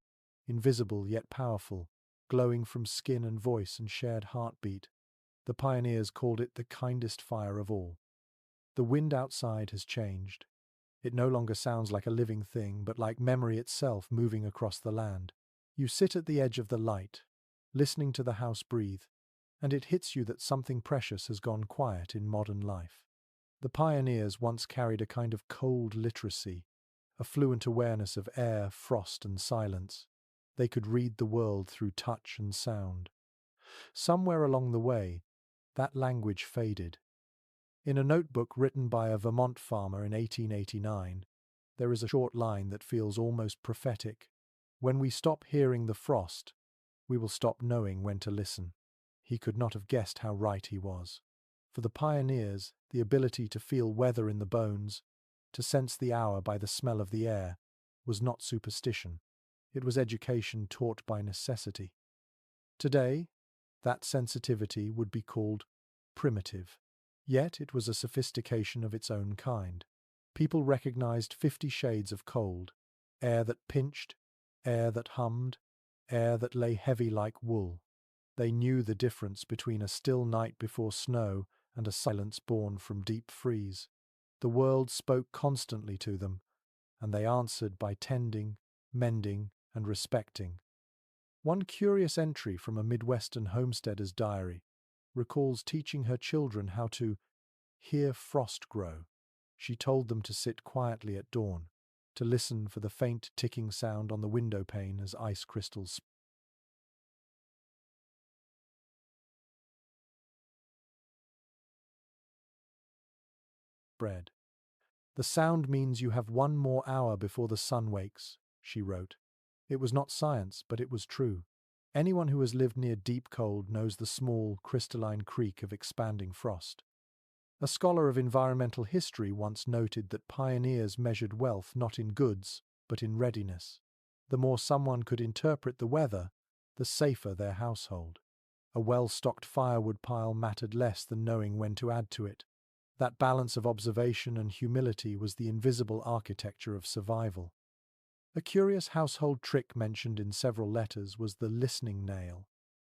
invisible yet powerful, glowing from skin and voice and shared heartbeat. The pioneers called it the kindest fire of all. The wind outside has changed. It no longer sounds like a living thing, but like memory itself moving across the land. You sit at the edge of the light, listening to the house breathe, and it hits you that something precious has gone quiet in modern life. The pioneers once carried a kind of cold literacy, a fluent awareness of air, frost, and silence. They could read the world through touch and sound. Somewhere along the way, that language faded. In a notebook written by a Vermont farmer in 1889, there is a short line that feels almost prophetic. "When we stop hearing the frost, we will stop knowing when to listen." He could not have guessed how right he was. For the pioneers, the ability to feel weather in the bones, to sense the hour by the smell of the air, was not superstition. It was education taught by necessity. Today, that sensitivity would be called primitive. Yet it was a sophistication of its own kind. People recognized 50 shades of cold: air that pinched, air that hummed, air that lay heavy like wool. They knew the difference between a still night before snow and a silence born from deep freeze. The world spoke constantly to them, and they answered by tending, mending, and respecting. One curious entry from a Midwestern homesteader's diary recalls teaching her children how to hear frost grow. She told them to sit quietly at dawn, to listen for the faint ticking sound on the window pane as ice crystals spread. "The sound means you have one more hour before the sun wakes," she wrote. It was not science, but it was true. Anyone who has lived near deep cold knows the small, crystalline creak of expanding frost. A scholar of environmental history once noted that pioneers measured wealth not in goods, but in readiness. The more someone could interpret the weather, the safer their household. A well-stocked firewood pile mattered less than knowing when to add to it. That balance of observation and humility was the invisible architecture of survival. A curious household trick mentioned in several letters was the listening nail.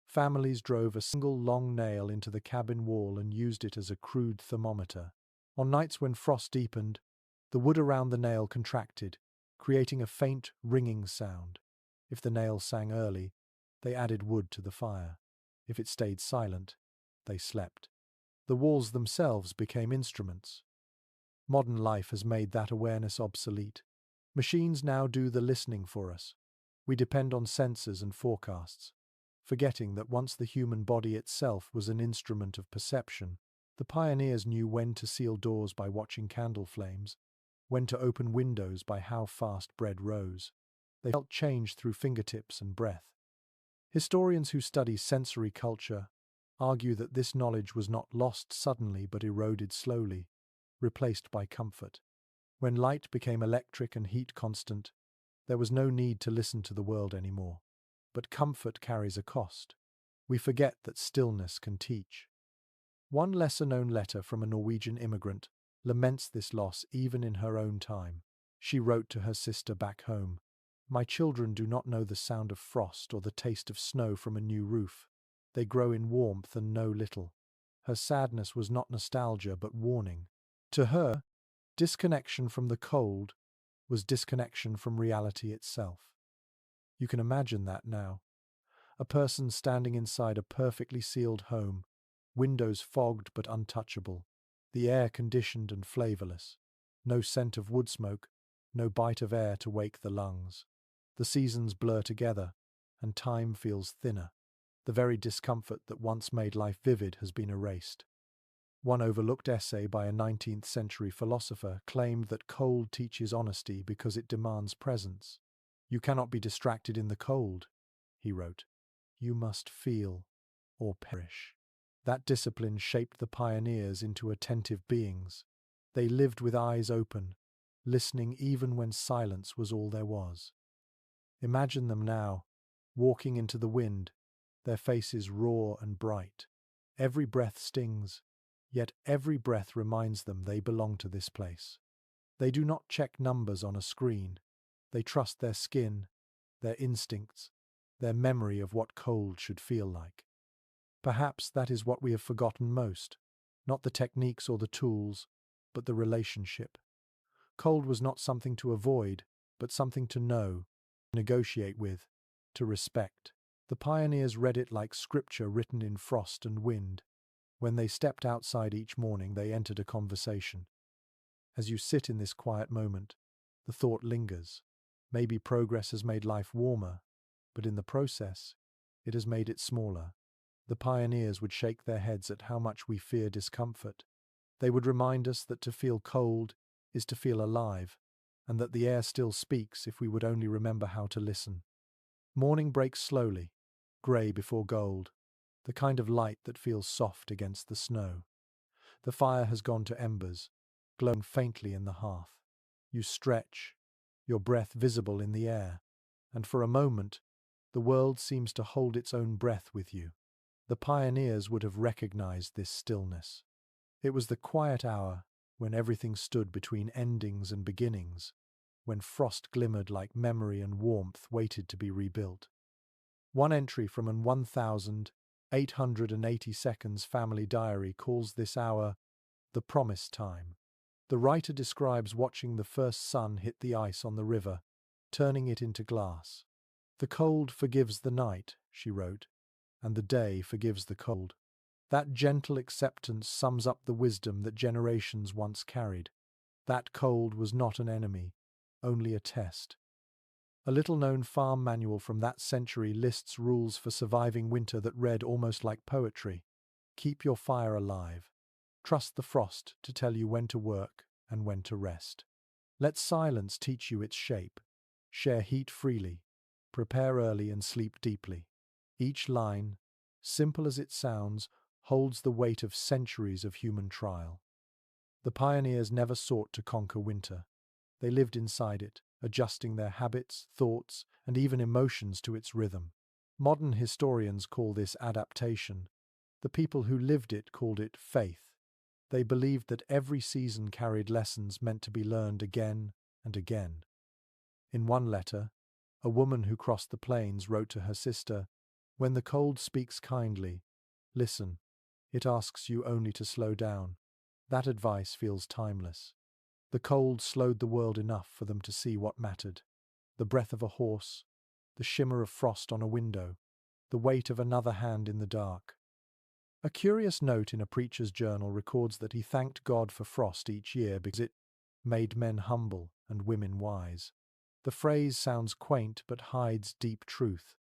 Families drove a single long nail into the cabin wall and used it as a crude thermometer. On nights when frost deepened, the wood around the nail contracted, creating a faint, ringing sound. If the nail sang early, they added wood to the fire. If it stayed silent, they slept. The walls themselves became instruments. Modern life has made that awareness obsolete. Machines now do the listening for us. We depend on sensors and forecasts. forgetting that once the human body itself was an instrument of perception. The pioneers knew when to seal doors by watching candle flames, when to open windows by how fast bread rose. They felt change through fingertips and breath. Historians who study sensory culture argue that this knowledge was not lost suddenly but eroded slowly, replaced by comfort. When light became electric and heat constant, there was no need to listen to the world anymore. But comfort carries a cost. We forget that stillness can teach. One lesser-known letter from a Norwegian immigrant laments this loss even in her own time. She wrote to her sister back home, "My children do not know the sound of frost or the taste of snow from a new roof. They grow in warmth and know little." Her sadness was not nostalgia but warning. To her, disconnection from the cold was disconnection from reality itself. You can imagine that now. A person standing inside a perfectly sealed home, windows fogged but untouchable, the air conditioned and flavorless, no scent of wood smoke, no bite of air to wake the lungs. The seasons blur together, and time feels thinner. The very discomfort that once made life vivid has been erased. One overlooked essay by a 19th century philosopher claimed that cold teaches honesty because it demands presence. "You cannot be distracted in the cold," he wrote. "You must feel or perish." That discipline shaped the pioneers into attentive beings. They lived with eyes open, listening even when silence was all there was. Imagine them now, walking into the wind, their faces raw and bright. Every breath stings, yet every breath reminds them they belong to this place. They do not check numbers on a screen. They trust their skin, their instincts, their memory of what cold should feel like. Perhaps that is what we have forgotten most, not the techniques or the tools, but the relationship. Cold was not something to avoid, but something to know, to negotiate with, to respect. The pioneers read it like scripture written in frost and wind. When they stepped outside each morning, they entered a conversation. As you sit in this quiet moment, the thought lingers. Maybe progress has made life warmer, but in the process, it has made it smaller. The pioneers would shake their heads at how much we fear discomfort. They would remind us that to feel cold is to feel alive, and that the air still speaks if we would only remember how to listen. Morning breaks slowly, grey before gold, the kind of light that feels soft against the snow. The fire has gone to embers, glowing faintly in the hearth. You stretch, your breath visible in the air, and for a moment, the world seems to hold its own breath with you. The pioneers would have recognized this stillness. It was the quiet hour when everything stood between endings and beginnings, when frost glimmered like memory and warmth waited to be rebuilt. One entry from an 1880 family diary calls this hour the promised time. The writer describes watching the first sun hit the ice on the river, turning it into glass. "The cold forgives the night," she wrote, "and the day forgives the cold." That gentle acceptance sums up the wisdom that generations once carried. That cold was not an enemy, only a test. A little-known farm manual from that century lists rules for surviving winter that read almost like poetry. Keep your fire alive. Trust the frost to tell you when to work and when to rest. Let silence teach you its shape. Share heat freely. Prepare early and sleep deeply. Each line, simple as it sounds, holds the weight of centuries of human trial. The pioneers never sought to conquer winter. They lived inside it, adjusting their habits, thoughts, and even emotions to its rhythm. Modern historians call this adaptation. The people who lived it called it faith. They believed that every season carried lessons meant to be learned again and again. In one letter, a woman who crossed the plains wrote to her sister, "When the cold speaks kindly, listen. It asks you only to slow down." That advice feels timeless. The cold slowed the world enough for them to see what mattered. The breath of a horse, the shimmer of frost on a window, the weight of another hand in the dark. A curious note in a preacher's journal records that he thanked God for frost each year because it made men humble and women wise. The phrase sounds quaint but hides deep truth.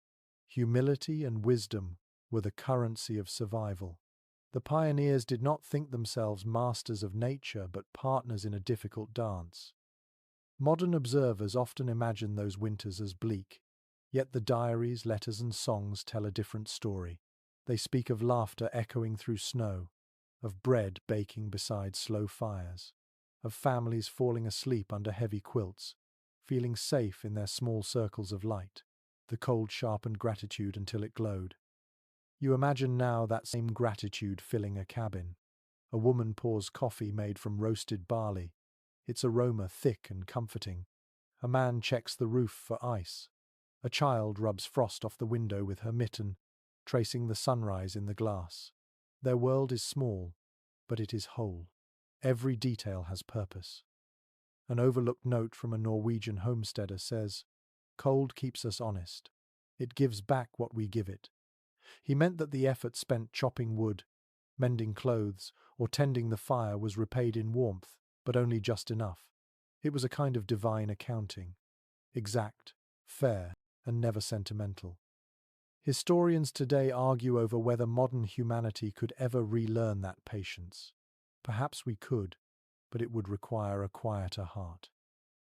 Humility and wisdom were the currency of survival. The pioneers did not think themselves masters of nature but partners in a difficult dance. Modern observers often imagine those winters as bleak, yet the diaries, letters, and songs tell a different story. They speak of laughter echoing through snow, of bread baking beside slow fires, of families falling asleep under heavy quilts, feeling safe in their small circles of light. The cold sharpened gratitude until it glowed. You imagine now that same gratitude filling a cabin. A woman pours coffee made from roasted barley, its aroma thick and comforting. A man checks the roof for ice. A child rubs frost off the window with her mitten, tracing the sunrise in the glass. Their world is small, but it is whole. Every detail has purpose. An overlooked note from a Norwegian homesteader says, "Cold keeps us honest. It gives back what we give it." He meant that the effort spent chopping wood, mending clothes, or tending the fire was repaid in warmth, but only just enough. It was a kind of divine accounting, exact, fair, and never sentimental. Historians today argue over whether modern humanity could ever relearn that patience. Perhaps we could, but it would require a quieter heart.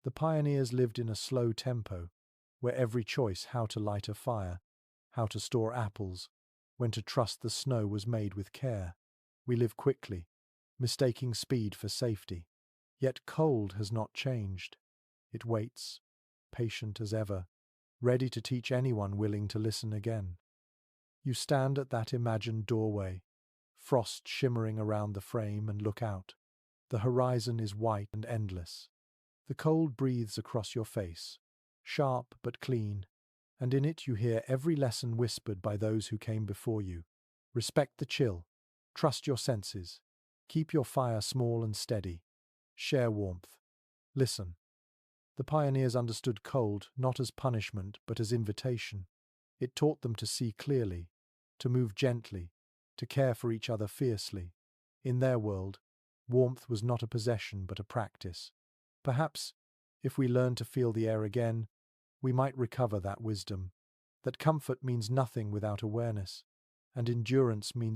The pioneers lived in a slow tempo, where every choice how to light a fire, how to store apples, when to trust the snow was made with care. We live quickly, mistaking speed for safety. Yet cold has not changed. It waits, patient as ever, ready to teach anyone willing to listen again. You stand at that imagined doorway, frost shimmering around the frame, and look out. The horizon is white and endless. The cold breathes across your face, sharp but clean, and in it you hear every lesson whispered by those who came before you. Respect the chill, trust your senses, keep your fire small and steady, share warmth, listen. The pioneers understood cold not as punishment but as invitation. It taught them to see clearly, to move gently, to care for each other fiercely. In their world, warmth was not a possession but a practice. Perhaps, if we learn to feel the air again, we might recover that wisdom, that comfort means nothing without awareness, and endurance means